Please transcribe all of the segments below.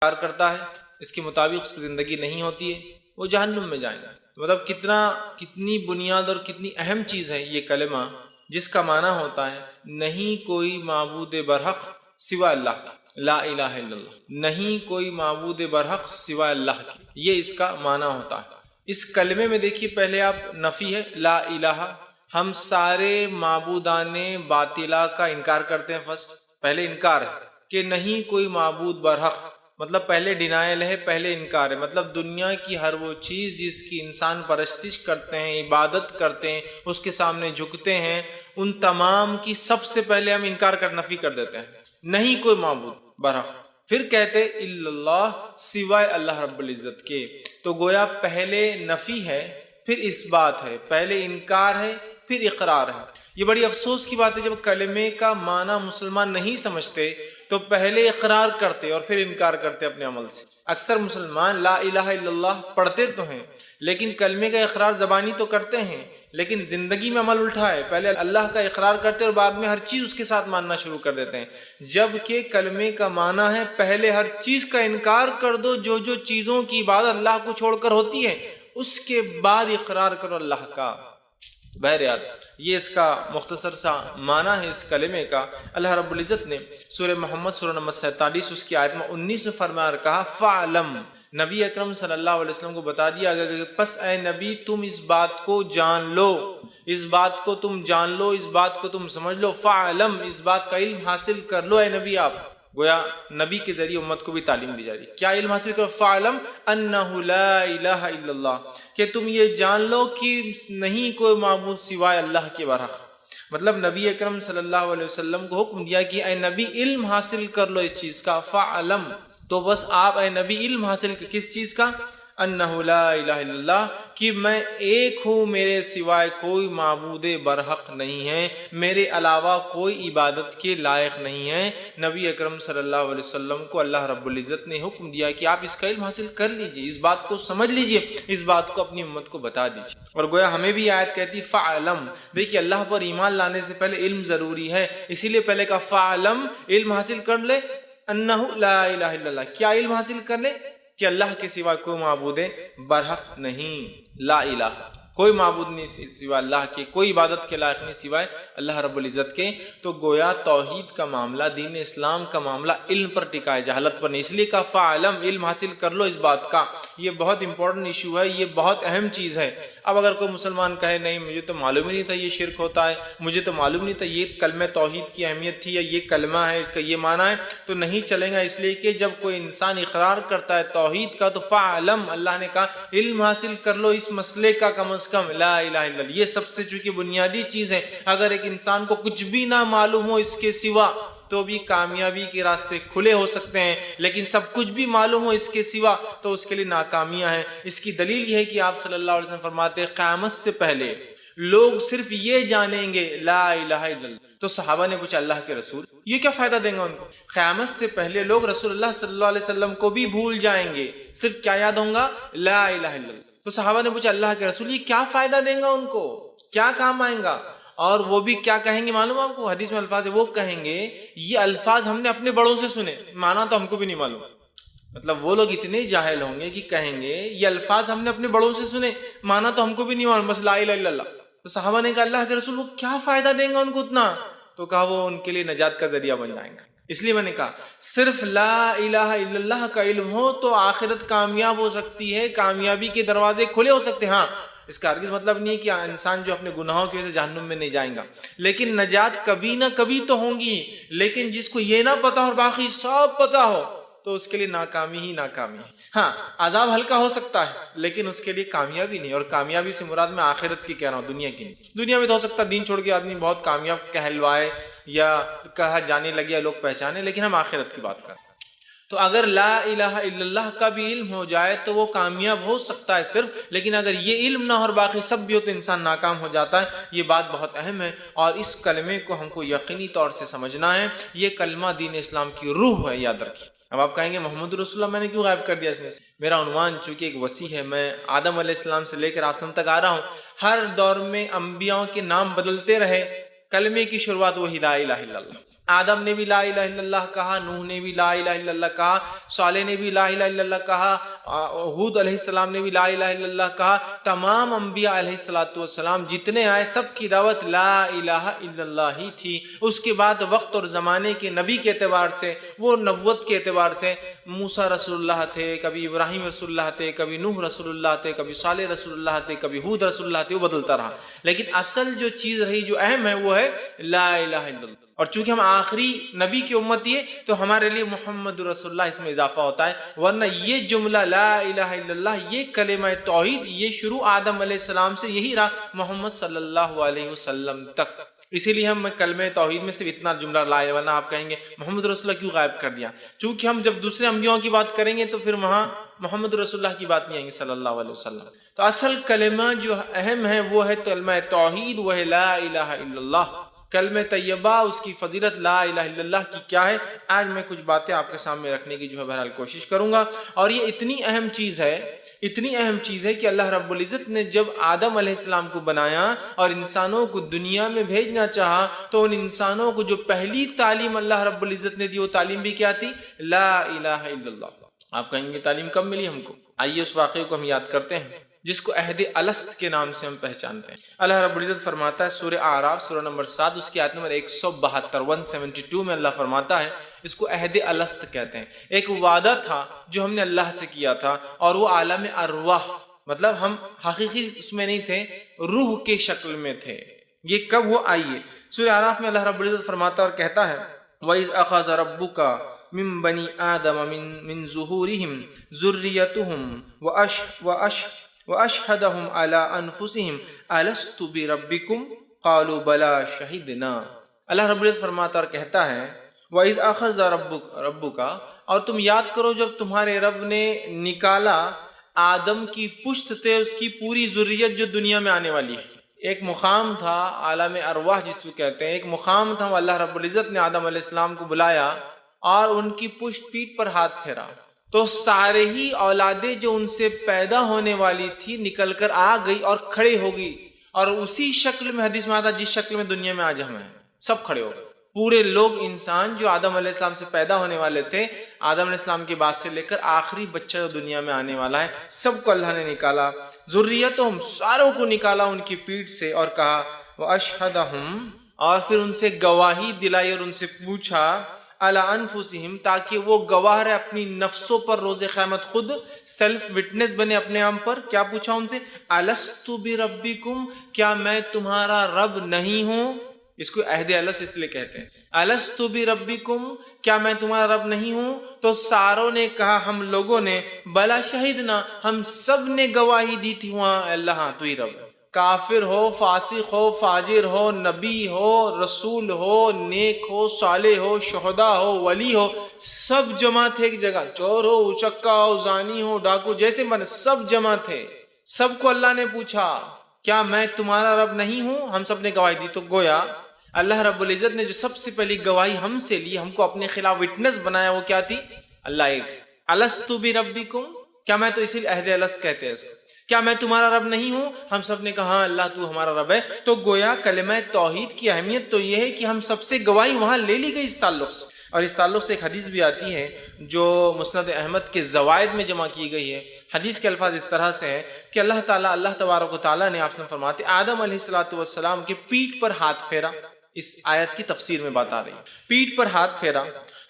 انکار کرتا ہے، اس کے مطابق اس کی زندگی نہیں ہوتی ہے، وہ جہنم میں جائے گا۔ مطلب کتنی بنیاد اور کتنی اہم چیز ہے یہ کلمہ، جس کا معنی ہوتا ہے نہیں کوئی معبود برحق سوا اللہ کی، لا الہ الا اللہ، نہیں کوئی معبود برحق سوا اللہ کی، یہ اس کا معنی ہوتا ہے۔ اس کلمے میں دیکھیے پہلے آپ نفی ہے لا الہ، ہم سارے معبودان باطلہ کا انکار کرتے ہیں، پہلے انکار ہے کہ نہیں کوئی معبود برحق، مطلب پہلے ڈینائل ہے، پہلے انکار ہے، مطلب دنیا کی ہر وہ چیز جس کی انسان پرستش کرتے ہیں، عبادت کرتے ہیں، اس کے سامنے جھکتے ہیں، ان تمام کی سب سے پہلے ہم انکار کر نفی کر دیتے ہیں، نہیں کوئی معبود برحق۔ پھر کہتے الا اللہ، سوائے اللہ رب العزت کے، تو گویا پہلے نفی ہے پھر اس بات ہے، پہلے انکار ہے پھر اقرار ہے۔ یہ بڑی افسوس کی بات ہے جب کلمے کا معنی مسلمان نہیں سمجھتے تو پہلے اقرار کرتے اور پھر انکار کرتے اپنے عمل سے۔ اکثر مسلمان لا الہ الا اللہ پڑھتے تو ہیں لیکن کلمے کا اقرار زبانی تو کرتے ہیں لیکن زندگی میں عمل الٹا ہے، پہلے اللہ کا اقرار کرتے اور بعد میں ہر چیز اس کے ساتھ ماننا شروع کر دیتے ہیں، جبکہ کلمے کا معنی ہے پہلے ہر چیز کا انکار کر دو، جو چیزوں کی عبادت اللہ کو چھوڑ کر ہوتی ہے اس کے بعد اقرار کرو اللہ کا۔ بہرحال یہ اس کا مختصر سا معنی ہے اس کلمے کا۔ اللہ رب العزت نے سورہ محمد سورہ نمبر 47 اس کی آیت میں 19 میں فرمایا اور کہا فَعْلَمْ، نبی اکرم صلی اللہ علیہ وسلم کو بتا دیا گیا کہ پس اے نبی تم اس بات کو جان لو، اس بات کو تم جان لو، اس بات کو تم سمجھ لو، فَعْلَمْ، اس بات کا علم حاصل کر لو اے نبی آپ۔ گویا نبی کے ذریعے امت کو بھی تعلیم دی جا رہی ہے، کیا علم حاصل کرو؟ فَعْلَمْ أَنَّهُ لَا إِلَهَ إِلَّا اللَّهِ، کہ تم یہ جان لو کہ نہیں کوئی معبود سوائے اللہ کے برحق۔ مطلب نبی اکرم صلی اللہ علیہ وسلم کو حکم دیا کہ اے نبی علم حاصل کر لو اس چیز کا، فَعْلَمْ، تو بس آپ اے نبی علم حاصل کر کس چیز کا؟ انہ لا الہ الا اللہ، کہ میں ایک ہوں، میرے سوائے کوئی معبود برحق نہیں ہے، میرے علاوہ کوئی عبادت کے لائق نہیں ہے۔ نبی اکرم صلی اللہ علیہ وسلم کو اللہ رب العزت نے حکم دیا کہ آپ اس کا علم حاصل کر لیجئے، اس بات کو سمجھ لیجئے، اس بات کو اپنی امت کو بتا دیجئے۔ اور گویا ہمیں بھی آیت کہتی فَعْلَمْ، دیکھیے اللہ پر ایمان لانے سے پہلے علم ضروری ہے، اسی لیے پہلے کہا فَعْلَمْ، علم حاصل کر لے، انہ لا الہ الا اللہ، کیا علم حاصل کر لے؟ کہ اللہ کے سوا کوئی معبود برحق نہیں، لا الہ، کوئی معبود نہیں سوا اللہ کے، کوئی عبادت کے لائق نہیں سوائے اللہ رب العزت کے۔ تو گویا توحید کا معاملہ، دین اسلام کا معاملہ علم پر ٹکا ہے، جہالت پر نہیں، اس لیے کہا فَعْلَمْ، علم حاصل کر لو اس بات کا۔ یہ بہت امپورٹنٹ ایشو ہے، یہ بہت اہم چیز ہے۔ اب اگر کوئی مسلمان کہے نہیں مجھے تو معلوم ہی نہیں تھا یہ شرک ہوتا ہے، مجھے تو معلوم نہیں تھا یہ کلمہ توحید کی اہمیت تھی، یا یہ کلمہ ہے اس کا یہ معنی ہے، تو نہیں چلے گا، اس لیے کہ جب کوئی انسان اقرار کرتا ہے توحید کا تو فَعْلَمْ، اللہ نے کہا علم حاصل کر لو اس مسئلے کا، کم از کم لا الہ الا اللہ، یہ سب سے چونکہ بنیادی چیز ہے۔ اگر ایک انسان کو کچھ بھی نہ معلوم ہو اس کے سوا تو بھی کامیابی کے راستے کھلے ہو سکتے ہیں، لیکن سب کچھ بھی معلوم ہو اس کے سوا تو اس کے لیے ناکامیاں ہیں۔ اس کی دلیل یہ ہے کہ آپ صلی اللہ علیہ وسلم فرماتے ہیں قیامت سے پہلے لوگ صرف یہ جانیں گے لا الہ الا اللہ۔ تو صحابہ نے پوچھا اللہ کے رسول یہ کیا فائدہ دیں گا ان کو؟ قیامت سے پہلے لوگ رسول اللہ صلی اللہ علیہ وسلم کو بھی بھول جائیں گے، صرف کیا یاد ہوں گا؟ لا الہ الا اللہ۔ تو صحابہ نے پوچھا اللہ کے رسول یہ کیا فائدہ دیں گا ان کو، کیا کام آئیں گا؟ اور وہ بھی کیا کہیں گے معلوم آپ کو؟ حدیث میں الفاظ ہے، وہ کہیں گے یہ الفاظ ہم نے اپنے بڑوں سے سنے، معنی تو ہم کو بھی نہیں معلوم۔ مطلب وہ لوگ اتنے جاہل ہوں گے کہ کہیں گے یہ الفاظ ہم نے اپنے بڑوں سے سنے، معنی تو ہم کو بھی نہیں معلوم، بس لا الہ الا اللہ۔ تو صحابہ نے کہا اللہ کے رسول وہ کیا فائدہ دیں گا ان کو اتنا؟ تو کہا وہ ان کے لیے نجات کا ذریعہ بن جائیں گا۔ اس لیے میں نے کہا صرف لا الہ الا اللہ کا علم ہو تو آخرت کامیاب ہو سکتی ہے، کامیابی کے دروازے کھلے ہو سکتے ہیں۔ ہاں اس کا ہرگز مطلب نہیں ہے کہ انسان جو اپنے گناہوں کی وجہ سے جہنم میں نہیں جائیں گا، لیکن نجات کبھی نہ کبھی تو ہوں گی۔ لیکن جس کو یہ نہ پتا اور باقی سب پتا ہو تو اس کے لیے ناکامی ہی ناکامی ہے۔ ہاں عذاب ہلکا ہو سکتا ہے لیکن اس کے لیے کامیابی نہیں، اور کامیابی سے مراد میں آخرت کی کہہ رہا ہوں، دنیا کی نہیں۔ دنیا میں تو ہو سکتا ہے دین چھوڑ کے آدمی بہت کامیاب کہلوائے یا کہا جانے لگے یا لوگ پہچانے، لیکن ہم آخرت کی بات کر رہے ہیں۔ تو اگر لا الہ الا اللہ کا بھی علم ہو جائے تو وہ کامیاب ہو سکتا ہے صرف، لیکن اگر یہ علم نہ ہو اور باقی سب بھی ہو تو انسان ناکام ہو جاتا ہے۔ یہ بات بہت اہم ہے اور اس کلمے کو ہم کو یقینی طور سے سمجھنا ہے۔ یہ کلمہ دین اسلام کی روح ہے، یاد رکھیے۔ اب آپ کہیں گے محمد رسول اللہ میں نے کیوں غائب کر دیا اس میں سے؟ میرا عنوان چونکہ ایک وسیع ہے، میں آدم علیہ السلام سے لے کر آسم تک آ رہا ہوں، ہر دور میں انبیاء کے نام بدلتے رہے، کلمے کی شروعات وہی لا الہ الا اللہ۔ آدم نے بھی لا الہ الا اللہ کہا، نوح نے بھی لا الہ الا اللہ کہا، صالح نے بھی لا الہ الا اللہ کہا، ہود علیہ السلام نے بھی لا الہ الا اللہ کہا۔ تمام انبیاء علیہ السلام جتنے آئے سب کی دعوت لا الہ الا اللہ ہی تھی۔ اس کے بعد وقت اور زمانے کے نبی کے اعتبار سے، وہ نبوت کے اعتبار سے موسیٰ رسول اللہ تھے، کبھی ابراہیم رسول اللہ تھے، کبھی نوح رسول اللہ تھے، کبھی صالح رسول اللہ تھے، کبھی ہود رسول اللہ تھے، وہ بدلتا رہا، لیکن اصل جو چیز رہی، جو اہم ہے، وہ ہے لا الہ الا اللہ۔ اور چونکہ ہم آخری نبی کی امتی ہے تو ہمارے لیے محمد رسول اللہ اس میں اضافہ ہوتا ہے، ورنہ یہ جملہ لا الہ الا اللہ، یہ کلمہ توحید، یہ شروع آدم علیہ السلام سے یہی رہا محمد صلی اللہ علیہ وسلم تک۔ اسی لیے ہم کلمہ توحید میں صرف اتنا جملہ لائے، ورنہ آپ کہیں گے محمد رسول اللہ کیوں غائب کر دیا؟ چونکہ ہم جب دوسرے انبیاء کی بات کریں گے تو پھر وہاں محمد رسول اللہ کی بات نہیں آئیں گے صلی اللہ علیہ وسلم۔ تو اصل کلمہ جو اہم ہے وہ ہے کلمہ توحید، وہ ہے لا الہ الا اللہ۔ کلمہ طیبہ، اس کی فضیلت لا الہ الا اللہ کی کیا ہے، آج میں کچھ باتیں آپ کے سامنے رکھنے کی جو ہے بہرحال کوشش کروں گا۔ اور یہ اتنی اہم چیز ہے کہ اللہ رب العزت نے جب آدم علیہ السلام کو بنایا اور انسانوں کو دنیا میں بھیجنا چاہا تو ان انسانوں کو جو پہلی تعلیم اللہ رب العزت نے دی وہ تعلیم بھی کیا تھی؟ لا الہ الا اللہ۔ آپ کہیں گے تعلیم کب ملی ہم کو؟ آئیے اس واقعے کو ہم یاد کرتے ہیں جس کو عہد الست کے نام سے ہم پہچانتے ہیں۔ اللہ رب العزت فرماتا ہے سورہ اعراف سورہ نمبر 7 اس کی آیت نمبر 172 میں اللہ فرماتا ہے، اس کو عہد الست کہتے ہیں۔ ایک وعدہ تھا جو ہم نے اللہ سے کیا تھا، اور وہ عالم ارواح، مطلب ہم حقیقی اس میں نہیں تھے، روح کے شکل میں تھے۔ یہ کب ہوا؟ آئیے سورہ اعراف میں اللہ رب العزت فرماتا اور کہتا ہے وَإِذْ أَخَذَ رَبُّكَ من بنی آدم من ظہورہم ذریتہم وَأَشْهَدَهُمْ عَلَىٰ أَنفُسِهِمْ أَلَسْتُ بِرَبِّكُمْ قَالُوا بَلَىٰ شَهِدْنَا۔ اللہ رب العزت فرماتا اور کہتا ہے وَإِذْ أَخَذَ رَبُّكَ، اور تم یاد کرو جب تمہارے رب نے نکالا آدم کی پشت سے اس کی پوری ذریت جو دنیا میں آنے والی ہے۔ ایک مقام تھا عالم ارواح جس کو کہتے ہیں، ایک مقام تھا، وہ اللہ رب العزت نے آدم علیہ السلام کو بلایا اور ان کی پشت پیٹھ پر ہاتھ پھیرا تو سارے ہی اولادیں جو ان سے پیدا ہونے والی تھی نکل کر آ گئی اور کھڑے ہو گئی، اور اسی شکل میں حدیث میں آتا جس شکل میں دنیا میں آج ہم ہیں، سب کھڑے ہو گئے۔ پورے لوگ انسان جو آدم علیہ السلام سے پیدا ہونے والے تھے، آدم علیہ السلام کے بعد سے لے کر آخری بچہ جو دنیا میں آنے والا ہے، سب کو اللہ نے نکالا، ذریتہم، ساروں کو نکالا ان کی پیٹھ سے، اور کہا وَأَشْهَدَهُمْ، اور پھر ان سے گواہی دلائی اور ان سے پوچھا علی انفسہم، تاکہ وہ گواہ رہے اپنی نفسوں پر روز قیامت، خود سیلف وٹنس بنے اپنے آپ پر۔ کیا پوچھا ان سے؟ الست بربکم، کیا میں تمہارا رب نہیں ہوں؟ اس کو عہد الست اس لیے کہتے ہیں، الست بربکم، کیا میں تمہارا رب نہیں ہوں؟ تو ساروں نے کہا، ہم لوگوں نے، بلا شہدنا، ہم سب نے گواہی دی تھی وہاں، اللہ ہاں تو ہی رب ہے۔ کافر ہو، فاسق ہو، فاجر ہو، نبی ہو، رسول ہو، نیک ہو، صالح ہو، شہداء ہو، ولی ہو، سب جمع تھے ایک جگہ، چور ہو، اچکا ہو، زانی ہو، ڈاکو، جیسے من سب جمع تھے۔ سب کو اللہ نے پوچھا کیا میں تمہارا رب نہیں ہوں؟ ہم سب نے گواہی دی۔ تو گویا اللہ رب العزت نے جو سب سے پہلی گواہی ہم سے لی، ہم کو اپنے خلاف وٹنس بنایا، وہ کیا تھی؟ اللہ ایک۔ الست بربکم، کیا میں، تو اسی لیے عہد الست کہتے ہیں اس کو، کیا میں تمہارا رب نہیں ہوں؟ ہم سب نے کہا ہاں اللہ تو ہمارا رب ہے۔ تو گویا کلمہ توحید کی اہمیت تو یہ ہے کہ ہم سب سے گواہی وہاں لے لی گئی اس تعلق سے۔ اور اس تعلق سے ایک حدیث بھی آتی ہے جو مسند احمد کے زوائد میں جمع کی گئی ہے۔ حدیث کے الفاظ اس طرح سے ہے کہ اللہ تبارک و تعالیٰ نے، آپ نے فرماتے آدم علیہ السلام کے پیٹھ پر ہاتھ پھیرا۔ اس آیت کی تفسیر میں بات آ رہی ہے، پیٹھ پر ہاتھ پھیرا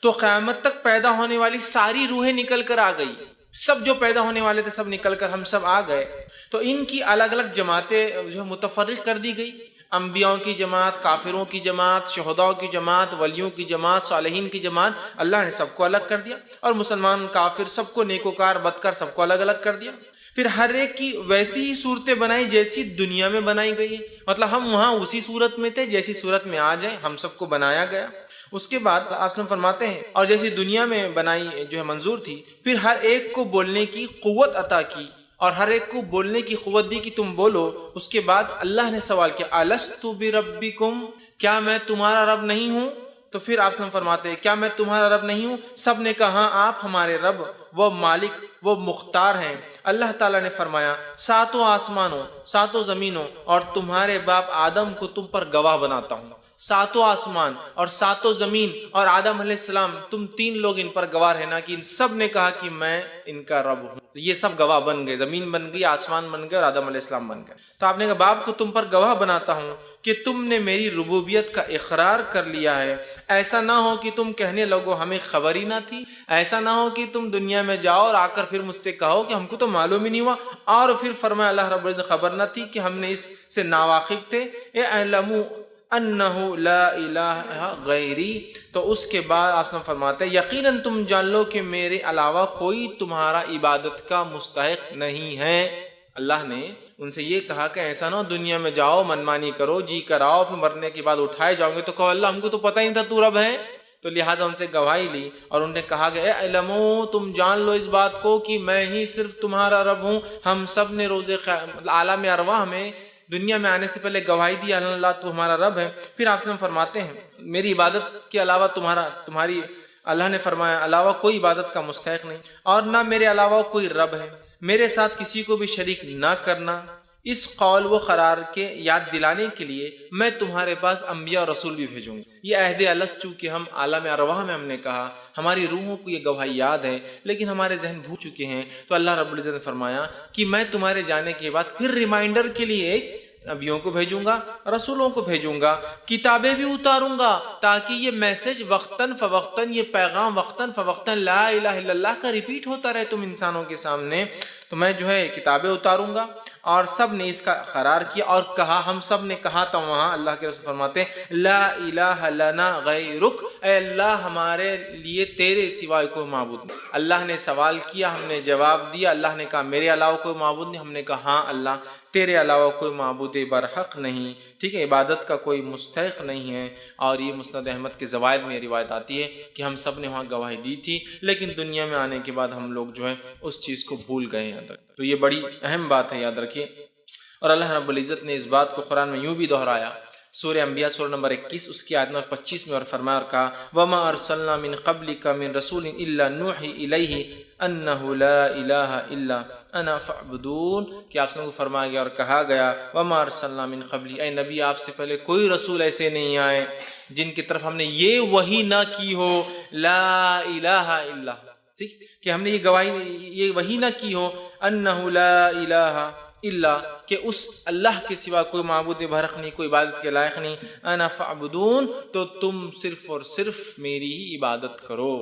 تو قیامت تک پیدا ہونے والی ساری روحیں نکل کر آ گئی، سب جو پیدا ہونے والے تھے سب نکل کر ہم سب آ گئے۔ تو ان کی الگ الگ جماعتیں جو متفرق کر دی گئی، انبیاء کی جماعت، کافروں کی جماعت، شہداء کی جماعت، ولیوں کی جماعت، صالحین کی جماعت، اللہ نے سب کو الگ کر دیا، اور مسلمان کافر سب کو، نیکوکار بدکار سب کو الگ الگ کر دیا۔ پھر ہر ایک کی ویسی ہی صورتیں بنائی جیسی دنیا میں بنائی گئی ہے، مطلب ہم وہاں اسی صورت میں تھے جیسی صورت میں آ جائیں، ہم سب کو بنایا گیا۔ اس کے بعد آپ فرماتے ہیں اور جیسی دنیا میں بنائی جو ہے منظور تھی، پھر ہر ایک کو بولنے کی قوت عطا کی اور ہر ایک کو بولنے کی قوت دی کہ تم بولو۔ اس کے بعد اللہ نے سوال کیا الست بربکم، کیا میں تمہارا رب نہیں ہوں؟ تو پھر آپ فرماتے ہیں کیا میں تمہارا رب نہیں ہوں؟ سب نے کہا ہاں آپ ہمارے رب، وہ مالک، وہ مختار ہیں۔ اللہ تعالیٰ نے فرمایا ساتوں آسمانوں، ساتوں زمینوں اور تمہارے باپ آدم کو تم پر گواہ بناتا ہوں۔ ساتوں آسمان اور ساتوں زمین اور آدم علیہ السلام، تم تین لوگ ان پر گواہ رہنا کہ ان سب نے کہا کہ میں ان کا رب ہوں. تو یہ سب گواہ بن گئے، زمین بن گئی، آسمان بن گئے اور آدم علیہ السلام بن گئے. تو آپ نے کہا باپ کو تم پر گواہ بناتا ہوں کہ تم نے میری ربوبیت کا اقرار کر لیا ہے. ایسا نہ ہو کہ تم کہنے لگو ہمیں خبر ہی نہ تھی، ایسا نہ ہو کہ تم دنیا میں جاؤ اور آ کر پھر مجھ سے کہو کہ ہم کو تو معلوم ہی نہیں ہوا، اور پھر فرمایا اللہ رب العزت خبر نہ تھی کہ ہم نے اس سے ناواقف تھے. اعلموا انہ لا الہ غیری. تو اس کے بعد آپ فرماتے ہیں یقیناً تم جان لو کہ میرے علاوہ کوئی تمہارا عبادت کا مستحق نہیں ہے. اللہ نے ان سے یہ کہا کہ ایسا نہ ہو دنیا میں جاؤ منمانی کرو، جی کراؤ، پھر مرنے کے بعد اٹھائے جاؤ گے تو کہو اللہ ہم کو تو پتہ ہی نہیں تھا تو رب ہے. تو لہٰذا ان سے گواہی لی اور انہوں نے کہا کہ اعلموا تم جان لو اس بات کو کہ میں ہی صرف تمہارا رب ہوں. ہم سب نے روز عالم ارواح میں دنیا میں آنے سے پہلے گواہی دی اللہ تو ہمارا رب ہے. پھر آپ سے فرماتے ہیں میری عبادت کے علاوہ تمہاری اللہ نے فرمایا علاوہ کوئی عبادت کا مستحق نہیں اور نہ میرے علاوہ کوئی رب ہے، میرے ساتھ کسی کو بھی شریک نہ کرنا. اس قول و قرار کے یاد دلانے کے لیے میں تمہارے پاس انبیاء اور رسول بھی بھیجوں گا. یہ عہد الست کہ ہم عالم ارواح میں ہم نے کہا ہماری روحوں کو یہ گواہی یاد ہے لیکن ہمارے ذہن بھول چکے ہیں. تو اللہ رب العزت نے فرمایا کہ میں تمہارے جانے کے بعد پھر ریمائنڈر کے لیے نبیوں کو بھیجوں گا، رسولوں کو بھیجوں گا، کتابیں بھی اتاروں گا تاکہ یہ میسج وقتاً فوقتاً، یہ پیغام وقتاً فوقتاً لا الہ الا اللہ کا ریپیٹ ہوتا رہے تم انسانوں کے سامنے. تو میں جو ہے کتابیں اتاروں گا. اور سب نے اس کا قرار کیا اور کہا، ہم سب نے کہا تھا وہاں اللہ کے رسول فرماتے ہیں لا الہ لنا غیرک، اے اللہ ہمارے لیے تیرے سوائے کوئی معبود نہیں. اللہ نے سوال کیا، ہم نے جواب دیا. اللہ نے کہا میرے علاوہ کوئی معبود نہیں، ہم نے کہا ہاں اللہ تیرے علاوہ کوئی معبود برحق نہیں، ٹھیک ہے، عبادت کا کوئی مستحق نہیں ہے. اور یہ مسند احمد کے زوائد میں روایت آتی ہے کہ ہم سب نے وہاں گواہی دی تھی لیکن دنیا میں آنے کے بعد ہم لوگ جو ہے اس چیز کو بھول گئے ہیں. تو یہ بڑی اہم بات ہے، یاد رکھیے. اور اللہ رب العزت نے اس بات کو قرآن میں یوں بھی دہرایا، سورہ انبیاء سورہ نمبر 21 اس کی آیت نمبر 25 میں، اور فرمایا اور کہا وَمَا أَرْسَلْنَا مِن قَبْلِكَ مِن رَسُولٍ إِلَّا نُوحِي إِلَيْهِ أَنَّهُ لَا إِلَهَ إِلَّا أَنَا فَاعْبُدُونِ کہ آپ سے فرمایا گیا اور کہا گیا وَمَا أَرْسَلْنَا مِن قَبْلِي، اے نبی آپ سے پہلے کوئی رسول ایسے نہیں آئے جن کی طرف ہم نے یہ وحی نہ کی ہو لا الہ الا، ٹھیک کہ ہم نے یہ گواہی یہ وحی نہ کی ہو انہ لا الہ الا کہ اس اللہ کے سوا کوئی معبود برحق نہیں، کوئی عبادت کے لائق نہیں. انا فاعبدون تو تم صرف اور صرف میری ہی عبادت کرو.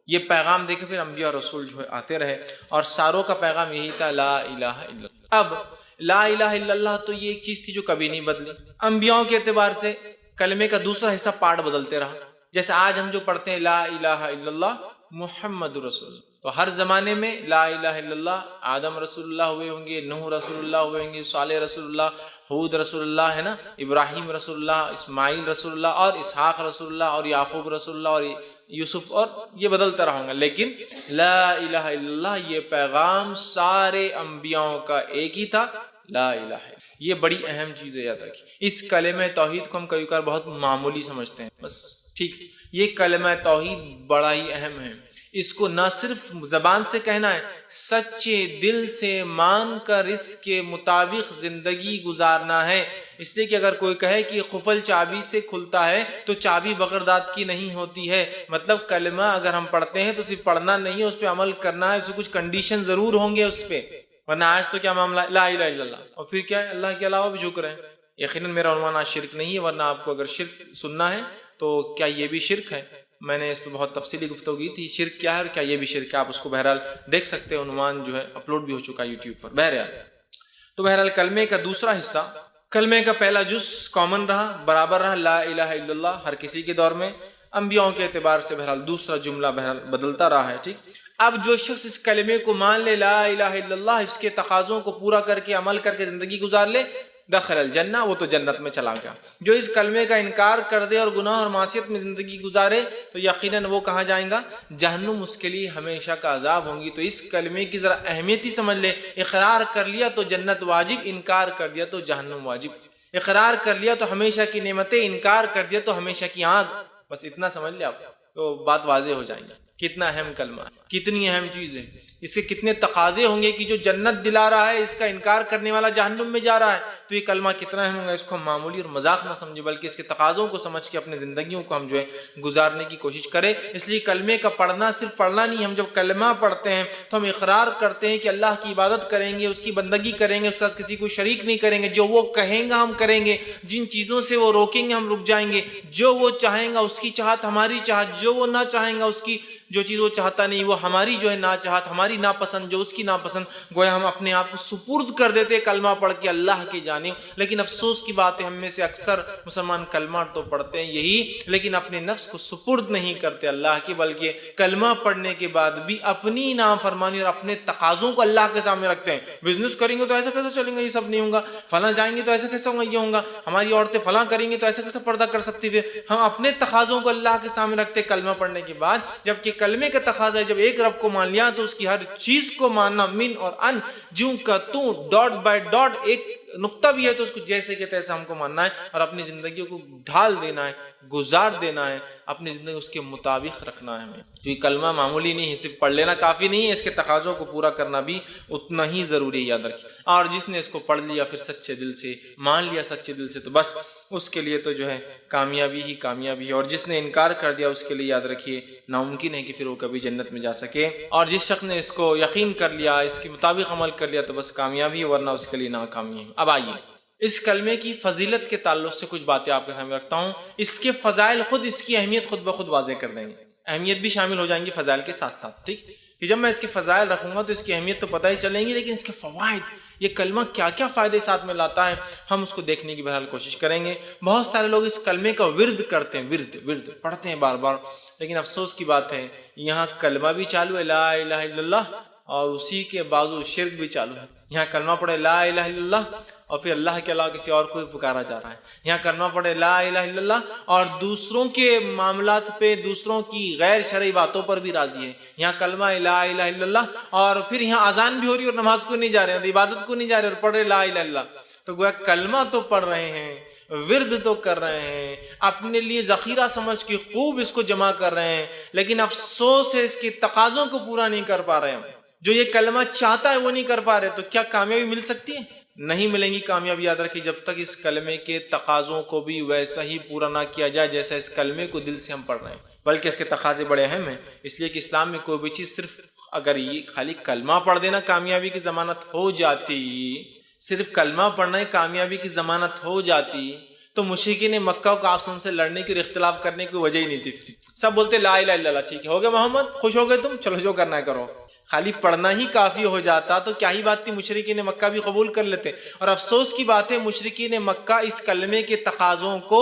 یہ پیغام دے کے پھر انبیاء اور رسول جو ہے آتے رہے اور ساروں کا پیغام یہی تھا لا الہ الا اللہ. اب لا الہ الا اللہ تو یہ ایک چیز تھی جو کبھی نہیں بدلی. انبیاء کے اعتبار سے کلمے کا دوسرا حصہ پارٹ بدلتے رہا. جیسے آج ہم جو پڑھتے ہیں لا الہ الا اللہ محمد رسول اللہ، تو ہر زمانے میں لا الہ الا اللہ آدم رسول اللہ ہوئے ہوں گے، نوح رسول اللہ ہوئے ہوں گے، صالح رسول اللہ، ہود رسول اللہ ہے نا، ابراہیم رسول اللہ، اسماعیل رسول اللہ اور اسحاق رسول اللہ اور یعقوب رسول اللہ اور یوسف، اور یہ بدلتا رہوں گا. لیکن لا الہ الا اللہ یہ پیغام سارے انبیاءوں کا ایک ہی تھا، لا الہ الا. یہ بڑی اہم چیز ہے، یاد رکھیے. اس کلمہ توحید کو ہم کبھی کبھار بہت معمولی سمجھتے ہیں بس، ٹھیک. یہ کلمہ توحید بڑا ہی اہم ہے. اس کو نہ صرف زبان سے کہنا ہے، سچے دل سے مان کر اس کے مطابق زندگی گزارنا ہے. اس لیے کہ اگر کوئی کہے کہ قفل چابی سے کھلتا ہے تو چابی بغداد کی نہیں ہوتی ہے. مطلب کلمہ اگر ہم پڑھتے ہیں تو صرف پڑھنا نہیں ہے، اس پہ عمل کرنا ہے. اس سے کچھ کنڈیشن ضرور ہوں گے اس پہ، ورنہ آج تو کیا معاملہ لا الہ الا اللہ اور پھر کیا ہے اللہ کے علاوہ بھی جھک رہے ہیں. یقیناً میرا عنوان آج شرک نہیں ہے، ورنہ آپ کو اگر شرک سننا ہے تو کیا یہ بھی شرک ہے، میں نے اس پہ بہت تفصیلی گفتگو کی تھی شرک کیا ہے اور کیا یہ بھی شرک ہے. آپ اس کو بہرحال دیکھ سکتے ہیں، عنوان جو ہے اپلوڈ بھی ہو چکا ہے یوٹیوب پر. بہرحال تو بہرحال کلمے کا دوسرا حصہ، کلمے کا پہلا جز کامن رہا، برابر رہا لا الہ الا اللہ ہر کسی کے دور میں. انبیاءوں کے اعتبار سے بہرحال دوسرا جملہ بہرحال بدلتا رہا ہے، ٹھیک. اب جو شخص اس کلمے کو مان لے لا الہ الا اللہ، اس کے تقاضوں کو پورا کر کے عمل کر کے زندگی گزار لے، دخل الجنہ، وہ تو جنت میں چلا گیا. جو اس کلمے کا انکار کر دے اور گناہ اور معصیت میں زندگی گزارے تو یقیناً وہ کہاں جائیں گا؟ جہنم. اس کے لیے ہمیشہ کا عذاب ہوں گی. تو اس کلمے کی ذرا اہمیت ہی سمجھ لے. اقرار کر لیا تو جنت واجب، انکار کر دیا تو جہنم واجب. اقرار کر لیا تو ہمیشہ کی نعمتیں، انکار کر دیا تو ہمیشہ کی آگ. بس اتنا سمجھ لے آپ تو بات واضح ہو جائیں گی. کتنا اہم کلمہ ہے، کتنی اہم چیز ہے، اس کے کتنے تقاضے ہوں گے کہ جو جنت دلا رہا ہے اس کا انکار کرنے والا جہنم میں جا رہا ہے، تو یہ کلمہ کتنا اہم ہوگا۔ اس کو ہم معمولی اور مذاق نہ سمجھے، بلکہ اس کے تقاضوں کو سمجھ کے اپنے زندگیوں کو ہم جو ہے گزارنے کی کوشش کریں۔ اس لیے کلمے کا پڑھنا صرف پڑھنا نہیں، ہم جب کلمہ پڑھتے ہیں تو ہم اقرار کرتے ہیں کہ اللہ کی عبادت کریں گے، اس کی بندگی کریں گے، اس کے ساتھ کسی کو شریک نہیں کریں گے، جو وہ کہیں گا ہم کریں گے، جن چیزوں سے وہ روکیں گے ہم رک جائیں گے، جو وہ چاہیں گا اس کی چاہت ہماری چاہت، جو وہ نہ چاہیں گا اس کی جو چیز وہ چاہتا نہیں وہ ہماری جو ہے نا چاہت، ہماری ناپسند جو اس کی ناپسند، گویا ہم اپنے آپ کو سپرد کر دیتے کلمہ پڑھ کے اللہ کی جانب۔ لیکن افسوس کی بات ہے ہم میں سے اکثر مسلمان کلمہ تو پڑھتے ہیں یہی، لیکن اپنے نفس کو سپرد نہیں کرتے اللہ کی، بلکہ کلمہ پڑھنے کے بعد بھی اپنی نافرمانی اور اپنے تقاضوں کو اللہ کے سامنے رکھتے ہیں۔ بزنس کریں گے تو ایسا کیسے چلیں گے، یہ سب نہیں ہوگا، فلاں جائیں گے تو ایسا کیسے ہوگا، یہ ہوگا، ہماری عورتیں فلاں کریں گے تو ایسا کیسے پردہ کر سکتی ہے۔ ہم اپنے تقاضوں کو اللہ کے سامنے رکھتے کلمہ پڑھنے کے بعد، جبکہ کلمے کا تقاضا ہے جب ایک رب کو مان لیا تو اس کی ہر چیز کو ماننا، من اور ان، جوں کا توں، ڈاٹ بائی ڈاٹ، ایک نقطہ بھی ہے تو اس کو جیسے کہ تیسے ہم کو ماننا ہے اور اپنی زندگیوں کو ڈھال دینا ہے، گزار دینا ہے، اپنی زندگی اس کے مطابق رکھنا ہے ہمیں۔ جو یہ کلمہ معمولی نہیں ہے، صرف پڑھ لینا کافی نہیں ہے، اس کے تقاضوں کو پورا کرنا بھی اتنا ہی ضروری ہے، یاد رکھیے۔ اور جس نے اس کو پڑھ لیا پھر سچے دل سے، مان لیا سچے دل سے، تو بس اس کے لیے تو جو ہے کامیابی ہی کامیابی ہے، اور جس نے انکار کر دیا اس کے لیے یاد رکھیے ناممکن ہے کہ پھر وہ کبھی جنت میں جا سکے۔ اور جس شخص نے اس کو یقین کر لیا، اس کے مطابق عمل کر لیا، تو بس کامیابی ہے، ورنہ اس کے لیے ناکامی ہے۔ اب آئیے اس کلمے کی فضیلت کے تعلق سے کچھ باتیں آپ کے سامنے رکھتا ہوں۔ اس کے فضائل خود اس کی اہمیت خود بخود واضح کر دیں گے، اہمیت بھی شامل ہو جائیں گی فضائل کے ساتھ ساتھ، ٹھیک؟ کہ جب میں اس کے فضائل رکھوں گا تو اس کی اہمیت تو پتہ ہی چلیں گی، لیکن اس کے فوائد، یہ کلمہ کیا کیا فائدے ساتھ میں لاتا ہے، ہم اس کو دیکھنے کی بہرحال کوشش کریں گے۔ بہت سارے لوگ اس کلمے کا ورد کرتے ہیں، ورد پڑھتے ہیں بار بار، لیکن افسوس کی بات ہے یہاں کلمہ بھی چالو ہے لا الہ الا اللہ، اور اسی کے بازو شرک بھی چالو ہے۔ یہاں کلمہ پڑھے لا الہ الا اللہ اور پھر اللہ کے علاوہ کسی اور کو پکارا جا رہا ہے، یہاں کلمہ پڑھے لا الہ الا اللہ اور دوسروں کے معاملات پہ، دوسروں کی غیر شرعی باتوں پر بھی راضی ہے، یہاں کلمہ لا الہ الا اللہ اور پھر یہاں اذان بھی ہو رہی ہے اور نماز کو نہیں جا رہے ہیں، عبادت کو نہیں جا رہے اور پڑھ رہے لا الہ الا اللہ۔ تو گویا کلمہ تو پڑھ رہے ہیں، ورد تو کر رہے ہیں، اپنے لیے ذخیرہ سمجھ کے خوب اس کو جمع کر رہے ہیں، لیکن افسوس ہے اس کے تقاضوں کو پورا نہیں کر پا رہے ہیں۔ جو یہ کلمہ چاہتا ہے وہ نہیں کر پا رہے، تو کیا کامیابی مل سکتی ہے؟ نہیں ملیں گی کامیابی، یاد رکھیں جب تک اس کلمے کے تقاضوں کو بھی ویسا ہی پورا نہ کیا جائے جیسا اس کلمے کو دل سے ہم پڑھ رہے ہیں، بلکہ اس کے تقاضے بڑے اہم ہیں، اس لیے کہ اسلام میں کوئی بھی چیز صرف اگر یہ خالی کلمہ پڑھ دینا کامیابی کی ضمانت ہو جاتی، صرف کلمہ پڑھنا کامیابی کی ضمانت ہو جاتی تو مشرکین مکہ کو آپ سے لڑنے کی اور اختلاف کرنے کی وجہ ہی نہیں تھی۔ سب بولتے لا الہ الا اللہ، ٹھیک ہے ہو گئے محمد، خوش ہو گئے تم، چلو جو کرنا ہے کرو۔ خالی پڑھنا ہی کافی ہو جاتا تو کیا ہی بات تھی، مشرکین مکہ بھی قبول کر لیتے۔ اور افسوس کی بات ہے مشرکین مکہ اس کلمے کے تقاضوں کو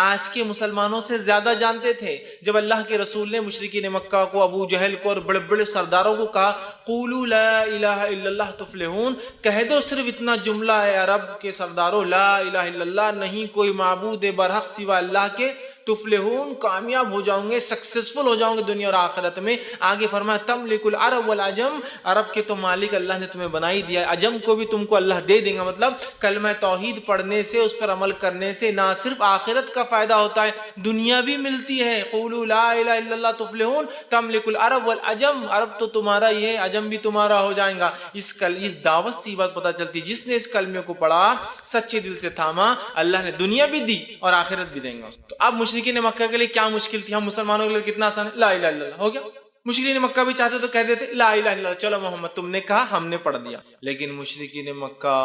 آج کے مسلمانوں سے زیادہ جانتے تھے۔ جب اللہ کے رسول نے مشرکین مکہ کو، ابو جہل کو اور بڑے بڑے سرداروں کو کہا قولوا لا الہ الا اللہ تفلحون، کہہ دو صرف اتنا جملہ ہے عرب کے سرداروں، لا الہ الا اللہ، نہیں کوئی معبود برحق سوا اللہ کے، تفلحون، کامیاب ہو جاؤں گے، سکسیسفل ہو جاؤں گے دنیا اور آخرت میں۔ آگے فرمایا تملک العرب والعجم، عرب کے تو مالک اللہ نے تمہیں بنا ہی دیا، عجم کو بھی تم کو اللہ دے دے گا۔ مطلب کلمہ توحید پڑھنے سے، اس پر عمل کرنے سے نہ صرف آخرت کا فائدہ ہوتا ہے، دنیا بھی ملتی ہے۔ قولوا لا الہ الا اللہ تفلحون تملک العرب والعجم، عرب تو تمہارا ہی ہے، عجم بھی تمہارا ہو جائے گا۔ اس دعوت سے یہ بات پتہ چلتی، جس نے اس کلمے کو پڑھا، سچے دل سے تھاما، اللہ نے دنیا بھی دی اور آخرت بھی دیں گا۔ تو اب مشرکین مکہ کے لیے کیا مشکل تھی، ہم مسلمانوں کے لیے کتنا آسان ہے، لا الہ الا اللہ ہو گیا۔ مشرکین مکہ بھی چاہتے تو کہہ دیتے لا الہ الا اللہ، چلو محمد تم نے کہا ہم نے پڑھ دیا۔ لیکن مشرکین مکہ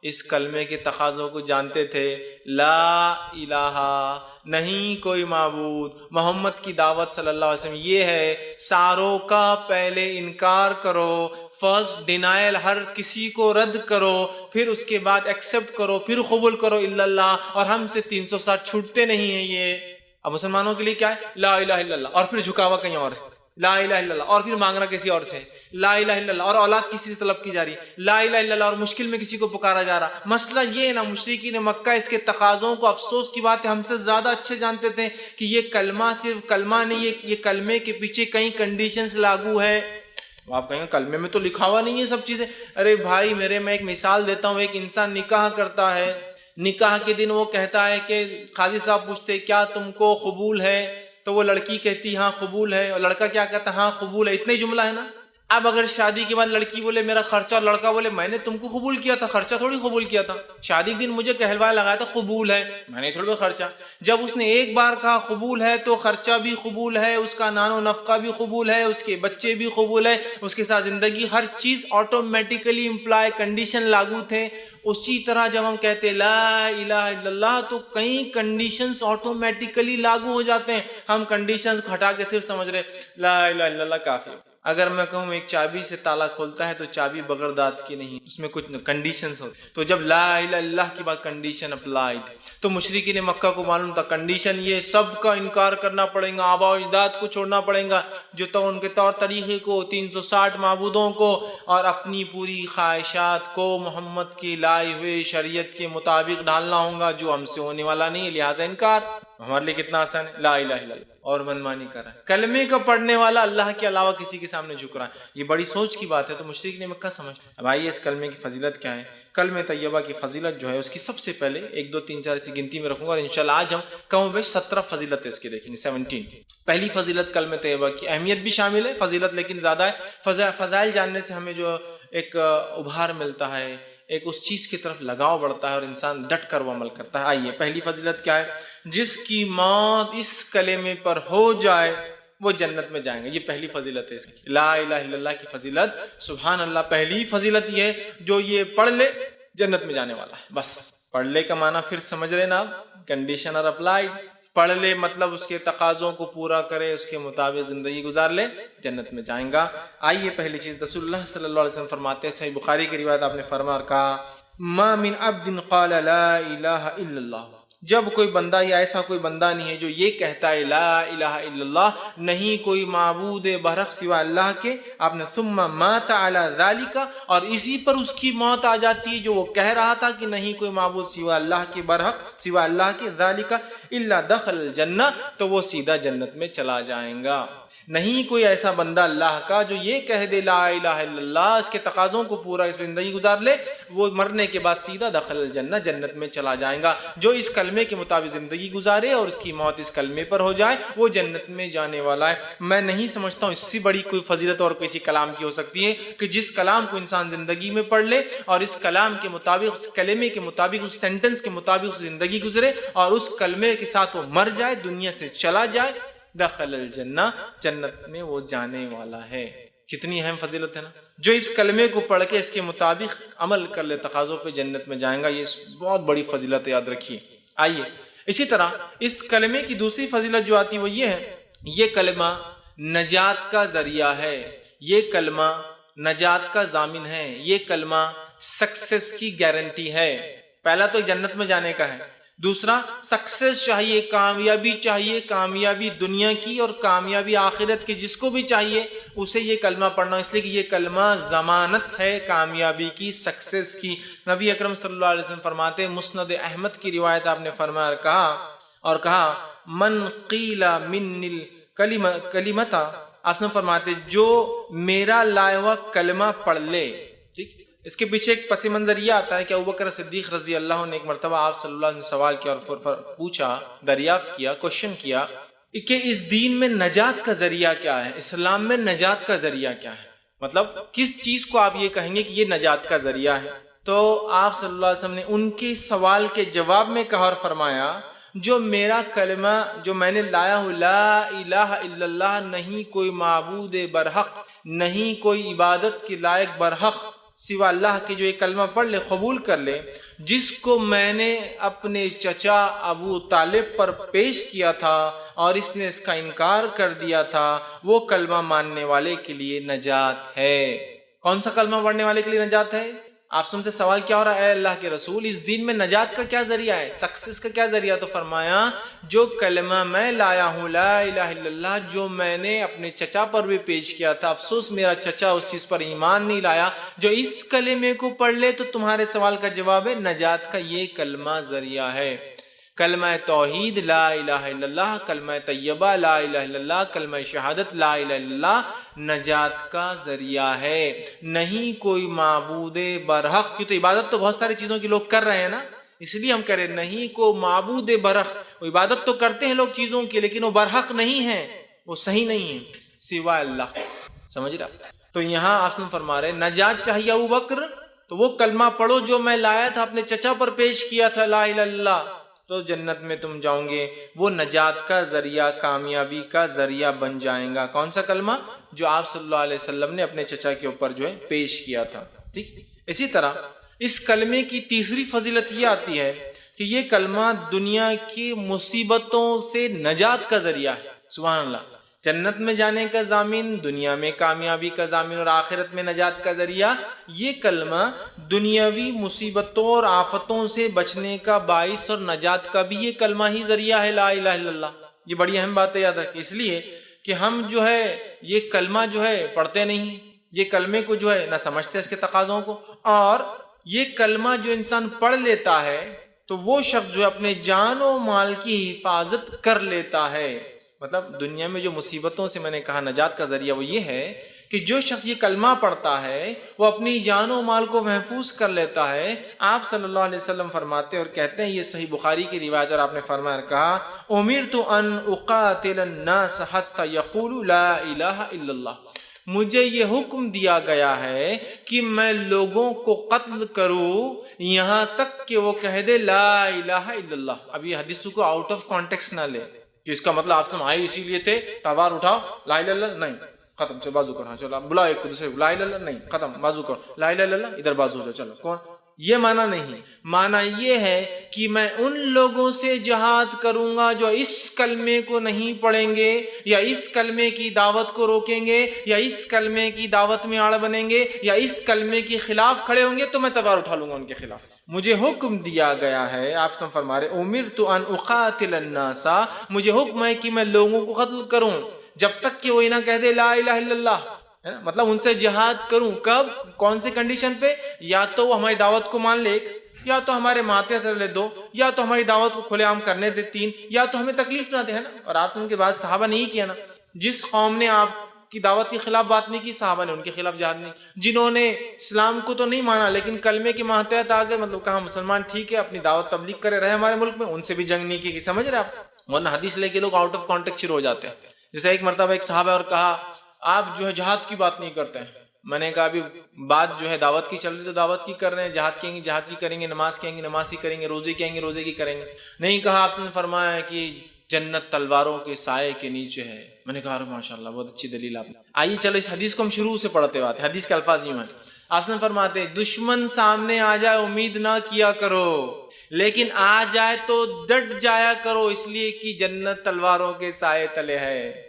اس کلمے کے تقاضوں کو جانتے تھے، لا الہ، نہیں کوئی معبود، محمد کی دعوت صلی اللہ علیہ وسلم یہ ہے ساروں کا پہلے انکار کرو، فرسٹ ڈینائل، ہر کسی کو رد کرو، پھر اس کے بعد ایکسپٹ کرو، پھر قبول کرو الا اللہ، اور ہم سے 360 چھوٹتے نہیں ہیں یہ۔ اب مسلمانوں کے لیے کیا ہے، لا الہ الا اللہ اور پھر جھکاوا کہیں اور ہے، لا الہ الا اللہ اور پھر مانگنا کسی اور سے، لا الہ الا اللہ اور اولاد کسی سے طلب کی جا رہی ہے، لا الہ الا اللہ اور مشکل میں کسی کو پکارا جا رہا۔ مسئلہ یہ ہے نا، مشرکین مکہ اس کے تقاضوں کو، افسوس کی بات ہے ہم سے زیادہ اچھے جانتے تھے کہ یہ کلمہ صرف کلمہ نہیں ہے، یہ کلمے کے پیچھے کئی کنڈیشنز لاگو ہے۔ آپ کہیں گے کلمے میں تو لکھا ہوا نہیں ہے سب چیزیں، ارے بھائی میرے، میں ایک مثال دیتا ہوں، ایک انسان نکاح کرتا ہے، نکاح کے دن وہ کہتا ہے کہ قاضی صاحب پوچھتے کیا تم کو قبول ہے، تو وہ لڑکی کہتی ہاں قبول ہے، اور لڑکا کیا کہتا ہاں قبول ہے، اتنا ہی جملہ ہے نا۔ اب اگر شادی کے بعد لڑکی بولے میرا خرچہ، اور لڑکا بولے میں نے تم کو قبول کیا تھا، خرچہ تھوڑی قبول کیا تھا، شادی کے دن مجھے کہلوایا لگایا تھا قبول ہے، میں نے تھوڑا خرچہ۔ جب اس نے ایک بار کہا قبول ہے تو خرچہ بھی قبول ہے، اس کا نان و نفقہ بھی قبول ہے، اس کے بچے بھی قبول ہے، اس کے ساتھ زندگی، ہر چیز آٹومیٹیکلی امپلائی کنڈیشن لاگو تھے۔ اسی طرح جب ہم کہتے لا الہ الا اللہ تو کئی کنڈیشنز آٹومیٹیکلی لاگو ہو جاتے ہیں۔ ہم کنڈیشنز کو ہٹا کے صرف سمجھ رہے لا الہ الا اللہ کافی۔ اگر میں کہوں ایک چابی سے تالا کھولتا ہے تو چابی بغیر دانت کی نہیں، اس میں کچھ کنڈیشنز ہوتی، تو جب لا الہ الا اللہ کے بعد کنڈیشن اپلائیڈ، تو مشرکین مکہ کو معلوم تھا کنڈیشن یہ سب کا انکار کرنا پڑے گا، آباء و اجداد کو چھوڑنا پڑے گا، جو تو ان کے طور طریقے کو، 360 معبودوں کو، اور اپنی پوری خواہشات کو محمد کی لائے ہوئے شریعت کے مطابق ڈالنا ہوگا، جو ہم سے ہونے والا نہیں، لہٰذا انکار۔ ہمارے لیے کتنا آسان ہے، لا الہ الا اللہ، اور منمانی کر رہا ہے۔ کلمے کا پڑھنے والا اللہ کے علاوہ کسی کے سامنے جھک رہا ہے، یہ بڑی سوچ کی بات ہے، تو مشرکین مکہ سمجھ۔ اب آئیے اس کلمے کی فضیلت کیا ہے۔ کلمہ طیبہ کی فضیلت جو ہے اس کی سب سے پہلے 1 2 3 4 ایسی گنتی میں رکھوں گا، اور انشاءاللہ آج ہم کم و بیش 17 فضیلت اس کی دیکھیں گے، 17۔ پہلی فضیلت کلمہ طیبہ کی اہمیت بھی شامل ہے، فضیلت لیکن زیادہ ہے۔ فضائل جاننے سے ہمیں جو ایک ابھار ملتا ہے، ایک اس چیز کی طرف لگاؤ بڑھتا ہے، اور انسان ڈٹ کر وہ عمل کرتا ہے۔ آئیے پہلی فضیلت کیا ہے؟ جس کی موت اس کلمے پر ہو جائے وہ جنت میں جائیں گے، یہ پہلی فضیلت ہے اس کی، لا الہ الا اللہ کی فضیلت۔ سبحان اللہ، پہلی فضیلت یہ ہے جو یہ پڑھ لے جنت میں جانے والا ہے۔ بس پڑھ لے کا معنی پھر سمجھ رہے نا آپ، کنڈیشن اور اپلائیڈ۔ پڑھ لے مطلب اس کے تقاضوں کو پورا کرے، اس کے مطابق زندگی گزار لے، جنت میں جائیں گا۔ آئیے پہلی چیز، رسول اللہ صلی اللہ علیہ وسلم فرماتے ہیں، صحیح بخاری کی روایت، آپ نے فرمایا اور کہا ما من عبد قال لا الہ الا اللہ، جب کوئی بندہ یا ایسا کوئی بندہ نہیں ہے جو یہ کہتا ہے لا الہ الا اللہ، نہیں کوئی معبود برحق سوا اللہ کے، آپ نے ثم مات علی ذالک، اور اسی پر اس کی موت آ جاتی ہے جو وہ کہہ رہا تھا کہ نہیں کوئی معبود سوا اللہ کے، برحق سوا اللہ کے، ذالک الا دخل الجنہ، تو وہ سیدھا جنت میں چلا جائیں گا۔ نہیں کوئی ایسا بندہ اللہ کا جو یہ کہہ دے لا الہ الا اللہ، اس کے تقاضوں کو پورا اس میں زندگی گزار لے، وہ مرنے کے بعد سیدھا دخل الجنہ، جنت میں چلا جائیں گا۔ جو اس کلمے کے مطابق زندگی گزارے اور اس کی موت اس کلمے پر ہو جائے، وہ جنت میں جانے والا ہے۔ میں نہیں سمجھتا ہوں اس سے بڑی کوئی فضیلت اور کسی کلام کی ہو سکتی ہے کہ جس کلام کو انسان زندگی میں پڑھ لے، اور اس کلام کے مطابق، اس کلمے کے مطابق، اس سینٹنس کے مطابق زندگی گزرے، اور اس کلمے کے ساتھ وہ مر جائے، دنیا سے چلا جائے، دخل الجنہ، جنت میں وہ جانے والا ہے۔ کتنی اہم فضیلت ہے نا، جو اس کلمے کو پڑھ کے اس کے مطابق عمل کر لے، تقاضوں پہ جنت میں جائیں گا، یہ بہت بڑی فضیلت ہے، یاد رکھیے۔ آئیے اسی طرح اس کلمے کی دوسری فضیلت جو آتی ہے وہ یہ ہے، یہ کلمہ نجات کا ذریعہ ہے، یہ کلمہ نجات کا ضامن ہے، یہ کلمہ سکسیس کی گارنٹی ہے۔ پہلا تو جنت میں جانے کا ہے، دوسرا سکسیس چاہیے، کامیابی چاہیے، کامیابی دنیا کی اور کامیابی آخرت کی، جس کو بھی چاہیے اسے یہ کلمہ پڑھنا، اس لیے کہ یہ کلمہ ضمانت ہے کامیابی کی، سکسیس کی۔ نبی اکرم صلی اللہ علیہ وسلم فرماتے ہیں، مسند احمد کی روایت، آپ نے فرمایا اور کہا من قیل من الکلمۃ، آپ نے فرماتے جو میرا لایا ہوا کلمہ پڑھ لے، ٹھیک۔ اس کے پیچھے ایک پس منظر یہ آتا ہے کہ ابوبکر صدیق رضی اللہ عنہ نے ایک مرتبہ آپ صلی اللہ علیہ وسلم نے سوال کیا اور پوچھا، دریافت کیا، کوشچن کیا کہ اس دین میں نجات کا ذریعہ کیا ہے، اسلام میں نجات کا ذریعہ کیا ہے، مطلب کس چیز کو آپ یہ کہیں گے کہ یہ نجات کا ذریعہ ہے؟ تو آپ صلی اللہ علیہ وسلم نے ان کے سوال کے جواب میں کہا اور فرمایا جو میرا کلمہ جو میں نے لایا ہوں لا الہ الا اللہ، نہیں کوئی معبود برحق، نہیں کوئی عبادت کے لائق برحق سوا اللہ کے، جو یہ کلمہ پڑھ لے، قبول کر لے، جس کو میں نے اپنے چچا ابو طالب پر پیش کیا تھا اور اس نے اس کا انکار کر دیا تھا، وہ کلمہ ماننے والے کے لیے نجات ہے۔ کون سا کلمہ پڑھنے والے کے لیے نجات ہے؟ آپ سے سوال کیا ہو رہا ہے، اے اللہ کے رسول اس دین میں نجات کا کیا ذریعہ ہے، سکسیس کا کیا ذریعہ؟ تو فرمایا جو کلمہ میں لایا ہوں لا الہ الا اللہ، جو میں نے اپنے چچا پر بھی پیش کیا تھا، افسوس میرا چچا اس چیز پر ایمان نہیں لایا، جو اس کلمے کو پڑھ لے تو تمہارے سوال کا جواب ہے نجات کا یہ کلمہ ذریعہ ہے۔ کلمہ توحید لا الہ الا اللہ، کلمہ طیبہ لا الہ الا اللہ، کلمہ شہادت لا الہ الا اللہ نجات کا ذریعہ ہے۔ نہیں کوئی معبود برحق کی، تو عبادت تو بہت ساری چیزوں کی لوگ کر رہے ہیں نا، اس لیے ہم کہہ رہے نہیں کو معبود برحق، وہ عبادت تو کرتے ہیں لوگ چیزوں کی لیکن وہ برحق نہیں ہے، وہ صحیح نہیں ہے سوائے اللہ۔ سمجھ رہا؟ تو یہاں آپ فرما رہے نجات چاہیے ابو بکر تو وہ کلمہ پڑھو جو میں لایا تھا اپنے چچا پر پیش کیا تھا، لا الہ الا اللہ، تو جنت میں تم جاؤ گے، وہ نجات کا ذریعہ، کامیابی کا ذریعہ بن جائیں گا۔ کون سا کلمہ؟ جو آپ صلی اللہ علیہ وسلم نے اپنے چچا کے اوپر جو ہے پیش کیا تھا۔ ٹھیک، اسی طرح اس کلمے کی تیسری فضیلت یہ آتی ہے کہ یہ کلمہ دنیا کی مصیبتوں سے نجات کا ذریعہ ہے۔ سبحان اللہ، جنت میں جانے کا ضامن، دنیا میں کامیابی کا ضامن اور آخرت میں نجات کا ذریعہ۔ یہ کلمہ دنیاوی مصیبتوں اور آفتوں سے بچنے کا باعث اور نجات کا بھی یہ کلمہ ہی ذریعہ ہے، لا الہ الا اللہ۔ یہ بڑی اہم بات ہے، یاد رکھیں، اس لیے کہ ہم جو ہے یہ کلمہ جو ہے پڑھتے نہیں، یہ کلمے کو جو ہے نہ سمجھتے اس کے تقاضوں کو، اور یہ کلمہ جو انسان پڑھ لیتا ہے تو وہ شخص جو ہے اپنے جان و مال کی حفاظت کر لیتا ہے۔ مطلب دنیا میں جو مصیبتوں سے میں نے کہا نجات کا ذریعہ وہ یہ ہے کہ جو شخص یہ کلمہ پڑھتا ہے وہ اپنی جان و مال کو محفوظ کر لیتا ہے۔ آپ صلی اللہ علیہ وسلم فرماتے اور کہتے ہیں، یہ صحیح بخاری کی روایت، اور آپ نے فرمایا کہا امرت ان اقاتل الناس حتى يقولوا لا الہ الا اللہ، مجھے یہ حکم دیا گیا ہے کہ میں لوگوں کو قتل کروں یہاں تک کہ وہ کہہ دے لا الہ الا اللہ۔ اب یہ حدیث کو آؤٹ آف کانٹیکسٹ نہ لے کہ اس کا مطلب آپ سے آئے اسی لیے تھے، تلوار اٹھاؤ لا الہ الا اللہ، نہیں، ختم، چلو بازو کرو، چلو بلا ایک کو دوسرے لا الہ الا اللہ، نہیں، ختم، بازو کرو، لا الہ الا اللہ، ادھر بازو ہو جاؤ، چلو کون؟ یہ معنی نہیں، معنی یہ ہے کہ میں ان لوگوں سے جہاد کروں گا جو اس کلمے کو نہیں پڑھیں گے یا اس کلمے کی دعوت کو روکیں گے یا اس کلمے کی دعوت میں آڑ بنیں گے یا اس کلمے کے خلاف کھڑے ہوں گے، تو میں تلوار اٹھا لوں گا ان کے خلاف۔ مجھے حکم دیا گیا ہے، آپ سب فرما رہے امرت ان اقاتل الناس، مجھے حکم ہے کہ میں لوگوں کو قتل کروں جب تک کہ وہ نہ کہہ دے لا الہ الا اللہ، مطلب ان سے جہاد کروں۔ کب؟ کون سے کنڈیشن پہ؟ یا تو وہ ہماری دعوت کو مان لے، یا تو ہمارے ماتھے تلے دو، یا تو ہماری دعوت کو کھلے عام کرنے دے، تین، یا تو ہمیں تکلیف نہ دے، ہے نا۔ اور آپ نے ان کے بعد صحابہ نے ہی کیا نا، جس قوم نے آپ کی دعوت کے خلاف بات نہیں کی صحابہ نے ان کے خلاف جہاد نہیں، جنہوں نے اسلام کو تو نہیں مانا لیکن کلمے کے ماتحت آ گئے، مطلب کہا مسلمان ٹھیک ہے اپنی دعوت تبلیغ کرے رہے ہمارے ملک میں، ان سے بھی جنگ نہیں کی۔ سمجھ رہے آپ؟ ورنہ حدیث لے کے لوگ آؤٹ آف کانٹیکٹ شروع ہو جاتے ہیں۔ جیسے ایک مرتبہ ایک صحابہ اور کہا آپ جو ہے جہاد کی بات نہیں کرتے ہیں۔ میں نے کہا ابھی بات جو ہے دعوت کی چل رہی تو دعوت کی کر رہے ہیں، جہاد کہیں گے جہاد کی کریں گے، نماز کہیں گے نماز کی کریں گے، روزے کہیں گے روزے کی کریں گے۔ نہیں کہا، آپ نے فرمایا کہ جنت تلواروں کے سائے کے نیچے ہے۔ میں نے کہا ماشاءاللہ بہت اچھی دلیل آپ نے۔ آئیے چلو اس حدیث کو ہم شروع سے پڑھتے ہوئے آتے ہیں۔ حدیث کے الفاظ یوں ہیں، آپ نے فرماتے دشمن سامنے آ جائے امید نہ کیا کرو، لیکن آ جائے تو ڈٹ جایا کرو، اس لیے کہ جنت تلواروں کے سائے تلے ہے۔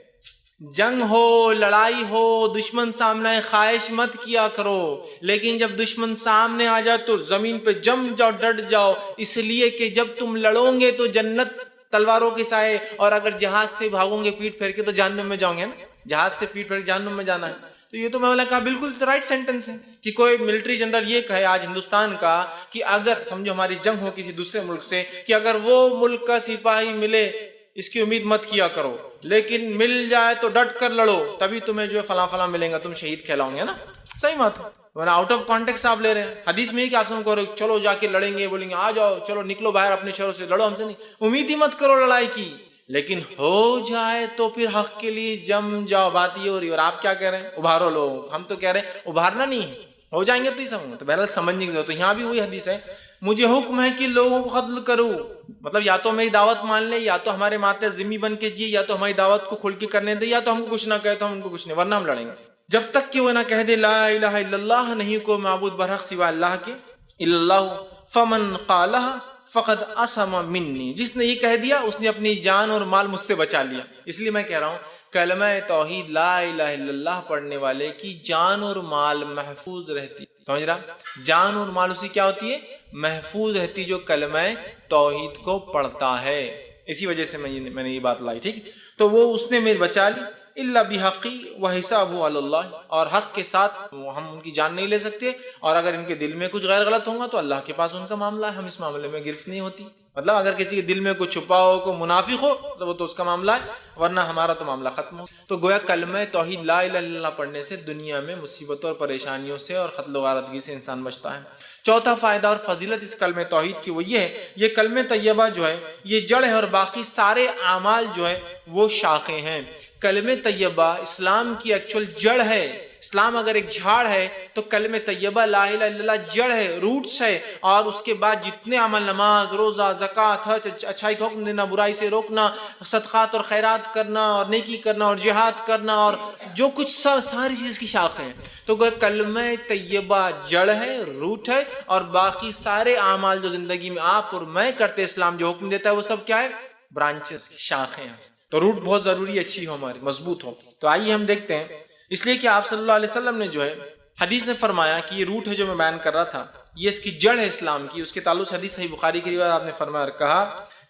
جنگ ہو، لڑائی ہو، دشمن سامنے خواہش مت کیا کرو، لیکن جب دشمن سامنے آ جائے تو زمین پہ جم جاؤ، ڈٹ جاؤ، اس لیے کہ جب تم لڑو گے تو جنت تلواروں کے سائے، اور اگر جہاد سے بھاگو گے پیٹ پھیر کے تو جہنم میں جاؤں گے نا، جہاد سے پیٹ پھیر کے جہنم میں جانا ہے۔ تو یہ تو میں نے کہا بالکل رائٹ سینٹنس ہے کہ کوئی ملٹری جنرل یہ کہے آج ہندوستان کا کہ اگر سمجھو ہماری جنگ ہو کسی دوسرے ملک سے، کہ اگر وہ ملک کا سپاہی ملے اس کی امید مت کیا کرو، لیکن مل جائے تو ڈٹ کر لڑو، تبھی تمہیں جو ہے فلاں فلاں ملیں گا، تم شہید کہلاؤ گے نا۔ صحیح بات ہے، ورنہ آؤٹ آف کانٹیکسٹ آپ لے رہے ہیں۔ حدیث میں ہی کہ آپ سن کو چلو جا کے لڑیں گے، بولیں گے آ جاؤ چلو نکلو باہر اپنے شہروں سے، لڑو ہم سے نہیں، امید ہی مت کرو لڑائی کی، لیکن ہو جائے تو پھر حق کے لیے جم جاؤ۔ بات یہ ہو رہی ہے، اور آپ کیا کہہ رہے ہیں؟ ابھارو لوگ۔ ہم تو کہہ رہے ہیں ابھارنا نہیں ہے، ہو جائیں گے تو ہی سمجھ، تو بہرحال سمجھنے کی ضرورت۔ تو یہاں بھی وہی حدیث ہے، مجھے حکم ہے کہ لوگوں کو قتل کروں، مطلب یا تو میری دعوت مان لے، یا تو ہمارے ماتے ذمہ بن کے جیے، یا تو ہماری دعوت کو کھل کے کرنے دے، یا تو ہم کو کچھ نہ کہے تو ہم ان کو کچھ نہیں، ورنہ ہم لڑیں گے جب تک کہ وہ نہ کہہ دے لا الہ الا اللہ، نہیں کوئی معبود برحق سوا اللہ کے، الا اللہ فمن قالها فقد عصم منی، جس نے یہ کہہ دیا اس نے اپنی جان اور مال مجھ سے بچا لیا۔ اس لیے میں کہہ رہا ہوں کلمہ توحید لا الہ الا اللہ پڑھنے والے کی جان اور مال محفوظ رہتی، سمجھ رہا؟ جان اور مال اسی کیا ہوتی ہے؟ محفوظ رہتی جو کلمہ توحید کو پڑھتا ہے۔ اسی وجہ سے میں نے یہ بات لائی، ٹھیک؟ تو وہ اس نے میرے بچا لی، الا بحقی وحسابہ علی اللہ، اور حق کے ساتھ ہم ان کی جان نہیں لے سکتے، اور اگر ان کے دل میں کچھ غیر غلط ہوگا تو اللہ کے پاس ان کا معاملہ ہے، ہم اس معاملے میں گرفت نہیں ہوتی۔ مطلب اگر کسی کے دل میں کوئی چھپا ہو، کوئی منافق ہو تو وہ تو اس کا معاملہ ہے، ورنہ ہمارا تو معاملہ ختم ہو۔ تو گویا کلمہ توحید لا الہ الا اللہ پڑھنے سے دنیا میں مصیبتوں اور پریشانیوں سے اور قتل و غارتگی سے انسان بچتا ہے۔ چوتھا فائدہ اور فضیلت اس کلمہ توحید کی وہ یہ ہے، یہ کلمہ طیبہ جو ہے یہ جڑ ہے اور باقی سارے اعمال جو ہے وہ شاخیں ہیں۔ کلمہ طیبہ اسلام کی ایکچول جڑ ہے۔ اسلام اگر ایک جھاڑ ہے تو کلمہ طیبہ لا الہ الا اللہ جڑ ہے، روٹس ہے، اور اس کے بعد جتنے عمل، نماز، روزہ، زکوٰۃ، حج، اچھائی کا حکم دینا، برائی سے روکنا، صدقات اور خیرات کرنا اور نیکی کرنا اور جہاد کرنا اور جو کچھ ساری چیز کی شاخیں ہیں۔ تو کلمہ طیبہ جڑ ہے، روٹ ہے، اور باقی سارے اعمال جو زندگی میں آپ اور میں کرتے اسلام جو حکم دیتا ہے وہ سب کیا ہے؟ برانچز، شاخیں ہیں۔ تو روٹ بہت ضروری اچھی ہو، ہماری مضبوط ہو۔ تو آئیے ہم دیکھتے ہیں، اس لیے کہ آپ صلی اللہ علیہ وسلم نے جو ہے حدیث میں فرمایا کہ یہ روٹ ہے جو میں بیان کر رہا تھا، یہ اس کی جڑ ہے اسلام کی۔ اس کے تعلق سے حدیث صحیح بخاری کی روایت آپ نے فرمایا اور کہا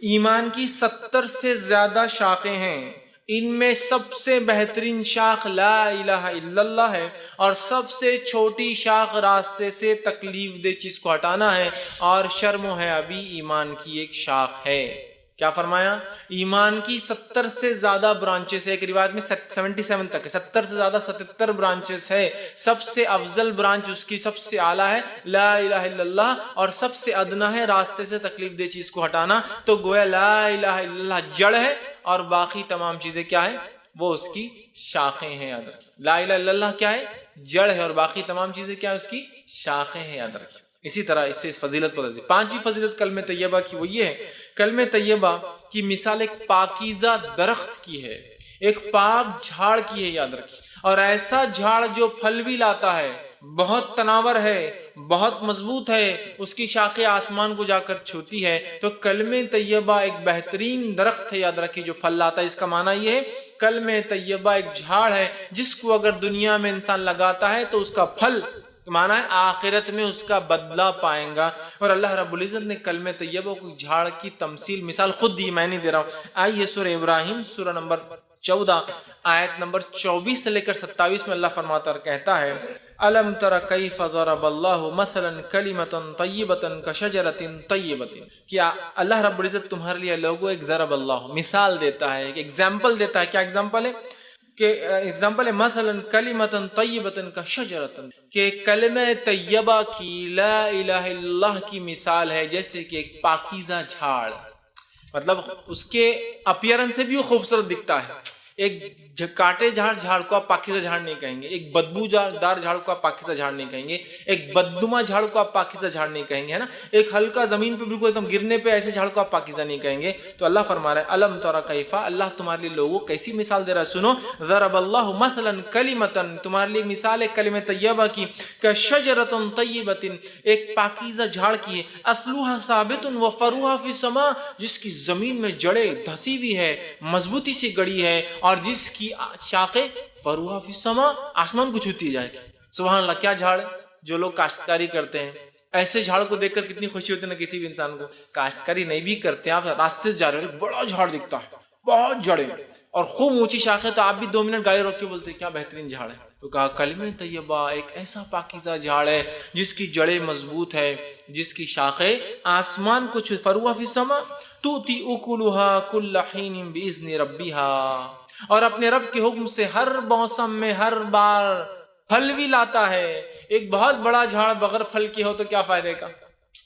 ایمان کی 70 سے زیادہ شاخیں ہیں، ان میں سب سے بہترین شاخ لا الہ الا اللہ ہے، اور سب سے چھوٹی شاخ راستے سے تکلیف دہ چیز کو ہٹانا ہے، اور شرم و حیابی ایمان کی ایک شاخ ہے۔ کیا فرمایا؟ ایمان کی 70 سے زیادہ برانچز ہے، ایک روایت میں 77 تک ہے، 70 سے زیادہ 77 برانچز ہے۔ سب سے افضل برانچ اس کی سب سے اعلیٰ ہے لا الہ الا اللہ، اور سب سے ادنا ہے راستے سے تکلیف دہ چیز کو ہٹانا۔ تو گویا لا الہ الا اللہ جڑ ہے اور باقی تمام چیزیں کیا ہے؟ وہ اس کی شاخیں ہیں، یاد رکھیں۔ لا الہ الا اللہ کیا ہے؟ جڑ ہے، اور باقی تمام چیزیں کیا ہے؟ اس کی شاخیں ہیں، یاد رکھیں۔ اسی طرح اس سے فضیلت بدل دی۔ پانچویں فضیلت کلمہ طیبہ کی وہ یہ ہے، کلمہ طیبہ کی مثال ایک پاکیزہ درخت کی ہے، ایک پاک جھاڑ کی ہے، یاد رکھیں۔ اور ایسا جھاڑ جو پھل بھی لاتا ہے، بہت تناور ہے، بہت مضبوط ہے، اس کی شاخیں آسمان کو جا کر چھوتی ہے۔ تو کلمہ طیبہ ایک بہترین درخت ہے، یاد رکھیں، جو پھل لاتا ہے۔ اس کا معنی یہ ہے کلمہ طیبہ ایک جھاڑ ہے جس کو اگر دنیا میں انسان لگاتا ہے تو اس کا پھل معنی ہے آخرت میں اس کا بدلہ پائیں گا۔ اور اللہ رب العزت نے کلمہ طیبہ کو جھاڑ کی تمثیل، مثال خود دی، میں نہیں دے رہا ہوں۔ آئیے سورہ ابراہیم سورہ نمبر 14 آیت نمبر 24 سے لے کر 27 میں اللہ فرماتا اور کہتا ہے الم تر کیف ضرب اللہ مثلا کلمۃ طیبۃ کشجرۃ طیبۃ۔ کیا اللہ رب العزت تمہارے لیے لوگوں ایک ضرب اللہ مثال دیتا ہے، ایک ایگزامپل دیتا ہے۔ کیا ایگزامپل ہے؟ کہ ایگزامپل ہے مثلا کلمۃ طیبۃ کشجرۃ، کہ کلمہ طیبہ کی لا الہ الا اللہ کی مثال ہے جیسے کہ ایک پاکیزہ جھاڑ، مطلب اس کے اپیرنس سے بھی وہ خوبصورت دکھتا ہے۔ ایک کاٹے جھاڑ کو آپ پاکیزہ جھاڑ نہیں کہیں گے، ایک بدبو دار جھاڑ کو آپ پاکیزہ جھاڑ نہیں کہیں گے، ایک بدنما جھاڑ کو آپ پاکیزہ جھاڑ نہیں کہیں گے، ہے نا، ایک ہلکا زمین پہ بالکل ایک دم گرنے پہ ایسے جھاڑ کو آپ پاکیزہ نہیں کہیں گے۔ تو اللہ فرما رہا ہے الم تر کیف، اللہ تمہارے لیے لوگوں کیسی مثال دے رہا ہے، سنو، ضرب اللہ مثلا کلمۃ، تمہارے لیے مثال ہے کلمہ طیبہ کی، کشجرۃ طیبۃ، ایک پاکیزہ جھاڑ کی ہے، اصلها ثابت وفروها فی السماء، جس کی زمین میں جڑیں دھسی ہوئی ہے، مضبوطی سے گڑی ہے، اور جس کی شاخیں فروها فی السماء، آسمان کو چھوتی جائے گی۔ سبحان اللہ، کیا جھاڑ ہے! جو لوگ کاشتکاری کرتے ہیں ایسے جھاڑ کو دیکھ کر کتنی خوشی ہوتی ہے نا کسی بھی انسان کو۔ کاشتکاری نہیں بھی کرتے ہیں، آپ راستے سے جا رہے ہو، بڑا جھاڑ دکھتا ہے، بہت جڑیں اور خوب اونچی شاخیں، تو آپ بھی 2 منٹ گاڑی روک کے بولتے ہیں کیا بہترین جھاڑ ہے۔ تو کہا کلمہ طیبہ ایک ایسا پاکیزہ جھاڑ ہے جس کی جڑیں مضبوط ہے، جس کی شاخیں آسمان کو فروها فی السماء تؤتی اکلها کل حین باذن ربها، اور اپنے رب کے حکم سے ہر موسم میں ہر بار پھل بھی لاتا ہے۔ ایک بہت بڑا جھاڑ بغیر پھل کے ہو تو کیا فائدے کا؟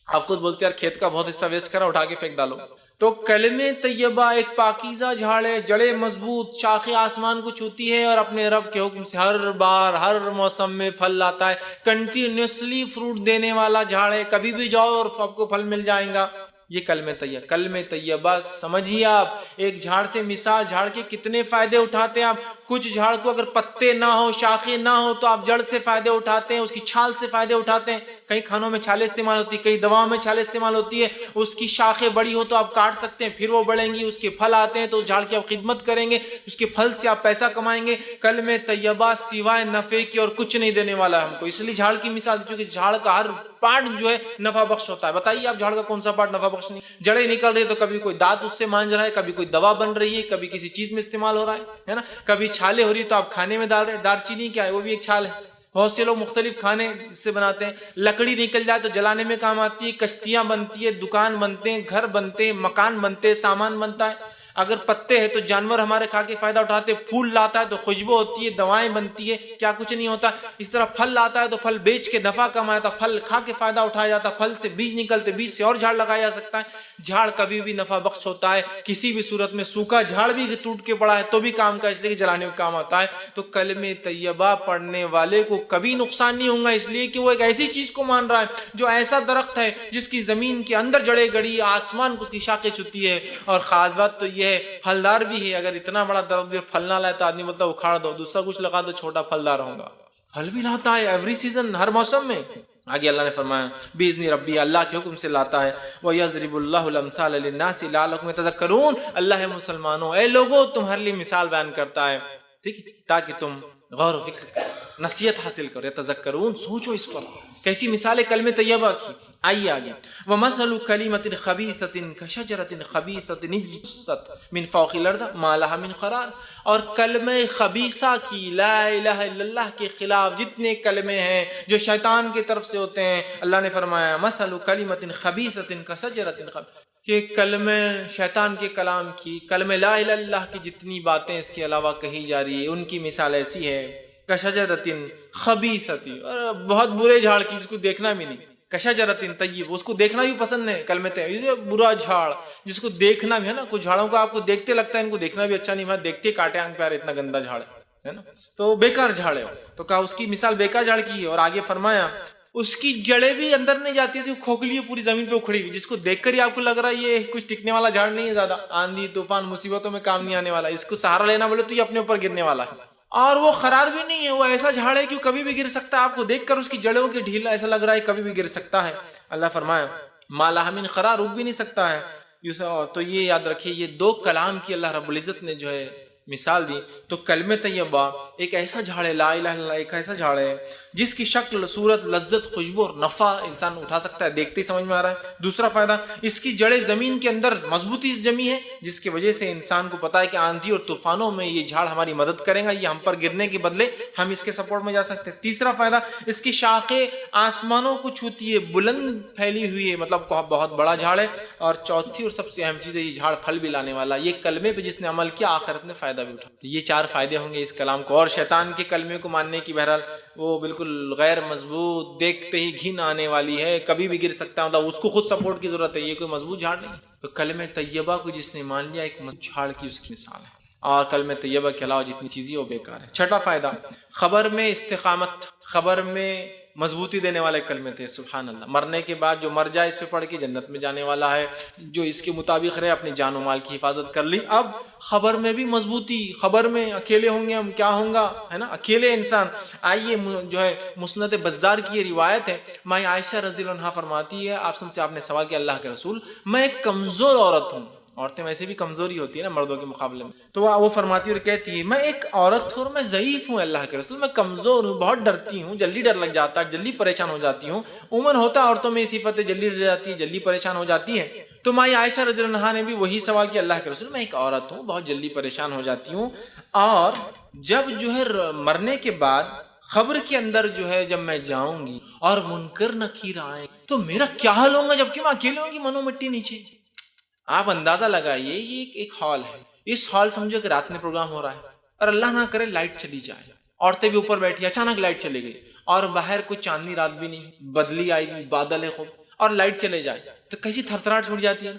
آپ خود بولتے ہیں یار کھیت کا بہت حصہ ویسٹ کرا، اٹھا کے پھینک ڈالو۔ تو کلمہ طیبہ ایک پاکیزہ جھاڑ ہے، جڑیں مضبوط، شاخیں آسمان کو چھوتی ہے، اور اپنے رب کے حکم سے ہر بار ہر موسم میں پھل لاتا ہے، کنٹینیوسلی فروٹ دینے والا جھاڑ ہے، کبھی بھی جاؤ اور آپ کو پھل مل جائیں گا۔ یہ کلمہ طیبہ، کلمہ طیبہ سمجھیے آپ، ایک جھاڑ سے مثال، جھاڑ کے کتنے فائدے اٹھاتے ہیں آپ۔ کچھ جھاڑ کو اگر پتے نہ ہو، شاخیں نہ ہو، تو آپ جڑ سے فائدے اٹھاتے ہیں، اس کی چھال سے فائدے اٹھاتے ہیں، کئی کھانوں میں چھالیں استعمال ہوتی ہے، کئی دواؤں میں چھالیں استعمال ہوتی ہے۔ اس کی شاخیں بڑی ہو تو آپ کاٹ سکتے ہیں، پھر وہ بڑھیں گی، اس کے پھل آتے ہیں تو اس جھاڑ کی آپ خدمت کریں گے، اس کے پھل سے آپ پیسہ کمائیں گے۔ کلمہ طیبہ سوائے نفع کے اور کچھ نہیں دینے والا ہے ہم کو، اس لیے جھاڑ کی مثال، چونکہ جھاڑ کا ہر پارٹ جو ہے نفع بخش ہوتا ہے۔ بتائیے آپ جھاڑ کا کون سا پارٹ نفع بخش نہیں؟ جڑیں نکل رہی ہے تو کبھی کوئی دانت اس سے مانج رہا ہے، کبھی کوئی دوا بن رہی ہے، کبھی کسی چیز میں استعمال ہو رہا ہے نا، کبھی چھالیں ہو رہی ہے تو آپ کھانے میں ڈال رہے ہیں، دار چینی کیا ہے؟ وہ بھی ایک چھال ہے۔ بہت سے لوگ مختلف کھانے اس سے بناتے ہیں، لکڑی نکل جائے تو جلانے میں کام آتی ہے، کشتیاں بنتی ہے، دکان بنتے ہیں، گھر بنتے ہیں، مکان بنتے ہیں، سامان بنتا ہے۔ اگر پتے ہیں تو جانور ہمارے کھا کے فائدہ اٹھاتے ہیں، پھول لاتا ہے تو خوشبو ہوتی ہے، دوائیں بنتی ہے، کیا کچھ نہیں ہوتا۔ اس طرح پھل لاتا ہے تو پھل بیچ کے نفع کمایا جاتا، پھل کھا کے فائدہ اٹھایا جاتا، پھل سے بیج نکلتے، بیج سے اور جھاڑ لگایا جا سکتا ہے۔ جھاڑ کبھی بھی نفع بخش ہوتا ہے، کسی بھی صورت میں سوکھا جھاڑ بھی ٹوٹ کے پڑا ہے تو بھی کام کا، اس لیے کہ جلانے میں کام آتا ہے۔ تو کلمہ طیبہ پڑھنے والے کو کبھی نقصان نہیں ہوگا، اس لیے کہ وہ ایک ایسی چیز کو مان رہا ہے جو ایسا درخت ہے جس کی زمین کے اندر جڑے گڑی، آسمان کو اس کی شاخیں چھوتی ہے۔ اور خاص بات تو یہ ہے پھلدار بھی ہے، اگر اتنا بڑا درخت بھی پھل نہ لائے تو آدمی بولتا ہے اکھاڑ دو، دوسرا کچھ لگا دو چھوٹا پھلدار ہوگا۔ پھل بھی لاتا ہے ایوری سیزن، ہر موسم میں۔ آگے اللہ نے فرمایا بِإِذْنِ رَبِّي، اللہ کے حکم سے لاتا ہے۔ وَيَضْرِبُ اللَّهُ الْأَمْثَالَ لِلنَّاسِ لَعَلَّكُمْ يَتَذَكَّرُونَ، اللہ مسلمانوں، اے لوگوں تمہارے لیے مثال بیان کرتا ہے، ٹھیک ہے، تاکہ تم غور و فکر کرو، نصیحت حاصل کرو، یتذکرون، سوچو اس پر۔ کیسی مثال ہے کلمہ طیبہ کی؟ آئیے آگے، وَمَثَلُ كَلِمَةٍ خَبِيثَةٍ كَشَجَرَةٍ خَبِيثَةٍ اجْتَثَّتْ مِنْ فَوْقِ الْأَرْضِ مَا لَهَا مِنْ قَرَارٍ، اور کلمہ خبیثہ کی، لا الہ الا اللہ کے خلاف جتنے کلمے ہیں جو شیطان کی طرف سے ہوتے ہیں، اللہ نے فرمایا مَثَلُ كَلِمَةٍ خَبِيثَةٍ كَشَجَرَةٍ خَبِيثَةٍ، کہ کلمہ شیطان کے کلام کی، کلمہ لا الہ الا اللہ کی جتنی باتیں اس کے علاوہ کہی جا رہی ہے ان کی مثال ایسی ہے، کشجرۃ خبیثۃ، اور بہت برے جھاڑ کی، جس کو دیکھنا بھی نہیں، کشجرۃ طیب، اس کو دیکھنا بھی پسند ہے، کلمہ طیب، یہ برا جھاڑ جس کو دیکھنا بھی ہے نا، کچھ جھاڑوں کو آپ کو دیکھتے لگتا ہے ان کو دیکھنا بھی اچھا نہیں، میں دیکھتے کاٹے آنکھ پہ اتنا گندا جھاڑ ہے نا، تو بیکار جھاڑ ہے، تو کہا اس کی مثال بیکار جھاڑ کی ہے۔ اور آگے فرمایا اس کی جڑیں بھی اندر نہیں جاتی ہے، کھوکھلی ہے پوری زمین پہ اکھڑی ہوئی، جس کو دیکھ کر ہی آپ کو لگ رہا ہے یہ کچھ ٹکنے والا جھاڑ نہیں ہے، زیادہ آندھی طوفان مصیبتوں میں کام نہیں آنے والا، اس کو سہارا لینا بولے تو یہ اپنے اوپر گرنے والا ہے۔ اور وہ خراب بھی نہیں ہے، وہ ایسا جھاڑ ہے کہ کبھی بھی گر سکتا ہے، آپ کو دیکھ کر اس کی جڑوں کی ڈھیلا ایسا لگ رہا ہے کبھی بھی گر سکتا ہے۔ اللہ فرمایا ما لها من قرار، رک بھی نہیں سکتا ہے۔ تو یہ یاد رکھیے، یہ دو کلام کی اللہ رب العزت نے جو ہے مثال دی۔ تو کلمہ طیبہ ایک ایسا جھاڑ ہے، لا الہ الا اللہ ایک ایسا جھاڑ ہے جس کی شکل، صورت، لذت، خوشبو اور نفع انسان اٹھا سکتا ہے، دیکھتے ہی سمجھ میں آ رہا ہے۔ دوسرا فائدہ، اس کی جڑیں زمین کے اندر مضبوطی سے جمی ہے، جس کی وجہ سے انسان کو پتا ہے کہ آندھی اور طوفانوں میں یہ جھاڑ ہماری مدد کرے گا، یہ ہم پر گرنے کے بدلے ہم اس کے سپورٹ میں جا سکتے ہیں۔ تیسرا فائدہ، اس کی شاخیں آسمانوں کو چھوتی ہے، بلند پھیلی ہوئی ہے، مطلب بہت بڑا جھاڑ ہے۔ اور چوتھی اور سب سے اہم چیز ہے، یہ جھاڑ پھل بھی لانے والا، یہ کلمے پہ جس نے عمل کیا آخرت میں فائدہ بھی اٹھا۔ یہ چار فائدے ہوں گے اس کلام کو۔ اور شیطان کے کلمے کو ماننے کی بہرحال وہ بالکل غیر مضبوط، دیکھتے ہی گھن آنے والی ہے، کبھی بھی گر سکتا ہے، مطلب اس کو خود سپورٹ کی ضرورت ہے، یہ کوئی مضبوط جھاڑ نہیں۔ تو کلمہ طیبہ کو جس نے مان لیا، ایک مضبوط جھاڑ کی اس کی مثال ہے، اور کلمہ طیبہ کے علاوہ جتنی چیزیں وہ بیکار ہے۔ چھٹا فائدہ، خبر میں استقامت، خبر میں مضبوطی دینے والے کلمے تھے، سبحان اللہ۔ مرنے کے بعد جو مر جائے اس پہ پڑھ کے جنت میں جانے والا ہے، جو اس کے مطابق رہے اپنی جان و مال کی حفاظت کر لی۔ اب خبر میں بھی مضبوطی، خبر میں اکیلے ہوں گے ہم، کیا ہوں گا، ہے نا، اکیلے انسان۔ آئیے جو ہے مسند بزار کی یہ روایت ہے، ماں عائشہ رضی اللہ عنہا فرماتی ہے، آپ نے سوال کیا اللہ کے رسول، میں ایک کمزور عورت ہوں، عورتیں ویسے بھی کمزوری ہوتی ہے نا مردوں کے مقابلے میں، تو وہ فرماتی اور کہتی ہے میں ایک عورت ہوں اور میں ضعیف ہوں اللہ کے رسول، میں کمزور ہوں، بہت ڈرتی ہوں، جلدی ڈر لگ جاتا ہے، جلدی پریشان ہو جاتی ہوں۔ عموماً ہوتا ہے عورتوں میں یہ صفت، جلدی ڈر جاتی ہے، جلدی پریشان ہو جاتی ہے۔ تو ماں عائشہ رضی اللہ عنہا نے بھی وہی سوال کیا اللہ کے رسول، میں ایک عورت ہوں، بہت جلدی پریشان ہو جاتی ہوں، اور جب جو ہے مرنے کے بعد قبر کے اندر جو ہے جب میں جاؤں گی اور منکر نکیر آئے تو میرا کیا حال ہوگا، جبکہ میں اکیلے ہوں گی منو مٹی نیچے۔ آپ اندازہ لگائیے، یہ ایک ہال ہے، اس ہال سمجھو کہ رات میں پروگرام ہو رہا ہے، اور اللہ نہ کرے لائٹ چلی جائے، عورتیں بھی اوپر بیٹھی، اچانک لائٹ چلی گئی، اور باہر کوئی چاندنی رات بھی نہیں، بدلی آئی گی، بادل ہے خوب، اور لائٹ چلے جائے تو کیسی تھر تھراہٹ چھوٹ جاتی ہے۔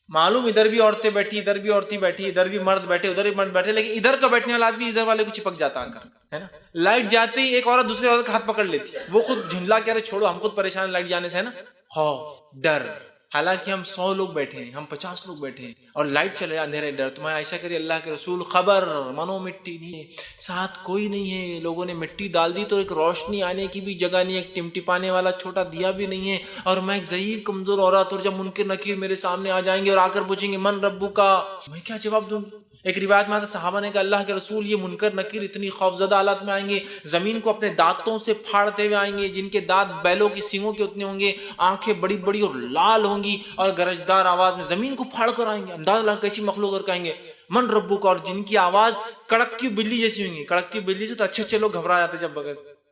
معلوم ادھر بھی عورتیں بیٹھی، ادھر بھی عورتیں بیٹھی، ادھر بھی مرد بیٹھے، ادھر بھی مرد بیٹھے، لیکن ادھر کا بیٹھنے والا آدمی ادھر والے کو چپک جاتا ہے نا۔ لائٹ جاتے ہی ایک عورت دوسرے عورت کا ہاتھ پکڑ لیتی ہے، وہ خود جھنڈلا کہہ رہے چھوڑو ہم خود پریشان لائٹ جانے سے، ہے نا، خوف، ڈر، حالانکہ ہم 100 لوگ بیٹھے ہیں، ہم 50 لوگ بیٹھے ہیں، اور لائٹ چلے اندھیرے، ڈر۔ تو میں عائشہ کہہ رہی اللہ کے رسول خبر منو مٹی نہیں ہے، ساتھ کوئی نہیں ہے، لوگوں نے مٹی ڈال دی تو ایک روشنی آنے کی بھی جگہ نہیں ہے، ایک ٹمٹپانے والا چھوٹا دیا بھی نہیں ہے، اور میں ایک ضعیف کمزور عورت، اور جب منکر نکیر میرے سامنے آ جائیں گے اور آ کر پوچھیں گے من ربو کا، میں کیا جواب دوں؟ ایک روایت میں آتا صحابہ نے کہا اللہ کے رسول یہ منکر نکیر اتنی خوفزدہ حالت میں آئیں گے، زمین کو اپنے دانتوں سے پھاڑتے ہوئے آئیں گے، جن کے دانت بیلوں کی سینگوں کے اتنے ہوں گے، آنکھیں بڑی بڑی اور لال ہوں گی، اور گرجدار آواز میں زمین کو پھاڑ کر آئیں گے، انداز لگا کیسی مخلوق، اور کہیں گے من ربو کا، اور جن کی آواز کڑک کی بجلی جیسی ہوں گی، کڑک کی بجلی سے تو اچھے لوگ گھبرا جاتے جب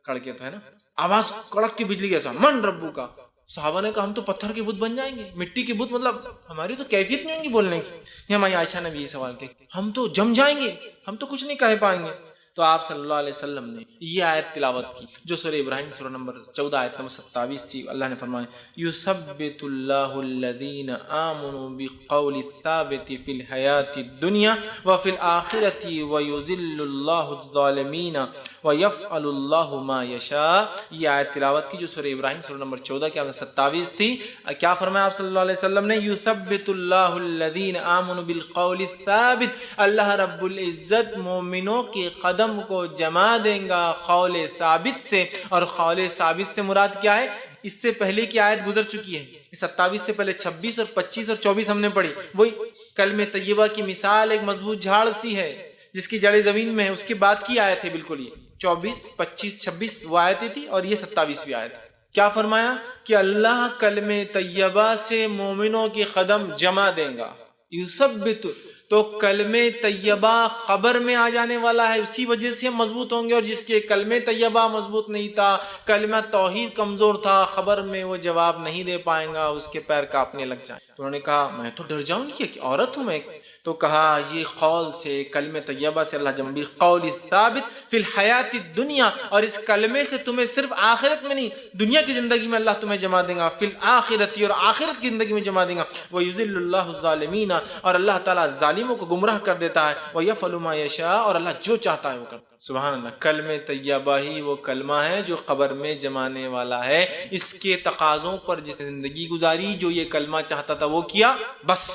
کڑکے تو ہے نا، آواز کڑک کی بجلی کیسا، من ربو کا. صحابہ نے کہا ہم تو پتھر کے بت بن جائیں گے، مٹی کے بت، مطلب ہماری تو کیفیت نہیں ہوگی بولنے کی. یہ ہماری عائشہ نے بھی یہ سوال کیا، ہم تو جم جائیں گے، ہم تو کچھ نہیں کہہ پائیں گے. تو آپ صلی اللہ علیہ وسلم نے یہ آیت تلاوت کی جو سورہ ابراہیم سورہ نمبر 14 آیت نمبر 27 تھی. اللہ نے فرمایا یثبت اللہ الذین آمنوا بالقول الثابت فی الحیاۃ الدنیا وفی الآخرۃ ویذل اللہ الظالمین ویفعل اللہ ما یشاء. یہ آیت تلاوت کی جو سورہ ابراہیم سورہ نمبر 14 کی آیت 27 تھی. کیا فرمایا آپ صلی اللہ علیہ وسلم نے، یثبت اللہ الذین آمنوا بالقول الثابت، اللہ رب العزت مومنوں کے قدم کو جما دیں گا قول ثابت سے. اور قول ثابت سے مراد کیا ہے؟ اس سے پہلے کی آیت گزر چکی ہے، 27 سے پہلے 26 اور 25 اور 24 ہم نے پڑھی. وہی کلمہ طیبہ کی مثال ایک مضبوط جھاڑ سی ہے جس کی جڑیں زمین میں ہے. اس کے بعد کی آیت ہے بالکل یہ 24 25 26 وہ آیتیں تھی اور یہ 27ویں آیت ہے. کیا فرمایا کہ اللہ کلمہ طیبہ سے مومنوں کے قدم جما دیں گا. یثبت، تو کلمہ طیبہ خبر میں آ جانے والا ہے، اسی وجہ سے ہم مضبوط ہوں گے. اور جس کے کلمہ طیبہ مضبوط نہیں تھا، کلمہ توحید کمزور تھا، خبر میں وہ جواب نہیں دے پائیں گا، اس کے پیر کانپنے لگ جائیں. تو انہوں نے کہا میں تو ڈر جاؤں گی کہ عورت ہوں میں. تو کہا یہ قول سے، کلمہ طیبہ سے اللہ جمع قول ثابت فی الحیات الدنیا، اور اس کلمے سے تمہیں صرف آخرت میں نہیں دنیا کی زندگی میں اللہ تمہیں جمع دے گا، فی الآخرت، اور آخرت کی زندگی میں جمع دے گا. وَيُذِلُّ اللَّهُ الظَّالِمِينَ، اور اللہ تعالیٰ ظالموں کو گمراہ کر دیتا ہے. وَيَفْعَلُ مَا يَشَاءُ، اور اللہ جو چاہتا ہے وہ کرتا ہے. سبحان اللہ. کلمہ طیبہ ہی وہ کلمہ ہے جو قبر میں جمانے والا ہے. اس کے تقاضوں پر جس نے زندگی گزاری، جو یہ کلمہ چاہتا تھا وہ کیا، بس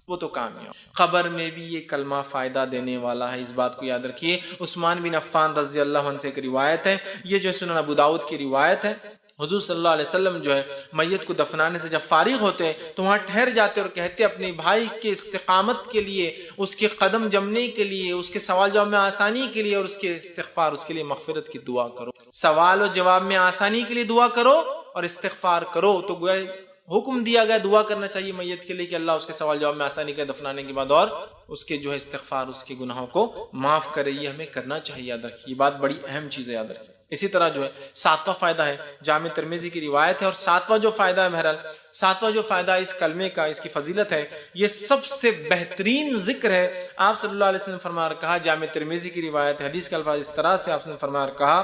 وہ تو کامیاب. قبر میں بھی یہ کلمہ فائدہ دینے والا ہے، اس بات کو یاد رکھیے. عثمان بن عفان رضی اللہ عنہ سے ایک روایت ہے، یہ جو سنن ابو داؤد کی روایت ہے. حضور صلی اللہ علیہ وسلم جو ہے میت کو دفنانے سے جب فارغ ہوتے تو وہاں ٹھہر جاتے اور کہتے اپنے بھائی کے استقامت کے لیے، اس کے قدم جمنے کے لیے، اس کے سوال جواب میں آسانی کے لیے، اور اس کے استغفار، اس کے لیے مغفرت کی دعا کرو. سوال و جواب میں آسانی کے لیے دعا کرو اور استغفار کرو. تو گویا حکم دیا گیا دعا کرنا چاہیے میت کے لیے کہ اللہ اس کے سوال جواب میں آسانی کرے دفنانے کے بعد، اور اس کے جو ہے استغفار، اس کے گناہوں کو معاف کرے. یہ ہمیں کرنا چاہیے. یاد رکھیے، یہ بات بڑی اہم چیز ہے، یاد رکھیے. اسی طرح جو ہے 7واں فائدہ ہے، جامع ترمذی کی روایت ہے، اور 7واں جو فائدہ ہے، بہرحال 7واں جو فائدہ اس کلمے کا، اس کی فضیلت ہے، یہ سب سے بہترین ذکر ہے. آپ صلی اللہ علیہ وسلم نے فرمایا کہا، جامع ترمذی کی روایت ہے، حدیث کے الفاظ اس طرح سے آپ نے فرمایا کہا،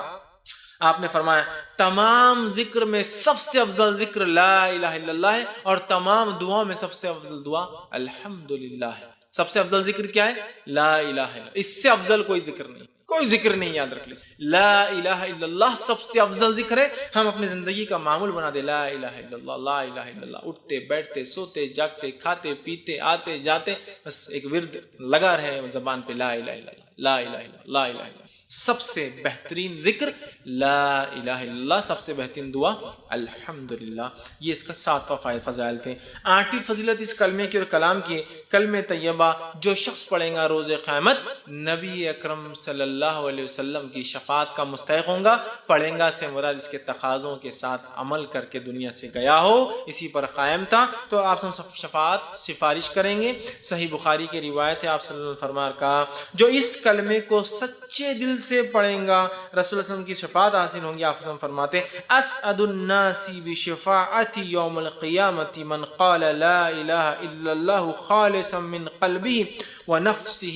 آپ نے فرمایا تمام ذکر میں سب سے افضل ذکر لا الہ الا اللہ ہے، اور تمام دعاؤں میں سب سے افضل دعا الحمدللہ ہے. سب سے افضل ذکر کیا ہے؟ لا الہ الا اللہ. اس سے افضل کوئی ذکر نہیں، کوئی ذکر نہیں. یاد رکھ لیجیے، لا الہ الا اللہ سب سے افضل ذکر ہے. ہم اپنی زندگی کا معمول بنا دے، لا الہ الا اللہ، لا الہ الا اللہ. اٹھتے بیٹھتے سوتے جاگتے کھاتے پیتے آتے جاتے بس ایک ورد لگا رہے زبان پہ، لا الہ الا اللہ، لا الہ الا اللہ، لا الہ الا اللہ. سب سے بہترین ذکر لا الہ الا اللہ، سب سے بہترین دعا الحمدللہ. یہ اس کا 7واں فضائل تھے. 8ویں فضیلت اس کلمے کی اور کلام کی، کلمہ طیبہ جو شخص پڑھے گا روز قیامت نبی اکرم صلی اللہ علیہ وسلم کی شفاعت کا مستحق ہوں گا. پڑھے گا سے مراد اس کے تقاضوں کے ساتھ عمل کر کے دنیا سے گیا ہو، اسی پر قائم تھا، تو آپ سب شفاعت سفارش کریں گے. صحیح بخاری کی روایت ہے، آپ صلی اللہ علیہ وسلم فرمایا کہا، جو اس کلمے کو سچے دل سے پڑھیں گا رسول اللہ صلی اللہ علیہ وسلم کی شفاعت حاصل ہوں گی. آپ فرماتے اسعد الناس بشفاعتی یوم القیامت من قال لا الہ الا اللہ خالصا من قلبہ ونفسہ.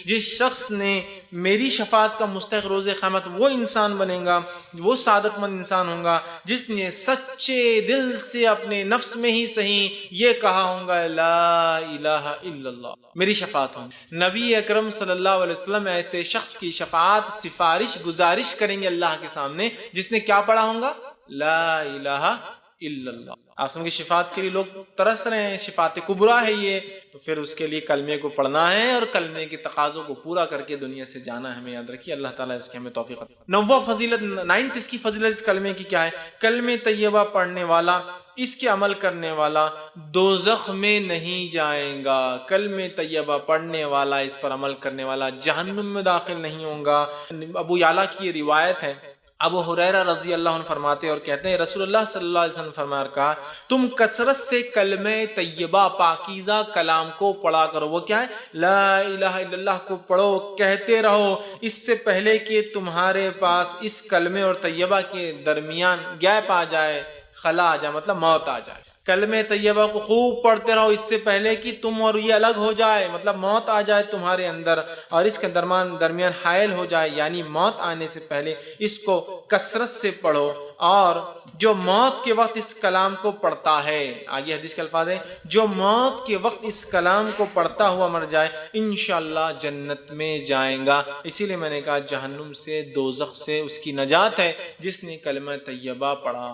جس شخص نے میری شفاعت کا مستحق روز قیامت وہ انسان بنے گا، وہ سعادت مند انسان ہوگا جس نے سچے دل سے اپنے نفس میں ہی صحیح یہ کہا ہوگا لا الہ الا اللہ، میری شفاعت ہوں. نبی اکرم صلی اللہ علیہ وسلم ایسے شخص کی شفاعت سفارش گزارش کریں گے اللہ کے سامنے جس نے کیا پڑھا ہوگا لا الہ الا اللہ. آپ سن کے شفاعت کے لیے لوگ ترس رہے ہیں، شفاعت کبریٰ ہے یہ، تو پھر اس کے لیے کلمے کو پڑھنا ہے اور کلمے کے تقاضوں کو پورا کر کے دنیا سے جانا ہے. ہمیں یاد رکھیے، اللہ تعالیٰ اس کی ہمیں توفیق عطا. 9واں فضیلت، 9th اس کی فضیلت اس کلمے کی کیا ہے؟ کلمہ طیبہ پڑھنے والا، اس کے عمل کرنے والا دوزخ میں نہیں جائیں گا. کلمہ طیبہ پڑھنے والا، اس پر عمل کرنے والا جہنم میں داخل نہیں ہوں گا. ابو یعلا کی یہ روایت ہے، ابو ہریرہ رضی اللہ عنہ فرماتے اور کہتے ہیں رسول اللہ صلی اللہ علیہ وسلم فرمایا کہا تم کثرت سے کلمہ طیبہ پاکیزہ کلام کو پڑھا کرو. وہ کیا ہے؟ لا الہ الا اللہ کو پڑھو، کہتے رہو، اس سے پہلے کہ تمہارے پاس اس کلمے اور طیبہ کے درمیان گیپ آ جائے، خلا آ جائے، مطلب موت آ جائے. کلمہ طیبہ کو خوب پڑھتے رہو اس سے پہلے کہ تم اور یہ الگ ہو جائے، مطلب موت آ جائے تمہارے اندر اور اس کے درمیان حائل ہو جائے، یعنی موت آنے سے پہلے اس کو کثرت سے پڑھو. اور جو موت کے وقت اس کلام کو پڑھتا ہے، آگے حدیث کے الفاظ ہیں، جو موت کے وقت اس کلام کو پڑھتا ہوا مر جائے انشاءاللہ جنت میں جائیں گا. اسی لیے میں نے کہا جہنم سے، دوزخ سے اس کی نجات ہے جس نے کلمہ طیبہ پڑھا.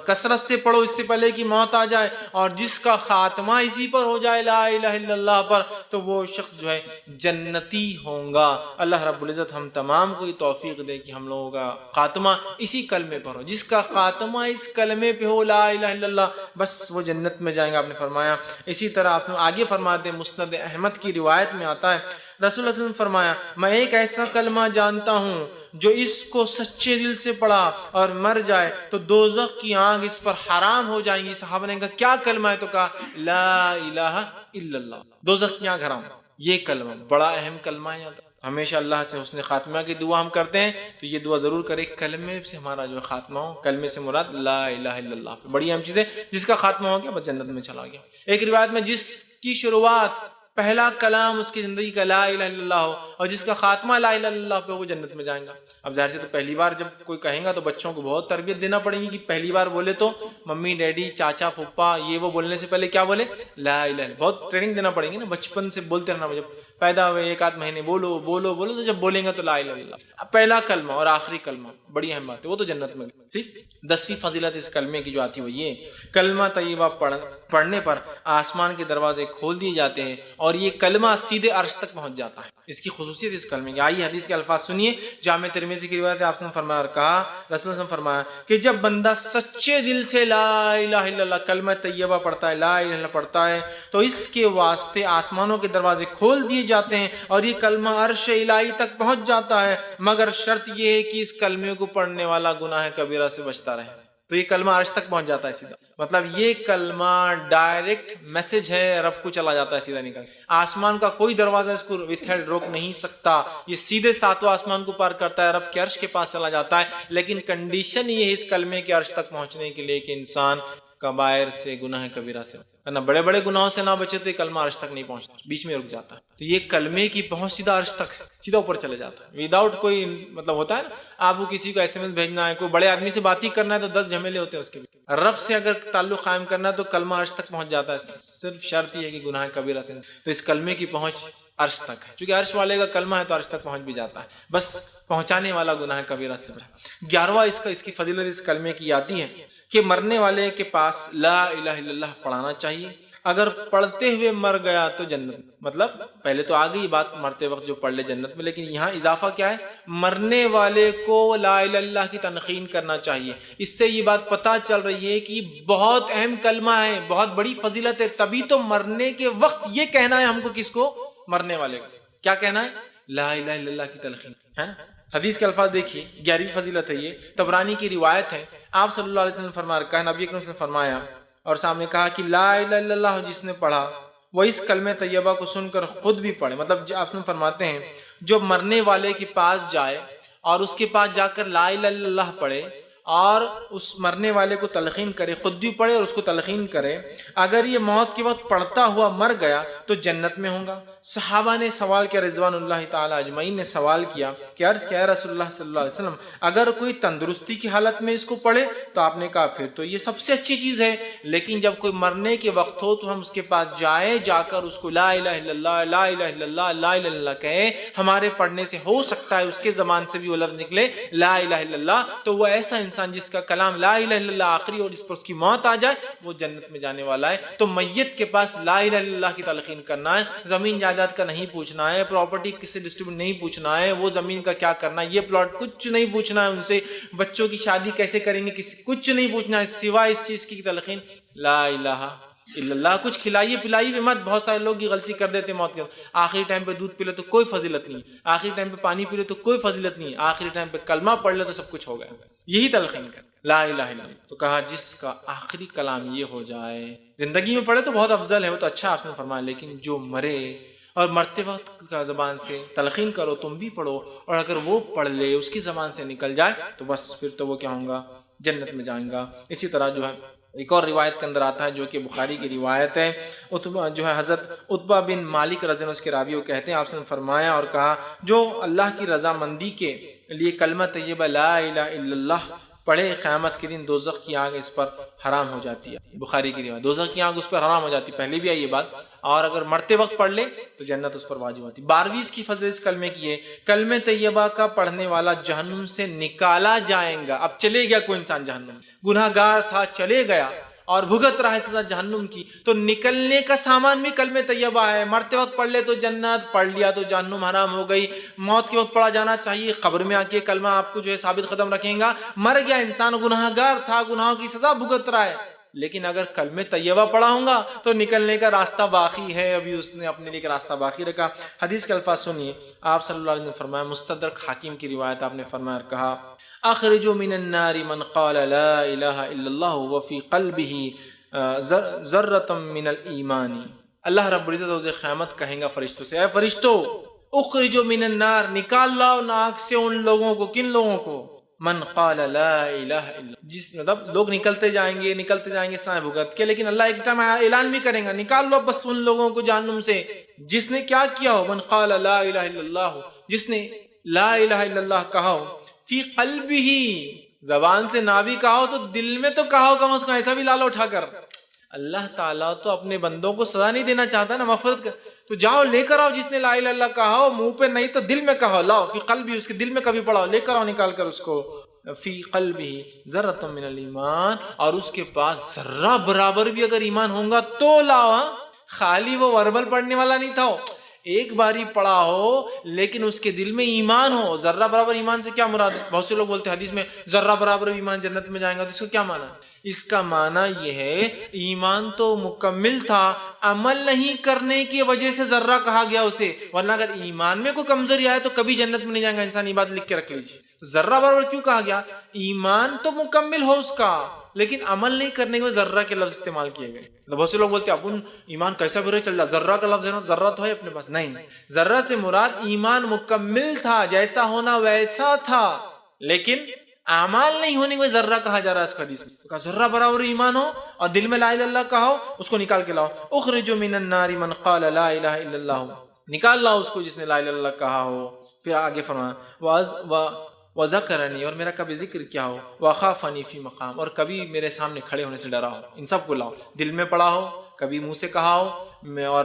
کثرت سے پڑھو اس سے پہلے کہ موت آ جائے، اور جس کا خاتمہ اسی پر ہو جائے لا الہ الا اللہ پر، تو وہ شخص جو ہے جنتی ہوگا. اللہ رب العزت ہم تمام کو یہ توفیق دے کہ ہم لوگوں کا خاتمہ اسی کلمے پر ہو. جس کا خاتمہ اس کلمے پہ ہو لا الہ الا اللہ، بس وہ جنت میں جائیں گا، آپ نے فرمایا. اسی طرح آپ نے آگے فرماتے ہیں، مسند احمد کی روایت میں آتا ہے رسول اللہ صلی اللہ علیہ وسلم فرمایا میں ایک ایسا کلمہ جانتا ہوں جو اس کو سچے دل سے پڑھا اور مر جائے تو دوزخ کی آگ اس پر حرام ہو جائیں گی. صحابہ نے کہا کیا کلمہ ہے؟ تو کہا لا الہ الا اللہ. دوزخ کی آگ حرام. یہ کلمہ بڑا اہم کلمہ ہے. ہمیشہ اللہ سے حسن خاتمہ کی دعا ہم کرتے ہیں تو یہ دعا ضرور کرے کلمے سے ہمارا جو خاتمہ ہو. کلمے سے مراد لا الہ الا اللہ، بڑی اہم چیز ہے. جس کا خاتمہ ہو گیا بس جنت میں چلا گیا. ایک روایت میں جس کی شروعات پہلا کلام اس کی زندگی کا لا الہ الا اللہ ہو اور جس کا خاتمہ لا الہ الا اللہ پہ وہ جنت میں جائیں گا. اب ظاہر سے تو پہلی بار جب کوئی کہیں گا تو بچوں کو بہت تربیت دینا پڑے گی کہ پہلی بار بولے تو ممی ڈیڈی چاچا پھپھا یہ وہ بولنے سے پہلے کیا بولے؟ لا الہ الا. بہت ٹریننگ دینا پڑے گی نا، بچپن سے بولتے رہنا. جب پیدا ہوئے ایک آدھ مہینے بولو بولو بولو تو جب بولیں گے تو لا الہ الا اللہ. پہلا کلمہ اور آخری کلمہ بڑی اہم بات ہے، وہ تو جنت میں. ٹھیک. 10ویں فضیلت اس کلمے کی جو آتی ہے وہ یہ کلمہ طیبہ پڑھنے پر آسمان کے دروازے کھول دیے جاتے ہیں اور یہ کلمہ سیدھے عرش تک پہنچ جاتا ہے. اس کی خصوصیت اس کلمے کی. آئیے حدیث کے الفاظ سنیے. جامع ترمذی کی روایت ہے، آپ نے فرمایا اور کہا رسول اللہ نے فرمایا کہ جب بندہ سچے دل سے لا الہ الا اللہ کلمہ طیبہ پڑھتا ہے، لا الہ الا اللہ پڑھتا ہے، تو اس کے واسطے آسمانوں کے دروازے کھول دیے جاتے ہیں اور یہ کلمہ عرش الہی تک پہنچ جاتا ہے، مگر شرط یہ ہے کہ اس کلمے کو پڑھنے والا گناہ کبیرہ سے بچتا رہے. تو یہ کلمہ عرش تک پہنچ جاتا ہے سیدھا. مطلب یہ کلمہ ڈائریکٹ میسج ہے، رب کو چلا جاتا ہے سیدھا نکل. آسمان کا کوئی دروازہ اس کو وتھ ہیلڈ روک نہیں سکتا. یہ سیدھے 7واں آسمان کو پار کرتا ہے، رب کے عرش کے پاس چلا جاتا ہے. لیکن کنڈیشن یہ ہے اس کلمے کے عرش تک پہنچنے کے لیے کہ انسان کبائر سے، گناہ کبیرہ سے، ورنہ بڑے بڑے گناہوں سے نہ بچے تو یہ کلمہ عرش تک نہیں پہنچتا، بیچ میں رک جاتا ہے. تو یہ کلمے کی پہنچ سیدھا عرش تک، سیدھا اوپر چلے جاتا ہے وداؤٹ کوئی مطلب ہوتا ہے نا، آپ کو کسی کو ایس ایم ایس بھیجنا ہے، کوئی بڑے آدمی سے بات ہی کرنا ہے تو 10 جھمیلے ہوتے ہیں اس کے بھی. رب سے اگر تعلق قائم کرنا ہے تو کلمہ عرش تک پہنچ جاتا ہے. صرف شرط یہ ہے کہ گناہ کبیرہ سے. تو اس کلمے کی پہنچ عرش تک ہے، چونکہ عرش والے کا کلمہ ہے تو عرش تک پہنچ بھی جاتا ہے، بس پہنچانے والا گناہ کبیرہ سے. 11واں اس کی فضیلت اس کلمے کی آتی ہے کہ مرنے والے کے پاس لا الہ الا اللہ پڑھانا چاہیے. اگر پڑھتے ہوئے مر گیا تو جنت. مطلب پہلے تو آ گئی بات مرتے وقت جو پڑھ لے جنت میں، لیکن یہاں اضافہ کیا ہے؟ مرنے والے کو لا الہ الا اللہ کی تلقین کرنا چاہیے. اس سے یہ بات پتہ چل رہی ہے کہ بہت اہم کلمہ ہے، بہت بڑی فضیلت ہے. تبھی تو مرنے کے وقت یہ کہنا ہے ہم کو، کس کو؟ مرنے والے کو. کیا کہنا ہے؟ لا الہ الا اللہ کی تلقین ہے نا. حدیث کے الفاظ دیکھیے، 11ویں فضیلت ہے یہ. طبرانی کی روایت ہے، آپ صلی اللہ علیہ وسلم فرمایا، کہا نبی اکرم صلی اللہ علیہ وسلم نے فرمایا اور سامنے کہا کہ لا الہ الا اللہ جس نے پڑھا وہ اس کلمہ طیبہ کو سن کر خود بھی پڑھے. مطلب آپ نے فرماتے ہیں جو مرنے والے کے پاس جائے اور اس کے پاس جا کر لا الہ الا اللہ پڑھے اور اس مرنے والے کو تلقین کرے، خود بھی پڑھے اور اس کو تلقین کرے، اگر یہ موت کے وقت پڑھتا ہوا مر گیا تو جنت میں ہوں گا. صحابہ نے سوال کیا، رضوان اللہ تعالی اجمعین نے سوال کیا کہ عرض کیا ہے رسول اللہ صلی اللہ علیہ وسلم اگر کوئی تندرستی کی حالت میں اس کو پڑھے؟ تو آپ نے کہا پھر تو یہ سب سے اچھی چیز ہے، لیکن جب کوئی مرنے کے وقت ہو تو ہم اس کے پاس جائیں، جا کر اس کو لا الہ الا اللہ لا الہ الا اللہ لا الہ الا اللہ کہیں. ہمارے پڑھنے سے ہو سکتا ہے اس کے زبان سے بھی وہ لفظ نکلے لا الہ الا اللہ، تو وہ ایسا انسان جس کا کلام لا الہ الا اللہ آخری اور اس پر اس کی موت آ جائے وہ جنت میں جانے والا ہے. تو میت کے پاس لا الہ الا اللہ کی تلقین کرنا ہے. زمین جائیداد کا نہیں پوچھنا ہے، پراپرٹی کس سے ڈسٹریبیوٹ نہیں پوچھنا ہے، وہ زمین کا کیا کرنا ہے، یہ پلاٹ کچھ نہیں پوچھنا ہے ان سے، بچوں کی شادی کیسے کریں گے کچھ نہیں پوچھنا ہے، سوائے اس چیز کی تلقین لا الہ الا اللہ، کچھ کھلائیے پلائیے بھی مت. بہت سارے لوگ یہ غلطی کر دیتے موت کے وقت، آخری ٹائم پہ دودھ پی لے تو کوئی فضیلت نہیں، آخری ٹائم پہ پانی پی لے تو کوئی فضیلت نہیں، آخری ٹائم پہ کلمہ پڑھ لے تو سب کچھ ہو گیا. یہی تلقین کر لا الہ الا اللہ. تو کہا جس کا آخری کلام یہ ہو جائے، زندگی میں پڑھے تو بہت افضل ہے، وہ تو اچھا آپ نے فرمایا، لیکن جو مرے اور مرتے وقت کا زبان سے تلقین کرو، تم بھی پڑھو، اور اگر وہ پڑھ لے اس کی زبان سے نکل جائے تو بس پھر تو وہ کیا ہوں گا، جنت میں جائیں گا. اسی طرح جو ہے ایک اور روایت کے اندر آتا ہے جو کہ بخاری کی روایت ہے، جو ہے حضرت عتبہ بن مالک رضی اللہ عنہ اس کے راوی وہ کہتے ہیں آپ نے فرمایا اور کہا جو اللہ کی رضامندی کے لیے کلمہ طیبہ لا الہ الا اللہ پڑھے، قیامت کے دن دوزخ کی آگ اس پر حرام ہو جاتی ہے. بخاری کی روایت، دوزخ کی آگ اس پر حرام ہو جاتی ہے، پہلے بھی آئی یہ بات، اور اگر مرتے وقت پڑھ لے تو جنت اس پر واجب ہوتی. 12ویں اس کی فضیلت اس کلمے کی ہے، کلمہ طیبہ کا پڑھنے والا جہنم سے نکالا جائے گا. اب چلے گیا کوئی انسان جہنم، گناہ گار تھا چلے گیا اور بھگت رہا ہے سزا جہنم کی، تو نکلنے کا سامان بھی کلمہ طیبہ ہے. مرتے وقت پڑھ لے تو جنت، پڑھ لیا تو جہنم حرام ہو گئی. موت کے وقت پڑھا جانا چاہیے، قبر میں آ کے کلمہ آپ کو جو ہے ثابت قدم رکھیں گا. مر گیا انسان، گناہ گار تھا، گناہوں کی سزا بھگت رہا ہے، لیکن اگر کلمہ طیبہ پڑھا ہوں گا تو نکلنے کا راستہ باقی ہے، ابھی اس نے اپنے لیے راستہ باقی رکھا. حدیث کے الفاظ سنیے، آپ صلی اللہ علیہ وسلم نے فرمایا، مستدرک حاکم کی روایت، آپ نے فرمایا اور کہا اخرجوا من النار من قال لا الہ الا اللہ وفی قلبہ ذرۃ من الایمان. اللہ رب العزت روز قیامت کہیں گا فرشتوں سے، اے فرشتوں اخرجوا من النار، نکال لاؤ ناک سے ان لوگوں کو. کن لوگوں کو؟ من قال لا الہ الا، جس مطلب لوگ نکلتے جائیں گے سائے بھگت کے، لیکن اللہ ایک ٹائم اعلان بھی کریں گا نکال لو بس ان لوگوں کو جہنم سے جس نے کیا کیا ہو. من قال لا الہ الا اللہ، جس نے لا الہ الا اللہ کہا ہو، فی قلبہ، زبان سے نہ بھی کہا ہو تو دل میں تو کہا ہو کم از کم، ایسا بھی لالا اٹھا کر. اللہ تعالیٰ تو اپنے بندوں کو سزا نہیں دینا چاہتا نا، مغفرت کر، تو جاؤ لے کر آؤ جس نے لا الہ الا اللہ کہا ہو، منہ پہ نہیں تو دل میں کہا، لاؤ فی قلبی، اس کے دل میں کبھی پڑھاؤ، لے کر آؤ نکال کر اس کو. فی قلبہ ذرۃ من الایمان، اور اس کے پاس ذرہ برابر بھی اگر ایمان ہوگا تو لاؤ. خالی وہ وربل پڑھنے والا نہیں تھا، ایک باری پڑھا ہو لیکن اس کے دل میں ایمان ہو. ذرہ برابر ایمان سے کیا مراد ہے؟ بہت سے لوگ بولتے ہیں حدیث میں ذرہ برابر ایمان جنت میں جائیں گا، تو اس کا کیا معنی ہے؟ اس کا معنی یہ ہے ایمان تو مکمل تھا، عمل نہیں کرنے کی وجہ سے ذرہ کہا گیا اسے، ورنہ اگر ایمان میں کوئی کمزوری آئے تو کبھی جنت میں نہیں جائیں گا انسان. یہ بات لکھ کے رکھ لیجیے. ذرہ برابر کیوں کہا گیا؟ ایمان تو مکمل ہو اس کا، لیکن عمل نہیں کرنے کے ذرہ کے لفظ استعمال کیے گئے. بہت سے لوگ بولتے ہیں اپن ایمان کیسا بھی رہے چل جائے، ذرہ کا لفظ ہے نا، ذرہ تو ہے اپنے پاس. نہیں، ذرہ سے مراد ایمان مکمل تھا، جیسا ہونا ویسا تھا، لیکن اعمال نہیں ہونے کو ذرہ کہا جا رہا ہے اس حدیث میں. تو کہا ذرہ برابر ایمان ہو اور دل میں لا الہ الا اللہ کہا ہو، اس کو نکال کے لاؤ. اخرجوا من النار من قال لا الہ الا اللہ، نکال لاؤ اس کو جس نے لا الہ الا اللہ کہا ہو. پھر آگے فرمایا وذکرنی، اور میرا کبھی ذکر کیا ہو، وخافنی فی مقام، اور کبھی میرے سامنے کھڑے ہونے سے ڈرا ہو. ان سب کو لاؤ، دل میں پڑا ہو، کبھی منہ سے کہا ہو، اور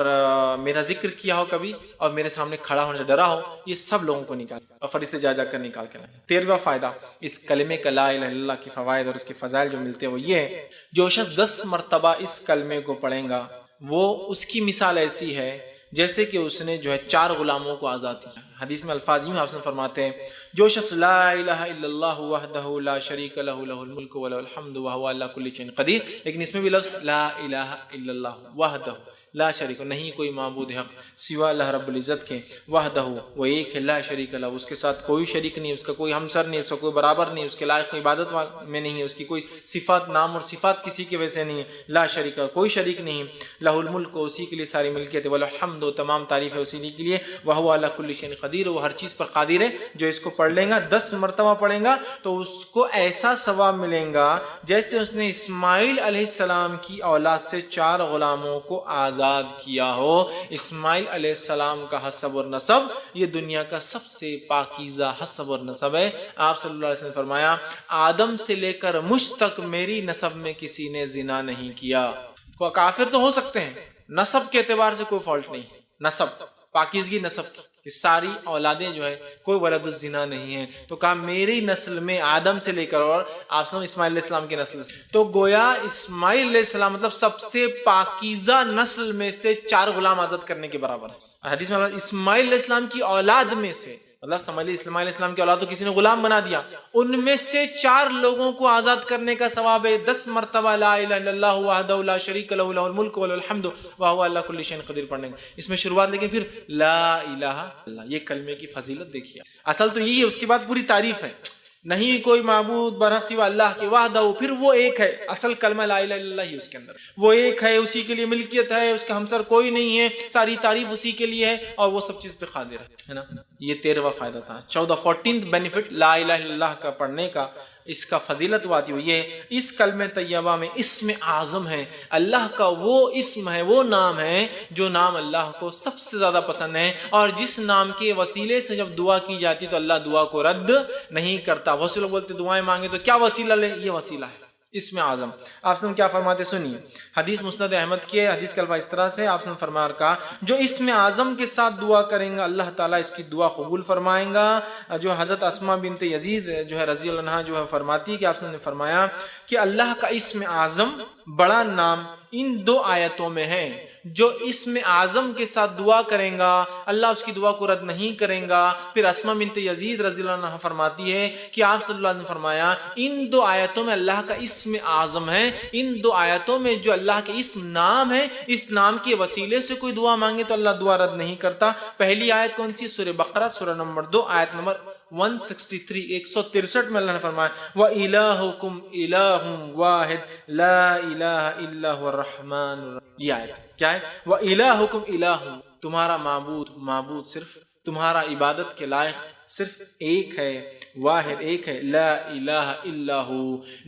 میرا ذکر کیا ہو کبھی، اور میرے سامنے کھڑا ہونے سے ڈرا ہو. یہ سب لوگوں کو نکال اور فرشتے جا کر نکال کے لائیں. 13واں فائدہ اس کلمے کا لا الہ الا اللہ کے فوائد اور اس کے فضائل جو ملتے ہیں وہ یہ ہے، جو شخص 10 مرتبہ اس کلمے کو پڑھیں گا وہ اس کی مثال ایسی ہے جیسے کہ اس نے جو ہے 4 غلاموں کو آزاد کیا. حدیث میں الفاظ یوں آپ فرماتے ہیں، جو شخص لا الہ الا اللہ وحدہ لا شریک لہ لہ الملک ولہ الحمد وہو علی کل شیء قدیر، لیکن اس میں بھی لفظ لا الہ الا اللہ وحدہ لا شریک، نہیں کوئی معبود حق سوا اللہ رب العزت کے، وحدہ وہ ایک ہے، لا شریک لہ اس کے ساتھ کوئی شریک نہیں، اس کا کوئی ہمسر نہیں، اس کا کوئی برابر نہیں، اس کے لائق کوئی عبادت میں نہیں ہے، اس کی کوئی صفات نام اور صفات کسی کی وجہ سے نہیں ہے. لا شریک، کوئی شریک نہیں. لہ الملک، اسی کے لیے ساری ملکیت ہے، والحمد، تمام تعریف ہے اسی کے لیے، وہو علی کل شیء قدیر، وہ ہر چیز پر قادر ہے. جو اس کو پڑھ لیں گا 10 مرتبہ پڑھیں گا تو اس کو ایسا ثواب ملیں گا جیسے اس نے اسماعیل علیہ السلام کی اولاد سے 4 غلاموں کو آزاد کیا ہو. اسماعیل علیہ السلام کا حسب اور نسب یہ دنیا کا سب سے پاکیزہ حسب اور نسب ہے. آپ صلی اللہ علیہ وسلم نے فرمایا آدم سے لے کر مجھ تک میری نسب میں کسی نے زنا نہیں کیا. کافر تو ہو سکتے ہیں، نسب کے اعتبار سے کوئی فالٹ نہیں. نسب پاکیزگی نسب کی ساری اولادیں جو ہے کوئی ولد الزنا نہیں ہے. تو کہا میری نسل میں آدم سے لے کر اور آپ سنو اسماعیل علیہ السلام کی نسل سے، تو گویا اسماعیل علیہ السلام مطلب سب سے پاکیزہ نسل میں سے 4 غلام آزاد کرنے کے برابر ہے. حدیث میں اسماعیل علیہ السلام کی اولاد میں سے مطلب سمجھ لی اسماعیل علیہ السلام کی اولاد تو کسی نے غلام بنا دیا، ان میں سے 4 لوگوں کو آزاد کرنے کا ثواب ہے 10 مرتبہ لا الہ الا اللہ وحدہ لا شریک لہ لہ الملک وله الحمد وهو علی کل شیء قدیر پڑھنے کا۔ اس میں شروعات لیکن پھر لا الہ الا اللہ، یہ کلمے کی فضیلت دیکھیے، اصل تو یہی ہے، اس کے بعد پوری تعریف ہے، نہیں کوئی معبود برحق سوا اللہ کے وحدہ، پھر وہ ایک ہے، اصل کلمہ لا الہ الا اللہ ہی اس کے اندر، وہ ایک ہے، اسی کے لیے ملکیت ہے، اس کا ہمسر کوئی نہیں ہے، ساری تعریف اسی کے لیے ہے اور وہ سب چیز پہ قادر ہے نا۔ یہ 13واں فائدہ تھا۔ 14 بینیفٹ لا الہ الا اللہ کا پڑھنے کا، اس کا فضیلت واتی ہوئی ہے، اس کلمہ طیبہ میں اسم اعظم ہے، اللہ کا وہ اسم ہے، وہ نام ہے جو نام اللہ کو سب سے زیادہ پسند ہے، اور جس نام کے وسیلے سے جب دعا کی جاتی تو اللہ دعا کو رد نہیں کرتا۔ بہت سے لوگ بولتے دعائیں مانگے تو کیا وسیلہ لے، یہ وسیلہ ہے اسم اعظم۔ آپ سے کیا فرماتے سنیے، حدیث مسند احمد کی حدیث کا الفاظ اس طرح سے، آپ سے فرما کہا جو اسم اعظم کے ساتھ دعا کریں گا اللہ تعالیٰ اس کی دعا قبول فرمائیں گا۔ جو حضرت اسماء بنت یزید جو ہے رضی اللہ عنہا جو ہے فرماتی کہ آپ سے نے فرمایا کہ اللہ کا اسم اعظم بڑا نام ان 2 آیتوں میں ہے، جو اسم اعظم کے ساتھ دعا کریں گا اللہ اس کی دعا کو رد نہیں کریں گا۔ پھر اسماء بنت یزید رضی اللہ عنہ فرماتی ہے کہ آپ صلی اللہ علیہ وسلم نے فرمایا ان 2 آیتوں میں اللہ کا اسم اعظم ہے، ان 2 آیتوں میں جو اللہ کے اسم نام ہے، اس نام کے وسیلے سے کوئی دعا مانگے تو اللہ دعا رد نہیں کرتا۔ پہلی آیت کون سی؟ سورہ بقرہ سورہ نمبر 2 آیت نمبر 163 163 میں اللہ نے فرمایا وَإِلَٰهُكُمْ إِلَٰهٌ وَاحِدٌ لَا إِلَٰهَ إِلَّا هُوَ الرَّحْمَٰنُ الرَّحِيمُ۔ یہ آیت کیا ہے؟ وَإِلَٰهُكُمْ إِلَٰهٌ، تمہارا معبود صرف تمہارا عبادت کے لائق صرف ایک ہے، واحد ایک ہے، لا الہ الا ہو،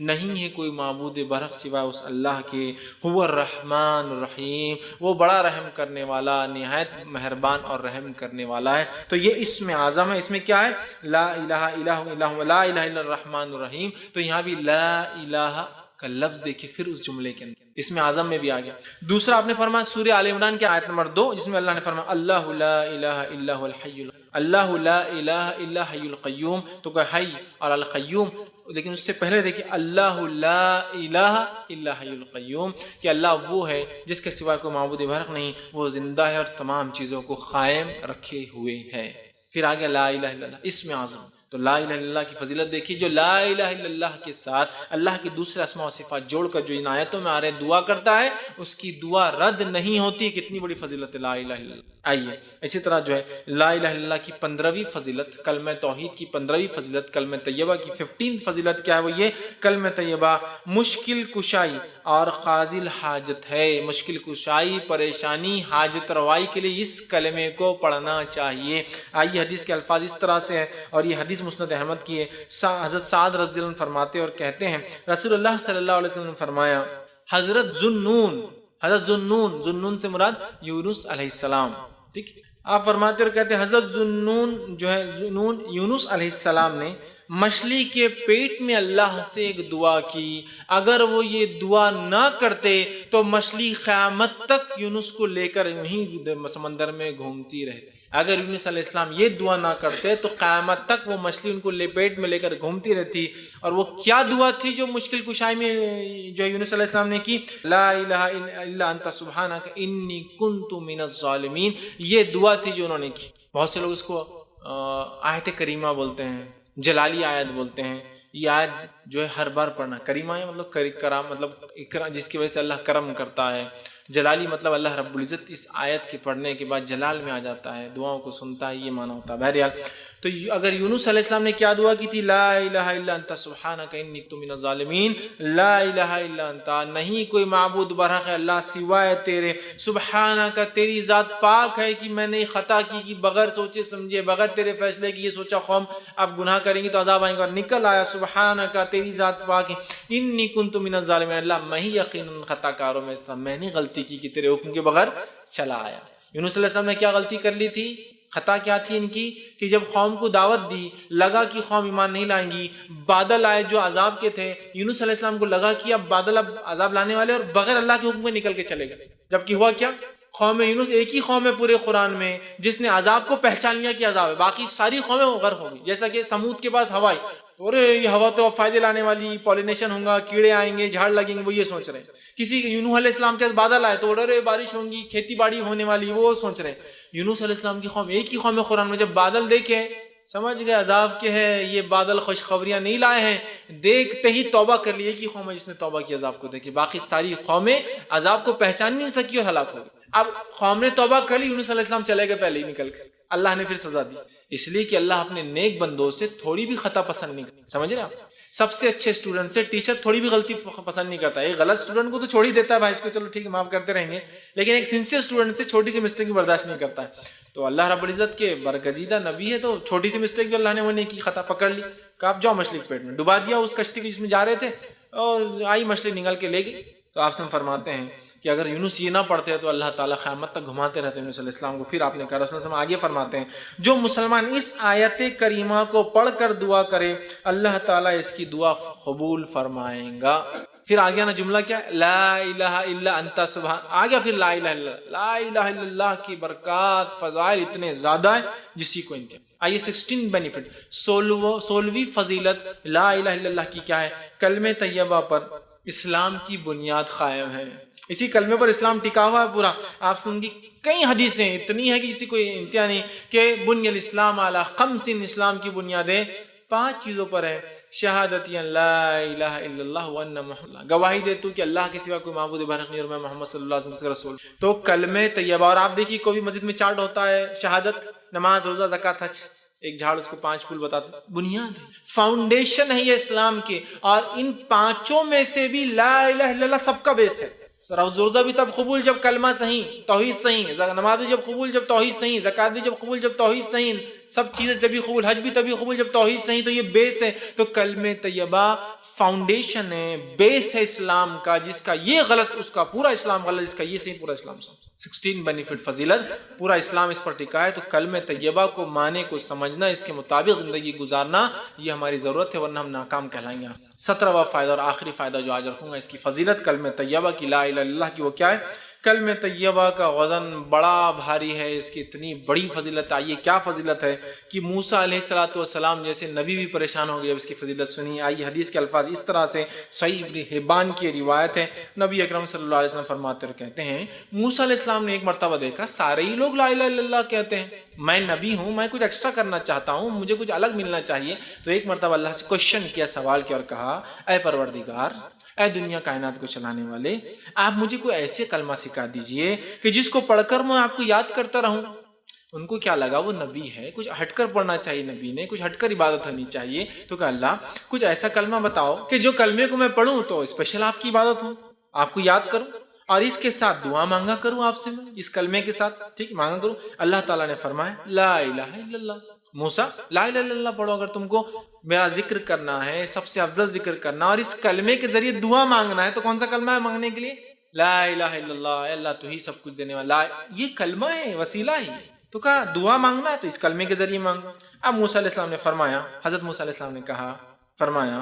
نہیں ہے کوئی معبود برحق سوا اس اللہ کے، هو الرحمن الرحیم، وہ بڑا رحم کرنے والا، نہایت مہربان اور رحم کرنے والا ہے۔ تو یہ اسم اعظم ہے، اس میں کیا ہے؟ لا الہ الا ہو، لا الہ الا الرحمن الرحیم۔ تو یہاں بھی لا الہ کا لفظ دیکھیں پھر اس جملے کے اندر اس میں اعظم میں بھی آ گیا۔ دوسرا آپ نے فرمایا سورہ آل عمران کی آیت نمبر 2 جس میں اللہ نے فرمایا اللہ لا الہ الا هو الحی اللہ لا الہ الا حی القیوم، تو کہ حی اور القیوم، لیکن اس سے پہلے دیکھیں اللہ لا الہ الا حی القیوم، کہ اللہ وہ ہے جس کے سوا کوئی معبود برحق نہیں، وہ زندہ ہے اور تمام چیزوں کو قائم رکھے ہوئے ہے۔ پھر آگے لا الہ الا اللہ اسم اعظم، تو لا الہ الا اللہ کی فضیلت دیکھیے، جو لا الہ الا اللہ کے ساتھ اللہ کی دوسرے اسماء و صفات جوڑ کر جو ان آیتوں میں آ رہے دعا کرتا ہے اس کی دعا رد نہیں ہوتی۔ کتنی بڑی فضیلت ہے لا الہ الا اللہ۔ آئیے اسی طرح جو ہے لا الہ الا اللہ کی 15ویں فضیلت، کلمہ توحید کی 15ویں فضیلت، کلمہ طیبہ کی 15 فضیلت کیا ہے؟ وہ یہ کلمہ طیبہ مشکل کشائی اور قاضی الحاجت ہے۔ مشکل کشائی، پریشانی، حاجت روائی کے لیے اس کلمے کو پڑھنا چاہیے۔ آئیے حدیث کے الفاظ اس طرح سے ہے، اور یہ حدیث مسند احمد کی ہے۔ حضرت سعد رضی اللہ عنہ فرماتے اور کہتے ہیں رسول اللہ صلی اللہ علیہ وسلم نے فرمایا حضرت ذوالنون سے مراد یونس علیہ السلام، ٹھیک، آپ فرماتے اور کہتے ہیں حضرت ذوالنون جو ہے یونس علیہ السلام نے مچھلی کے پیٹ میں اللہ سے ایک دعا کی، اگر وہ یہ دعا نہ کرتے تو مچھلی قیامت تک یونس کو لے کر یہیں سمندر میں گھومتی رہتی۔ اگر یونس علیہ السلام یہ دعا نہ کرتے تو قیامت تک وہ مچھلی ان کو پیٹ میں لے کر گھومتی رہتی۔ اور وہ کیا دعا تھی جو مشکل کشائی میں جو یونس علیہ السلام نے کی؟ لا الہ الا انت سبحانک انی کنت من الظالمین، یہ دعا تھی جو انہوں نے کی۔ بہت سے لوگ اس کو آیت کریمہ بولتے ہیں، جلالی آیت بولتے ہیں۔ یہ آیت جو ہے ہر بار پڑھنا، کریمہ ہے مطلب کرام، مطلب جس کی وجہ سے اللہ کرم کرتا ہے، جلالی مطلب اللہ رب العزت اس آیت کے پڑھنے کے بعد جلال میں آ جاتا ہے، دعاؤں کو سنتا ہے، یہ معنی ہوتا ہے۔ بہرحال تو اگر یونس علیہ السلام نے کیا دعا کی تھی؟ لا الہ الا انت سبحانک انی کنت من الظالمین، لا الہ الا انت، نہیں کوئی معبود برحق ہے اللہ سوائے تیرے، سبحانک تیری ذات پاک ہے کہ میں نے خطا کی کہ بغیر سوچے سمجھے، بغیر تیرے فیصلے کی یہ سوچا قوم اب گناہ کریں گی تو عذاب آئیں گا، اور نکل آیا سبحانک تیری ذات پاک ہے، انی کنت من الظالمین، اللہ میں ہی یقیناً خطا کاروں میں اس طرح میں نے غلطی کی کہ تیرے حکم کے بغیر چلا آیا۔ یونس علیہ السلام نے کیا غلطی کر لی تھی؟ خطا کیا تھی ان کی کہ جب قوم کو دعوت دی، لگا کہ قوم ایمان نہیں لائیں گی، بادل آئے جو عذاب کے تھے، یونس علیہ السلام کو لگا کہ اب بادل اب عذاب لانے والے اور بغیر اللہ کے حکم میں نکل کے چلے گئے، جبکہ ہوا کیا؟ قوم یونس ایک ہی قوم ہے پورے قرآن میں جس نے عذاب کو پہچان لیا کہ عذاب ہے، باقی ساری قومیں غرق ہو گئی۔ جیسا کہ سمود کے پاس ہوا، ارے یہ ہوا تو فائدے لانے والی، پالینیشن ہوگا، کیڑے آئیں گے، جھاڑ لگیں گے، وہ یہ سوچ رہے ہیں۔ کسی نوح علیہ السلام کے بادل آئے تو ارے بارش ہوں گی، کھیتی باڑی ہونے والی، وہ سوچ رہے ہیں۔ یونس علیہ السلام کی قوم ایک ہی قوم ہے قرآن میں، جب بادل دیکھے سمجھ گئے عذاب کے ہے، یہ بادل خوشخبریاں نہیں لائے ہیں، دیکھتے ہی توبہ کر لی کہ قوم ہے جس نے توبہ کی عذاب کو دیکھی، باقی ساری قومیں عذاب کو پہچان نہیں سکی اور ہلاک ہو گئی۔ اب قوم نے توبہ کر لی، یونس علیہ السلام چلے گئے پہلے ہی نکل کر، اللہ نے پھر سزا دی، اس لیے کہ اللہ اپنے نیک بندوں سے تھوڑی بھی خطا پسند نہیں کرتا، سمجھ رہے آپ؟ سب سے اچھے اسٹوڈنٹ سے ٹیچر تھوڑی بھی غلطی پسند نہیں کرتا ہے، ایک غلط اسٹوڈنٹ کو تو چھوڑ ہی دیتا ہے بھائی اس کو چلو ٹھیک ہے معاف کرتے رہیں گے، لیکن ایک سنسیئر اسٹوڈنٹ سے چھوٹی سی مسٹیک بھی برداشت نہیں کرتا ہے۔ تو اللہ رب العزت کے برگزیدہ نبی ہے، تو چھوٹی سی مسٹیک بھی اللہ نے وہ نہیں کی، خطا پکڑ لی کہ آپ جاؤ مچھلی کے پیٹ میں، ڈبا دیا اس کشتی کو جس میں جا رہے تھے، اور آئی مچھلی نگل کے لے گئی۔ تو آپ سے ہم فرماتے ہیں کہ اگر یونس یہ نہ پڑھتے تو اللہ تعالیٰ قیامت تک گھماتے رہتے یونس علیہ السلام کو۔ پھر آپ نے کہا رسول اللہ آگے فرماتے ہیں جو مسلمان اس آیت کریمہ کو پڑھ کر دعا کرے اللہ تعالیٰ اس کی دعا قبول فرمائیں گا۔ پھر آگیا نا جملہ کیا ہے؟ لا الہ الا انت سبحان، آگیا پھر لا الہ الا اللہ، لا الہ الا اللہ کی برکات فضائل اتنے زیادہ ہیں جس کی کوئی انتہا۔ آئیے 16 بینیفٹ، 16ویں فضیلت لا الہ الا اللہ کی کیا ہے؟ کلمہ طیبہ پر اسلام کی بنیاد قائم ہے، اسی کلمے پر اسلام ٹکا ہوا ہے پورا۔ آپ سن گی کئی حدیثیں اتنی ہیں کہ کسی کوئی انتہا نہیں، کہ بنی الاسلام علی خمس، اسلام کی بنیادیں 5 چیزوں پر ہے۔ شہادت لا الہ الا اللہ وان محمد، گواہی دے تو کہ اللہ کے سوا کوئی معبود برحق نہیں اور میں محمد صلی اللہ علیہ وسلم کا رسول۔ تو کلمہ طیبہ، اور آپ دیکھیے کوئی بھی مسجد میں چارٹ ہوتا ہے شہادت، نماز، روزہ، زکوٰۃ، حج، ایک جھاڑ اس کو 5 پھول بتاتا، بنیاد ہے، فاؤنڈیشن ہے یہ اسلام کی۔ اور ان 5 میں سے بھی لا الہ الا اللہ سب کا بیس ہے۔ روزہ بھی تب قبول جب کلمہ صحیح، توحید صحیح، نماز بھی جب قبول جب توحید صحیح، زکوٰۃ بھی جب قبول جب توحید صحیح، سب چیزیں جبھی قبول، حج بھی تبھی قبول جب توحید صحیح۔ تو یہ بیس ہے۔ تو کلمہ طیبہ فاؤنڈیشن ہے، بیس ہے اسلام کا، جس کا یہ غلط اس کا پورا اسلام غلط، جس کا یہ صحیح پورا اسلام صحیح۔ 16 بینیفٹ فضیلت، پورا اسلام اس پر ٹکا ہے۔ تو کلمہ طیبہ کو معنی کو سمجھنا، اس کے مطابق زندگی گزارنا، یہ ہماری ضرورت ہے، ورنہ ہم ناکام کہلائیں گے۔ 17واں فائدہ اور آخری فائدہ جو آج رکھوں گا اس کی فضیلت کلمہ طیبہ کی، لا الہ الا اللہ کی، وہ کیا ہے؟ کلمہ طیبہ کا وزن بڑا بھاری ہے، اس کی اتنی بڑی فضیلت۔ آئیے کیا فضیلت ہے کہ موسیٰ علیہ السلام جیسے نبی بھی پریشان ہو گئے اب اس کی فضیلت سنی۔ آئیے حدیث کے الفاظ اس طرح سے، صحیح ابن حبان کی روایت ہے، نبی اکرم صلی اللہ علیہ وسلم فرماتے اور کہتے ہیں موسیٰ علیہ السلام نے ایک مرتبہ دیکھا سارے ہی لوگ لا الہ الا اللہ کہتے ہیں، میں نبی ہوں، میں کچھ ایکسٹرا کرنا چاہتا ہوں، مجھے کچھ الگ ملنا چاہیے۔ تو ایک مرتبہ اللہ سے کوشچن کیا، سوال کیا اور کہا اے پروردگار، اے دنیا کائنات کو چلانے والے، آپ مجھے کوئی ایسے کلمہ سکھا دیجئے کہ جس کو پڑھ کر میں آپ کو یاد کرتا رہوں۔ ان کو کیا لگا وہ نبی ہے، کچھ ہٹ کر پڑھنا چاہیے، نبی نے کچھ ہٹ کر عبادت ہونی چاہیے۔ تو کہ اللہ کچھ ایسا کلمہ بتاؤ کہ جو کلمے کو میں پڑھوں تو اسپیشل آپ کی عبادت ہو، آپ کو یاد کروں اور اس کے ساتھ دعا مانگا کروں آپ سے، میں اس کلمے کے ساتھ ٹھیک مانگا کروں۔ اللہ تعالیٰ نے فرمایا لا الہ الا اللہ، موسیٰ لا الہ الا اللہ پڑھو، اگر تم کو میرا ذکر کرنا ہے، سب سے افضل ذکر کرنا اور اس کلمے کے ذریعے دعا مانگنا ہے، تو کون سا کلمہ ہے مانگنے کے لیے؟ لا الہ الا اللہ، اے اللہ تو ہی سب کچھ دینے والا، یہ کلمہ ہے، وسیلہ ہے۔ تو کہا دعا مانگنا ہے تو اس کلمے کے ذریعے مانگو۔ اب موسیٰ علیہ السلام نے فرمایا، حضرت موسیٰ علیہ السلام نے کہا، فرمایا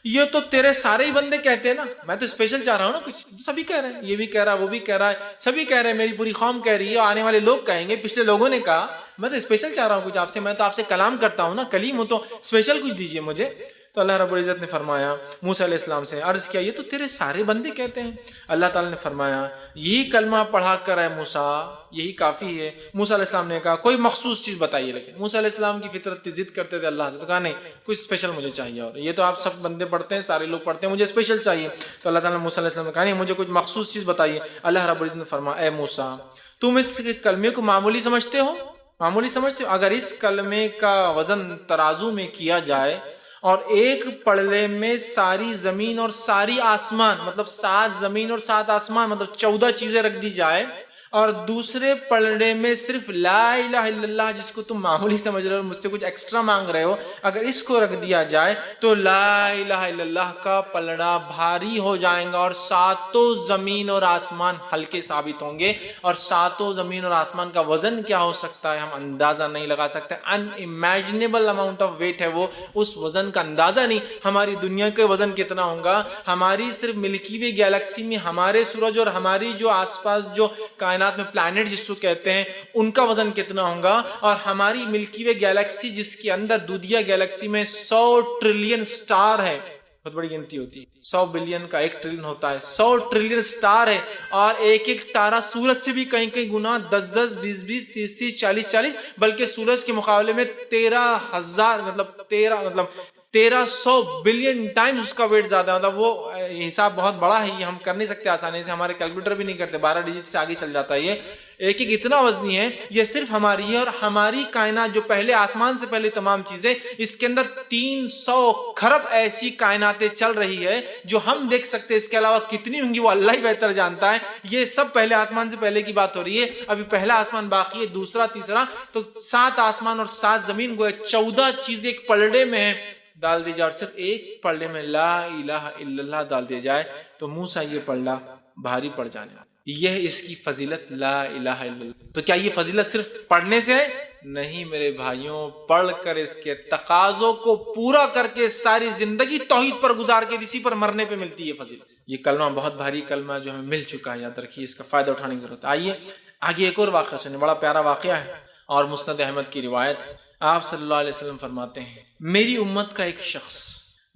یہ تو تیرے سارے ہی بندے کہتے ہیں نا، میں تو اسپیشل چاہ رہا ہوں نا، کچھ سبھی کہہ رہے ہیں، یہ بھی کہہ رہا ہے، وہ بھی کہہ رہا ہے، سبھی کہہ رہے ہیں، میری پوری قوم کہہ رہی ہے، آنے والے لوگ کہیں گے، پچھلے لوگوں نے کہا، میں تو اسپیشل چاہ رہا ہوں کچھ آپ سے، میں تو آپ سے کلام کرتا ہوں نا، کلیم ہوں، تو اسپیشل کچھ دیجئے مجھے۔ تو اللہ رب العزت نے فرمایا موسیٰ علیہ السلام سے عرض کیا یہ تو تیرے سارے بندے کہتے ہیں۔ اللہ تعالیٰ نے فرمایا یہی کلمہ پڑھا کر ہے موسیٰ، یہی کافی ہے۔ موسیٰ علیہ السلام نے کہا کوئی مخصوص چیز بتائیے، لیکن موسیٰ علیہ السلام کی فطرت تھی، ضد کرتے تھے اللہ سے، تو کہا نہیں کچھ اسپیشل مجھے چاہیے، اور یہ تو آپ سب بندے پڑھتے ہیں، سارے لوگ پڑھتے ہیں، مجھے اسپیشل چاہیے۔ تو اللہ تعالیٰ نے موسیٰ علیہ السلام نے کہا نہیں مجھے کچھ مخصوص چیز بتائیے۔ اللہ رب العزت نے فرمایا اے موسیٰ تم اس کلمے کو معمولی سمجھتے ہو، معمولی سمجھتے ہو؟ اگر اس کلمے کا وزن ترازو میں کیا جائے اور ایک پڑھنے میں ساری زمین اور ساری آسمان، مطلب 7 زمین اور 7 آسمان، مطلب 14 چیزیں رکھ دی جائے، اور دوسرے پڑھنے میں صرف لا الہ الا اللہ جس کو تم معمولی سمجھ رہے ہو، مجھ سے کچھ ایکسٹرا مانگ رہے ہو، اگر اس کو رکھ دیا جائے تو لا الہ الا اللہ کا پلڑا بھاری ہو جائے گا، اور 7 زمین اور آسمان ہلکے ثابت ہوں گے۔ اور 7 زمین اور آسمان کا وزن کیا ہو سکتا ہے ہم اندازہ نہیں لگا سکتے، ان امیجنیبل اماؤنٹ آف ویٹ ہے وہ، اس وزن کا اندازہ نہیں۔ ہماری دنیا کے وزن کتنا ہوگا، ہماری صرف ملکی وے گیلیکسی میں ہمارے سورج اور ہماری جو آس پاس جو کائنات میں پلانٹ جس کو کہتے ہیں ان کا وزن کتنا ہوگا، اور ہماری ملکی وے گیلیکسی جس کے اندر دودھیا گیلیکسی میں 100 ٹریلین سٹار ہے، بہت بڑی گنتی ہوتی ہے. 100 بلین کا 1 ٹریلین ہوتا ہے. 100 ٹریلین سٹار ہے اور ایک ایک تارہ سورج سے بھی کہیں کہیں گنا 10 20 30 40 بلکہ سورج کے مقابلے میں 1300 بلین ٹائمز اس کا ویٹ زیادہ ہے. مطلب وہ حساب بہت بڑا ہے, یہ ہم کر نہیں سکتے آسانی سے, ہمارے کیلکولیٹر بھی نہیں کرتے, 12 ڈیجٹ سے آگے چل جاتا ہے. یہ ایک ایک اتنا وزنی ہے. یہ صرف ہماری ہے, اور ہماری کائنات جو پہلے آسمان سے پہلے تمام چیزیں, اس کے اندر 300 کھرب ایسی کائناتیں چل رہی ہے جو ہم دیکھ سکتے ہیں. اس کے علاوہ کتنی ہوں گی وہ اللہ ہی بہتر جانتا ہے. یہ سب پہلے آسمان سے پہلے کی بات ہو رہی ہے. ابھی پہلا آسمان باقی ہے, دوسرا, تیسرا, تو 7 آسمان اور 7 زمین گویا 14 چیزیں ایک پلڑے میں ہیں ڈال دی جائے, اور صرف ایک پلڑے میں لا الہ الا اللہ ڈال دیا جائے تو منہ سے یہ پلڑا بھاری پڑ جانے. یہ اس کی فضیلت لا الہ الا اللہ. تو کیا یہ فضیلت صرف پڑھنے سے ہے؟ نہیں میرے بھائیوں, پڑھ کر اس کے تقاضوں کو پورا کر کے ساری زندگی توحید پر گزار کے اسی پر مرنے پہ ملتی ہے فضیلت. یہ کلمہ بہت بھاری کلمہ جو ہمیں مل چکا ہے, یاد رکھیے, اس کا فائدہ اٹھانے کی ضرورت ہے. آئیے آگے ایک اور واقعہ سنیں, بڑا پیارا واقعہ ہے اور مسند احمد کی روایت. آپ صلی اللہ علیہ وسلم فرماتے ہیں, میری امت کا ایک شخص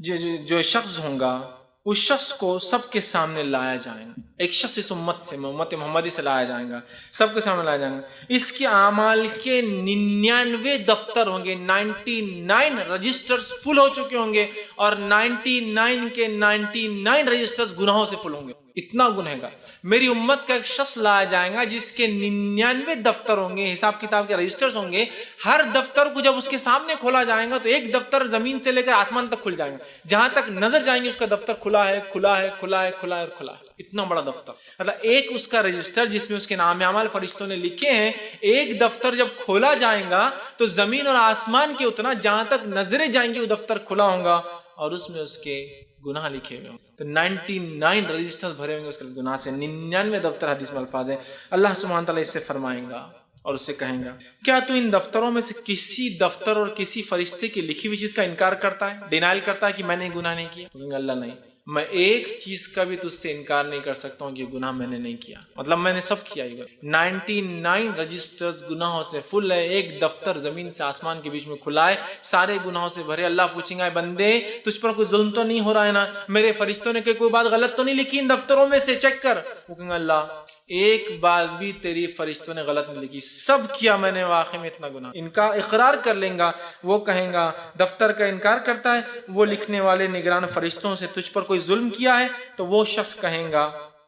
جو شخص ہوگا, اس شخص کو سب کے سامنے لایا جائے گا. ایک شخص اس امت سے, امت محمدی سے لایا جائے گا, سب کے سامنے لایا جائے گا. اس کے اعمال کے 99 دفتر ہوں گے, 99 رجسٹرز فل ہو چکے ہوں گے, اور 99 کے 99 رجسٹرز گناہوں سے فل ہوں گے. اتنا گنہگار میری امت کا ایک شخص لایا جائے گا جس کے 99 دفتر ہوں گے, حساب کتاب کے رجسٹرز ہوں گے. ہر دفتر کو جب اس کے سامنے کھولا جائے گا تو ایک دفتر زمین سے لے کر آسمان تک کھل جائے گا, جہاں تک نظر جائیں گے اس کا دفتر کھلا ہے, کھلا ہے, کھلا ہے, کھلا ہے اور کھلا ہے. اتنا بڑا دفتر, مطلب ایک اس کا رجسٹر جس میں اس کے نام اعمال فرشتوں نے لکھے ہیں, ایک دفتر جب کھولا جائے گا تو زمین اور آسمان کے اتنا جہاں تک نظریں جائیں گی وہ دفتر کھلا ہوگا, اور اس میں اس کے گناہ لکھے ہوئے ہوں. تو 99 رجسٹرز بھرے ہوئے اس کے گناہ سے, 99 دفتر حدیث میں الفاظ ہیں. اللہ سبحانہ تعالیٰ اس سے فرمائیں گا اور اس سے کہیں گا, کیا تو ان دفتروں میں سے کسی دفتر اور کسی فرشتے کی لکھی ہوئی چیز کا انکار کرتا ہے, ڈینائل کرتا ہے کہ میں نے گناہ نہیں کیا؟ اللہ نہیں, میں ایک چیز کا بھی تجھ سے انکار نہیں کر سکتا ہوں کہ یہ گناہ میں نے نہیں کیا. مطلب میں نے سب کیا. 99 رجسٹرز گناہوں سے فل ہے, ایک دفتر زمین سے آسمان کے بیچ میں کھلا ہے, سارے گناہوں سے بھرے. اللہ پوچھیں گا, بندے تجھ پر کوئی ظلم تو نہیں ہو رہا ہے نا, میرے فرشتوں نے کوئی بات غلط تو نہیں لکھی ان دفتروں میں سے, چیک کر. وہ کہیں گے اللہ ایک بات بھی تیری فرشتوں نے غلط نہیں لکھی, سب کیا میں نے, واقعی میں اتنا گناہ. انکار اقرار کر لیں گا. وہ کہیں گا دفتر کا انکار کرتا ہے, وہ لکھنے والے نگران فرشتوں سے تجھ پر کوئی ظلم کیا ہے؟ تو وہ شخص کہیں گا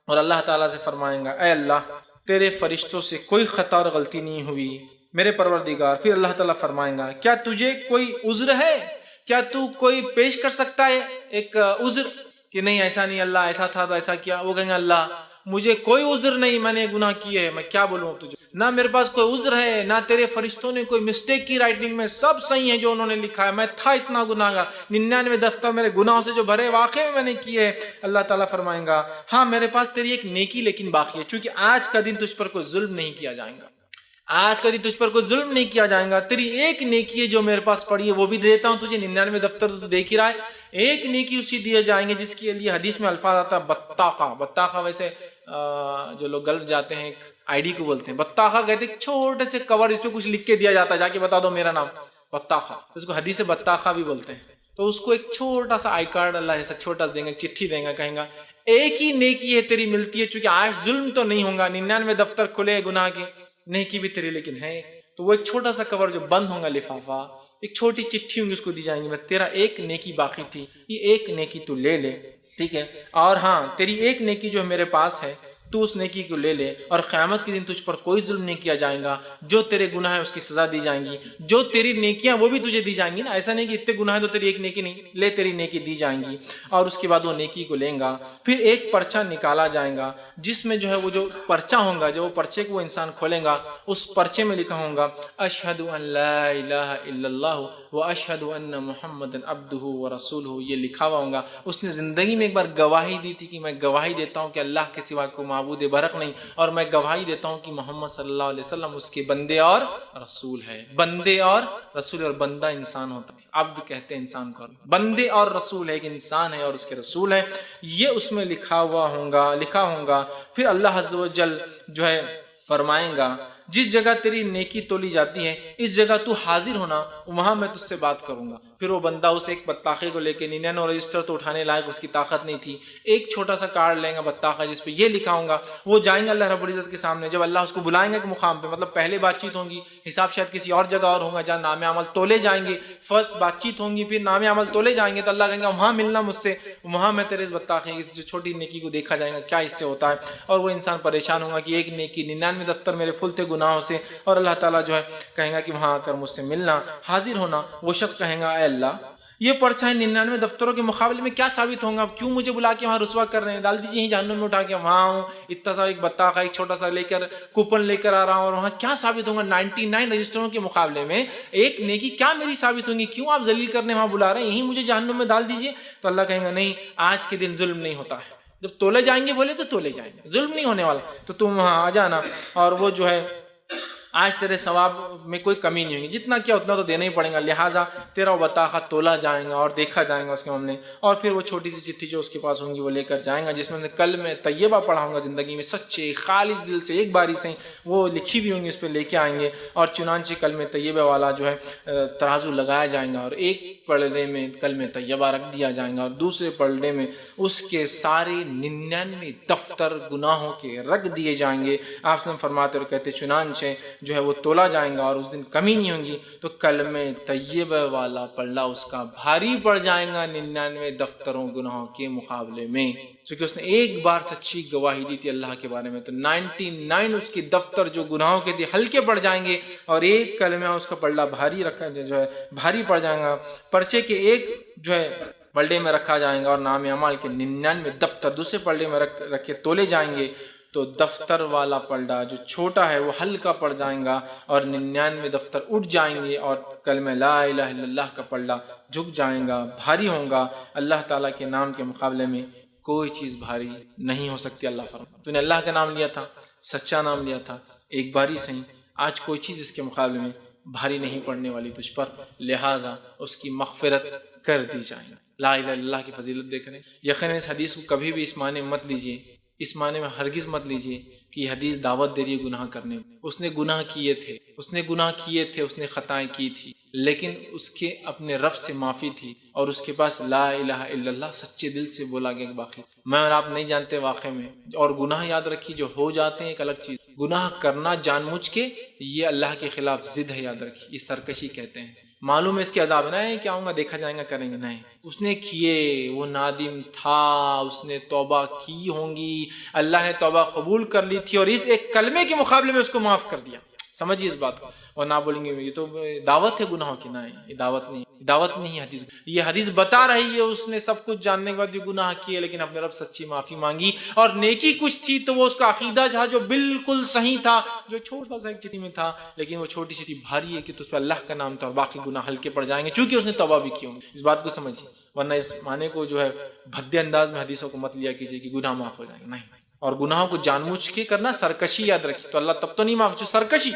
اور اللہ تعالیٰ سے فرمائیں گا, اے اللہ تیرے فرشتوں سے کوئی خطا اور غلطی نہیں ہوئی میرے پروردگار. پھر اللہ تعالیٰ فرمائیں گا, کیا تجھے کوئی عذر ہے, کیا تو کوئی پیش کر سکتا ہے ایک عذر کہ نہیں ایسا نہیں اللہ, ایسا تھا تو ایسا کیا. وہ کہیں گا اللہ مجھے کوئی عذر نہیں, میں نے گناہ کیے ہے, میں کیا بولوں تجھے, نہ میرے پاس کوئی عذر ہے, نہ تیرے فرشتوں نے کوئی مسٹیک کی رائٹنگ میں, سب صحیح ہے جو انہوں نے لکھا ہے, میں تھا اتنا گناہگار, 99 دفتر میرے گناہوں سے جو بھرے واقعی میں نے کیے. اللہ تعالیٰ فرمائیں گا, ہاں میرے پاس تیری ایک نیکی لیکن باقی ہے, چونکہ آج کا دن تجھ پر کوئی ظلم نہیں کیا جائے گا, آج کا دن تجھ پر کوئی ظلم نہیں کیا جائے گا. تیری ایک نیکی ہے جو میرے پاس پڑی ہے وہ بھی دیتا ہوں تجھے, 99 دفتر تو دیکھ ہی رہا ہے, ایک نیکی اسی دیے جائیں گے جس کے لیے حدیث میں الفاظ آتا ہے بطاقہ. بطاقہ ویسے جو لوگ گلف جاتے ہیں ایک آئی ڈی کو بولتے ہیں بطاقہ, کہتے ہیں چھوٹے سے کور, اس پہ کچھ لکھ کے دیا جاتا ہے, جا کے بتا دو میرا نام بطاقہ, اس کو حدیث بطاقہ بھی بولتے ہیں. تو اس کو ایک چھوٹا سا آئی کارڈ اللہ ایسا چھوٹا سا دیں گا, چٹھی دیں گا, کہیں گا ایک ہی نیکی ہے تیری ملتی ہے, چونکہ آج ظلم تو نہیں ہوگا, 99 دفتر کھلے گناہ کے, نیکی بھی تیری لیکن ہے. تو وہ ایک چھوٹا سا کور جو بند ہوگا لفافہ, ایک چھوٹی چٹھی ہوں گی, اس کو دی جائیں گی, میں تیرا ایک نیکی باقی تھی, یہ ایک نیکی تو لے لے, ٹھیک ہے, اور ہاں تیری ایک نیکی جو میرے پاس ہے تو اس نیکی کو لے لے, اور قیامت کے دن تجھ پر کوئی ظلم نہیں کیا جائے گا, جو تیرے گناہ ہے اس کی سزا دی جائیں گی, جو تیری نیکیاں وہ بھی تجھے دی جائیں گی نا, ایسا نہیں کہ اتنے گناہ ہے تو تیری ایک نیکی نہیں, لے تیری نیکی دی جائیں گی. اور اس کے بعد وہ نیکی کو لیں گا, پھر ایک پرچہ نکالا جائے گا جس میں جو ہے وہ جو پرچہ ہوگا, جو پرچے کو وہ انسان کھولیں گا, اس پرچے میں لکھا ہوگا اشہد ان لا الہ الا اللہ واشہد ان محمد عبدہ ورسولہ, یہ لکھا ہوا ہوگا. اس نے زندگی میں ایک بار گواہی دی تھی کہ میں گواہی دیتا ہوں کہ اللہ کے سوا کو معبود برحق نہیں, اور میں گواہی دیتا ہوں کہ محمد صلی اللہ علیہ وسلم اس کے بندے اور رسول ہے. بندے اور رسول, اور بندہ انسان ہوتا ہے, عبد کہتے ہیں انسان کو, بندے اور رسول ہے, ایک انسان ہے اور اس کے رسول ہے, یہ اس میں لکھا ہوگا. پھر اللہ عز و جل جو ہے فرمائیں گا جس جگہ تیری نیکی تولی جاتی ہے اس جگہ تو حاضر ہونا، وہاں میں تجھ سے بات کروں گا۔ پھر وہ بندہ اس ایک بطاخے کو لے کے 99 رجسٹر تو اٹھانے لائق اس کی طاقت نہیں تھی، ایک چھوٹا سا کارڈ لیں گا بطاخہ جس پہ یہ لکھا ہوگا، وہ جائیں گے اللہ رب العزت کے سامنے۔ جب اللہ اس کو بلائیں گے کہ مقام پہ، مطلب پہلے بات چیت ہوں گی، حساب شاید کسی اور جگہ اور ہوگا جہاں نام عمل تولے جائیں گے، فرسٹ بات چیت ہوں گی، پھر نام عمل تولے جائیں گے، تو اللہ کہیں گا وہاں ملنا مجھ سے، وہاں میں تیرے اس بطاخے اس جو چھوٹی نیکی کو دیکھا جائے گا کیا اس سے ہوتا ہے، اور وہ انسان پریشان ہوگا کہ ایک نیکی 99 دفتر میرے فل تھے گناہوں سے، اور اللہ تعالیٰ جو ہے کہیں گا کہ وہاں آ کر مجھ سے ملنا، حاضر ہونا۔ وہ شخص کہیں گا اے اللہ یہ پرچہ 99 دفتروں کے مقابلے میں کیا ثابت ہوں گا، کیوں مجھے بلا کے وہاں رسوا کر رہے ہیں، ڈال دیجیے جہنم میں اٹھا کے، وہاں ہوں اتنا سا ایک بطاخہ ایک چھوٹا سا لے کر کوپن لے کر آ رہا ہوں، اور وہاں کیا ثابت ہوگا 99 رجسٹروں کے مقابلے میں ایک نیکی کیا میری ثابت ہوں گی، کیوں آپ ذلیل کرنے وہاں بلا رہے ہیں، یہیں مجھے جہنم میں ڈال دیجیے۔ تو اللہ کہیں گا نہیں، آج کے دن ظلم نہیں ہوتا ہے، جب تولے جائیں گے بولے تو تولے جائیں گے، ظلم نہیں ہونے والا، تو تم وہاں آ جانا، اور وہ جو ہے آج تیرے ثواب میں کوئی کمی نہیں ہوگی، جتنا کیا اتنا تو دینا ہی پڑے گا، لہٰذا تیرا وہ بطاخہ تولا جائے گا اور دیکھا جائے گا اس کے سامنے، اور پھر وہ چھوٹی سی چٹھی جو اس کے پاس ہوں گی وہ لے کر جائیں گا، جس میں کلمہ طیبہ پڑھا ہوں گا زندگی میں سچے خالص دل سے ایک باری سے وہ لکھی بھی ہوں گی، اس پہ لے کے آئیں گے، اور چنانچہ کلمہ طیبہ والا جو ہے ترازو لگایا جائیں گا، اور ایک پلڑے میں کلمہ طیبہ رکھ دیا جائے گا، اور دوسرے پلڑے میں اس کے سارے 99 دفتر گناہوں کے رکھ دیے جائیں گے۔ آپ صلی اللہ علیہ وسلم فرماتے اور کہتے چنانچہ جو ہے وہ تولا جائیں گا اور اس دن کمی نہیں ہوں گی، تو کلمہ طیبہ والا پلڑا اس کا بھاری پڑ جائے گا 99 دفتروں گناہوں کے مقابلے میں، کیونکہ اس نے ایک بار سچی گواہی دی تھی اللہ کے بارے میں، تو 99 اس کے دفتر جو گناہوں کے تھے ہلکے پڑ جائیں گے، اور ایک کلمہ اس کا پلڑا بھاری رکھا جو ہے بھاری پڑ جائے گا، پرچے کے ایک جو ہے پلڑے میں رکھا جائے گا، اور نام اعمال کے 99 دفتر دوسرے پلڑے میں رکھ کے تولے جائیں گے، تو دفتر والا پلڑا جو چھوٹا ہے وہ ہلکا پڑ جائے گا، اور 99 دفتر اٹھ جائیں گے، اور کلمہ لا الہ الا اللہ کا پلڑا جھک جائے گا، بھاری ہوگا۔ اللہ تعالیٰ کے نام کے مقابلے میں کوئی چیز بھاری نہیں ہو سکتی۔ اللہ فرماتا تو نے اللہ کا نام لیا تھا، سچا نام لیا تھا، ایک باری صحیح، آج کوئی چیز اس کے مقابلے میں بھاری نہیں پڑنے والی تجھ پر، لہٰذا اس کی مغفرت کر دی جائے گی۔ لا الہ الا اللہ کی فضیلت دیکھ رہے ہیں، یقیناً اس حدیث کو کبھی بھی اس معنی میں مت لیجیے، اس معنی میں ہرگز مت لیجیے کہ یہ حدیث دعوت دے رہی ہے گناہ کرنے میں۔ اس نے گناہ کیے تھے، اس نے خطائیں کی تھی، لیکن اس کے اپنے رب سے معافی تھی، اور اس کے پاس لا الہ الا اللہ سچے دل سے بولا گیا کہ باقی میں اور آپ نہیں جانتے واقع میں، اور گناہ یاد رکھیے جو ہو جاتے ہیں ایک الگ چیز، گناہ کرنا جان بوجھ کے یہ اللہ کے خلاف ضد ہے، یاد رکھیے، یہ سرکشی کہتے ہیں۔ معلوم ہے اس کے عذاب نہیں کیا ہوں گا، دیکھا جائے گا، کریں گے، نہیں، اس نے کیے، وہ نادم تھا، اس نے توبہ کی ہوں گی، اللہ نے توبہ قبول کر لی تھی، اور اس ایک کلمے کے مقابلے میں اس کو معاف کر دیا۔ سمجھیے اس بات کو، اور نہ بولیں گے یہ تو دعوت ہے گناہوں کی، نہیں، یہ دعوت نہیں ہے حدیث، یہ حدیث بتا رہی ہے اس نے سب کچھ جاننے کے بعد بھی گناہ کیے، لیکن اپنے رب سچی معافی مانگی، اور نیکی کچھ تھی تو وہ اس کا عقیدہ تھا جو بالکل صحیح تھا، جو چھوٹا سا ایک چٹھی میں تھا، لیکن وہ چھوٹی چٹھی بھاری ہے کہ تو اس پہ اللہ کا نام تھا، اور باقی گناہ ہلکے پڑ جائیں گے چونکہ اس نے توبہ بھی کی ہوں گی۔ اس بات کو سمجھیے، ورنہ اس معنی کو جو ہے بھدے انداز میں حدیثوں کو مت لیا کیجیے کہ گناہ معاف ہو جائیں گے، نہیں، اور گناہوں کو جان بوجھ کے کرنا سرکشی، یاد رکھیے، تو اللہ تب تو نہیں معاف، جو سرکشی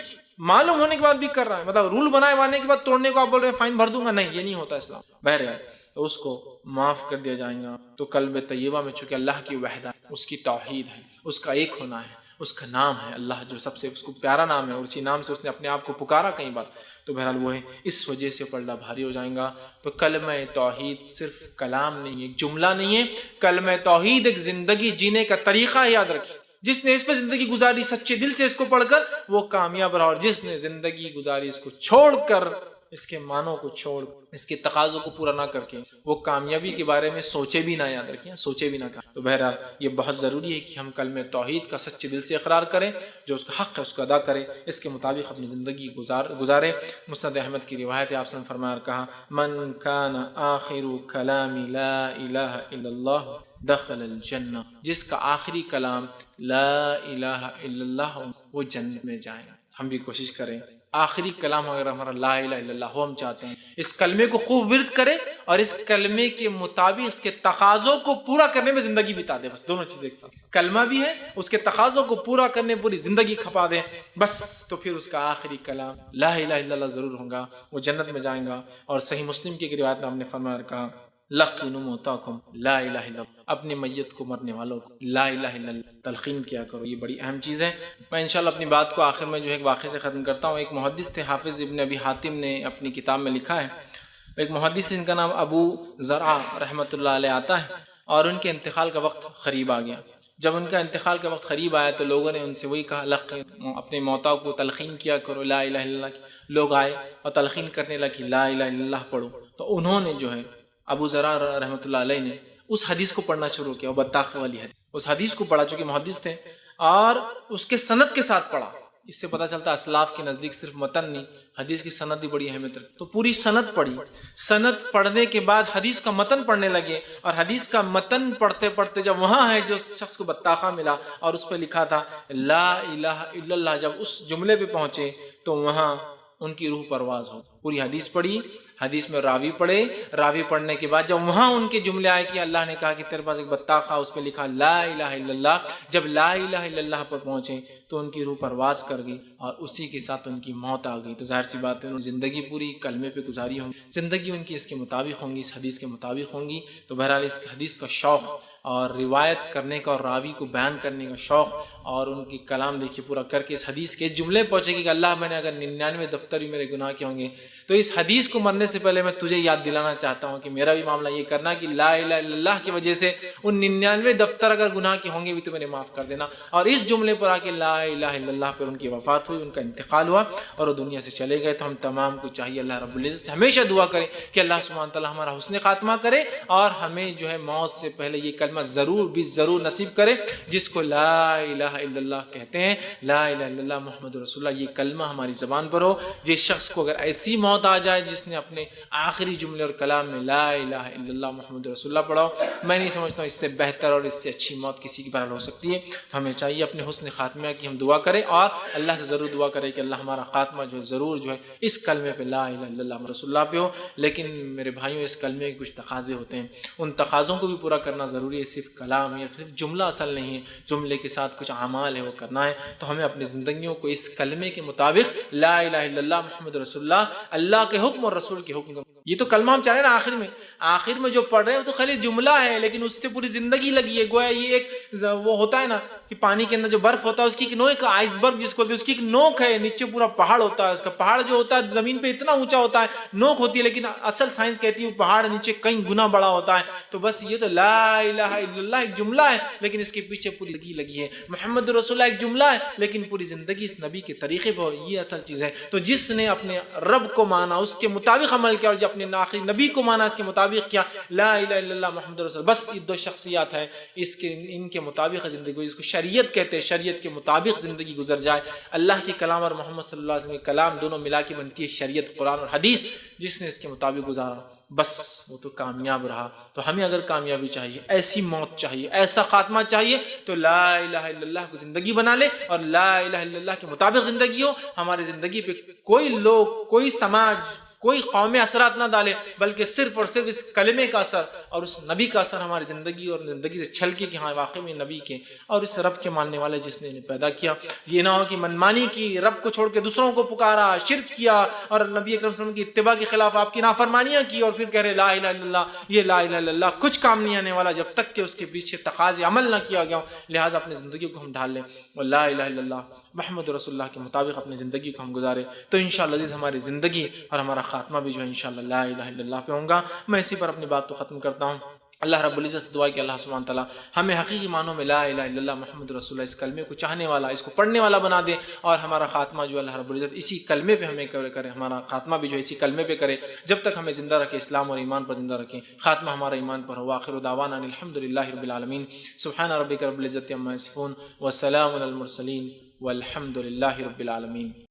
معلوم ہونے کے بعد بھی کر رہا ہے، مطلب رول بنائے وانے کے بعد توڑنے کو آپ بول رہے ہیں فائن بھر دوں گا، نہیں، یہ نہیں ہوتا اسلام، بہرحال تو اس کو معاف کر دیا جائے گا۔ تو کلمہ طیبہ میں چونکہ اللہ کی وحدت، اس کی توحید ہے، اس کا ایک ہونا ہے، اس کا نام ہے اللہ، جو سب سے اس کو پیارا نام ہے، اور اسی نام سے اس نے اپنے آپ کو پکارا کئی بار، تو بہرحال وہ ہے، اس وجہ سے پلڑا بھاری ہو جائے گا۔ تو کلمہ توحید صرف کلام نہیں ہے، ایک جملہ نہیں ہے، کلمہ توحید ایک زندگی جینے کا طریقہ ہے، یاد رکھیے، جس نے اس پہ زندگی گزاری سچے دل سے اس کو پڑھ کر وہ کامیاب رہا، اور جس نے زندگی گزاری اس کو چھوڑ کر، اس کے معنوں کو چھوڑ، اس کے تقاضوں کو پورا نہ کر کے، وہ کامیابی کے بارے میں سوچے بھی نہ، یاد رکھیں، سوچے بھی نہ کریں۔ تو بہرحال یہ بہت ضروری ہے کہ ہم کلمہ توحید کا سچے دل سے اقرار کریں، جو اس کا حق ہے اس کو ادا کریں، اس کے مطابق اپنی زندگی گزاریں۔ مسند احمد کی روایت ہے، آپ نے فرمایا اور کہا، من کان آخر کلام لا الہ الا اللہ دخل الجنہ، جس کا آخری کلام لا الہ الا اللہ ہو وہ جنت میں جائے گا۔ ہم بھی کوشش کریں آخری کلام اگر ہمارا لا الہ الا اللہ ہو، ہم چاہتے ہیں اس کلمے کو خوب ورد کریں، اور اس کلمے کے مطابق اس کے تقاضوں کو پورا کرنے میں زندگی بتا دیں، بس دونوں چیزیں ایک ساتھ، کلمہ بھی ہے، اس کے تقاضوں کو پورا کرنے پوری زندگی کھپا دیں، بس تو پھر اس کا آخری کلام لا الہ الا اللہ ضرور ہوگا، وہ جنت میں جائیں گا۔ اور صحیح مسلم کی ایک روایت میں ہم نے فرمایا اور کہا، لقنوا موتاکم لا الہ الا اللہ، اپنی میت کو مرنے والوں کو لا الہ الا اللہ تلقین کیا کرو، یہ بڑی اہم چیز ہے۔ میں انشاءاللہ اپنی بات کو آخر میں جو ہے ایک واقعے سے ختم کرتا ہوں۔ ایک محدث تھے حافظ ابن ابی حاتم نے اپنی کتاب میں لکھا ہے، ایک محدث جن کا نام ابو زرعہ رحمۃ اللہ علیہ آتا ہے، اور ان کے انتقال کا وقت قریب آ گیا۔ جب ان کا انتقال کا وقت قریب آیا تو لوگوں نے ان سے وہی کہا اپنے موتا کو تلقین کیا کرو لا الہ الا اللہ کی۔ لوگ آئے اور تلقین کرنے لگی لا الہ الا اللہ پڑھو، تو انہوں نے جو ہے ابو ذرا رحمۃ اللہ علیہ نے اس حدیث کو پڑھنا شروع کیا، وہ بطاخ والی حدیث، اس حدیث کو پڑھا، چونکہ محدث تھے، اور اس کے سند کے ساتھ پڑھا۔ اس سے پتہ چلتا اسلاف کے نزدیک صرف متن نہیں، حدیث کی سند بھی بڑی اہمیت رکھتی۔ تو پوری سند پڑھی، سند پڑھنے کے بعد حدیث کا متن پڑھنے لگے، اور حدیث کا متن پڑھتے پڑھتے جب وہاں ہے جو شخص کو بطاخہ ملا اور اس پہ لکھا تھا لا الہ الا اللہ، جب اس جملے پہ پہنچے تو وہاں ان کی روح پرواز ہو۔ پوری حدیث پڑھی، حدیث میں راوی پڑھے، راوی پڑھنے کے بعد جب وہاں ان کے جملے آئے کہ اللہ نے کہا کہ تیرے پاس ایک بطاخہ، اس پہ لکھا لا الہ الا اللہ، جب لا الہ الا اللہ پر پہنچے تو ان کی روح پرواز کر گئی اور اسی کے ساتھ ان کی موت آ گئی۔ تو ظاہر سی بات ہے انہوں نے زندگی پوری کلمے پہ گزاری ہوگی، زندگی ان کی اس کے مطابق ہوں گی، اس حدیث کے مطابق ہوں گی۔ تو بہرحال اس حدیث کا شوق اور روایت کرنے کا اور راوی کو بیان کرنے کا شوق اور ان کی کلام دیکھیے پورا کر کے اس حدیث کے اس جملے پہنچے گی کہ اللہ میں نے اگر 99 دفتر بھی میرے گناہ کے ہوں گے تو اس حدیث کو مرنے سے پہلے میں تجھے یاد دلانا چاہتا ہوں کہ میرا بھی معاملہ یہ کرنا کہ لا الہ الا اللہ کی وجہ سے ان 99 دفتر اگر گناہ کے ہوں گے بھی تو میرے معاف کر دینا۔ اور اس جملے پر آ کے لا الہ الا اللہ پر ان کی وفات ہوئی، ان کا انتقال ہوا اور وہ دنیا سے چلے گئے۔ تو ہم تمام کو چاہیے اللہ رب العزت سے ہمیشہ دعا کریں کہ اللہ سبحانہ تعالیٰ ہمارا حسن خاتمہ کرے اور ہمیں جو ہے موت سے پہلے یہ کلمہ ضرور بھی ضرور نصیب کرے جس کو لا الہ الا اللہ کہتے ہیں، لا الہ الا اللہ محمد رسول اللہ، یہ کلمہ ہماری زبان پر ہو۔ جس شخص کو اگر ایسی موت آ جائے جس نے اپنے آخری جملے اور کلام میں لا الہ الا اللہ محمد رسول اللہ پڑھاؤ، میں نہیں سمجھتا ہوں اس سے بہتر اور اس سے اچھی موت کسی کی بہرحال ہو سکتی ہے۔ ہمیں چاہیے اپنے حسن خاتمہ کی ہم دعا کریں اور اللہ سے ضرور دعا کریں کہ اللہ ہمارا خاتمہ جو ہے ضرور جو ہے اس کلمے پہ لا الہ الا اللہ رسول اللہ پہ ہو۔ لیکن میرے بھائیوں اس کلمے کے کچھ تقاضے ہوتے ہیں، ان تقاضوں کو بھی پورا کرنا ضروری ہے۔ صرف کلام یا صرف جملہ اصل نہیں ہے، جملے کے ساتھ کچھ اعمال ہے وہ کرنا ہے۔ تو ہمیں اپنی زندگیوں کو اس کلمے کے مطابق لا الہ الا اللہ محمد رسول اللہ، اللہ کے حکم اور رسول کے حکم، یہ تو کلمہ ہم چاہ رہے ہیں نا آخر میں جو پڑھ رہے ہیں وہ تو خالی جملہ ہے لیکن اس سے پوری زندگی لگی ہے۔ گویا یہ ایک وہ ہوتا ہے نا کہ پانی کے اندر جو برف ہوتا ہے اس کی ایک نوک، آئس برگ جس کو بولتے ہیں، اس کی ایک نوک ہے، نیچے پورا پہاڑ ہوتا ہے، اس کا پہاڑ جو ہوتا ہے زمین پہ اتنا اونچا ہوتا ہے، نوک ہوتی ہے، لیکن اصل سائنس کہتی ہے وہ پہاڑ نیچے کئی گنا بڑا ہوتا ہے۔ تو بس یہ تو لا الہ الا اللہ ایک جملہ ہے لیکن اس کے پیچھے پوری زندگی لگی ہے۔ محمد رسول اللہ ایک جملہ ہے لیکن پوری زندگی اس نبی کے طریقے پر، یہ اصل چیز ہے۔ تو جس نے اپنے رب کو مانا، اس کے مطابق عمل کیا، اور جو اپنے آخری نبی کو مانا اس کے مطابق کیا، لا الہ الا اللہ محمد رسول، بس یہ دو شخصیات ہیں، ان کے مطابق زندگی، اس کو شریعت کہتے ہیں، شریعت کے مطابق زندگی گزر جائے۔ اللہ کی کلام اور محمد صلی اللہ علیہ وسلم کے کلام دونوں ملا کے بنتی ہے شریعت، قرآن اور حدیث۔ جس نے اس کے مطابق گزارا بس وہ تو کامیاب رہا۔ تو ہمیں اگر کامیابی چاہیے، ایسی موت چاہیے، ایسا خاتمہ چاہیے تو لا الہ الا اللہ کو زندگی بنا لے اور لا الہ الا اللہ کے مطابق زندگی ہو۔ ہماری زندگی پہ کوئی لوگ، کوئی سماج، کوئی قوم اثرات نہ ڈالے بلکہ صرف اور صرف اس کلمے کا اثر اور اس نبی کا اثر ہماری زندگی اور زندگی سے چھلکے کہ ہاں واقعی میں نبی کے اور اس رب کے ماننے والے جس نے انہیں پیدا کیا۔ یہ نہ ہو کہ منمانی کی، رب کو چھوڑ کے دوسروں کو پکارا، شرک کیا اور نبی اکرم صلی اللہ علیہ وسلم کی اتباع کے خلاف آپ کی نافرمانیاں کی اور پھر کہہ رہے لا الہ الا اللہ، یہ لا الہ الا اللہ کچھ کام نہیں آنے والا جب تک کہ اس کے پیچھے تقاضے عمل نہ کیا گیا ہو۔ لہٰذا اپنی زندگی کو ہم ڈھال لیں اور لا الہ الا اللہ محمد رسول اللہ کے مطابق اپنی زندگی کو ہم گزارے تو انشاءاللہ عزیز ہماری زندگی اور ہمارا خاتمہ بھی جو ہے انشاءاللہ لا الہ الا اللہ پہ ہوں گا۔ میں اسی پر اپنی بات کو ختم کرتا ہوں۔ اللہ رب العزت سے دعا ہے کہ اللہ سبحانہ تعالیٰ ہمیں حقیقی معنوں میں لا الہ الا اللہ محمد رسول اللہ اس کلمے کو چاہنے والا، اس کو پڑھنے والا بنا دے اور ہمارا خاتمہ جو اللہ رب العزت اسی کلمے پہ ہمیں کرے، ہمارا خاتمہ بھی جو اسی کلمے پہ کرے جب تک ہمیں زندہ رکھے، اسلام اور ایمان پر زندہ رکھے، خاتمہ ہمارا ایمان پر ہو۔ آخر دعوانا ان الحمدللہ رب العالمین، سبحان ربک رب العزت عما یصفون وسلام علی المرسلین والحمدللہ رب العالمین۔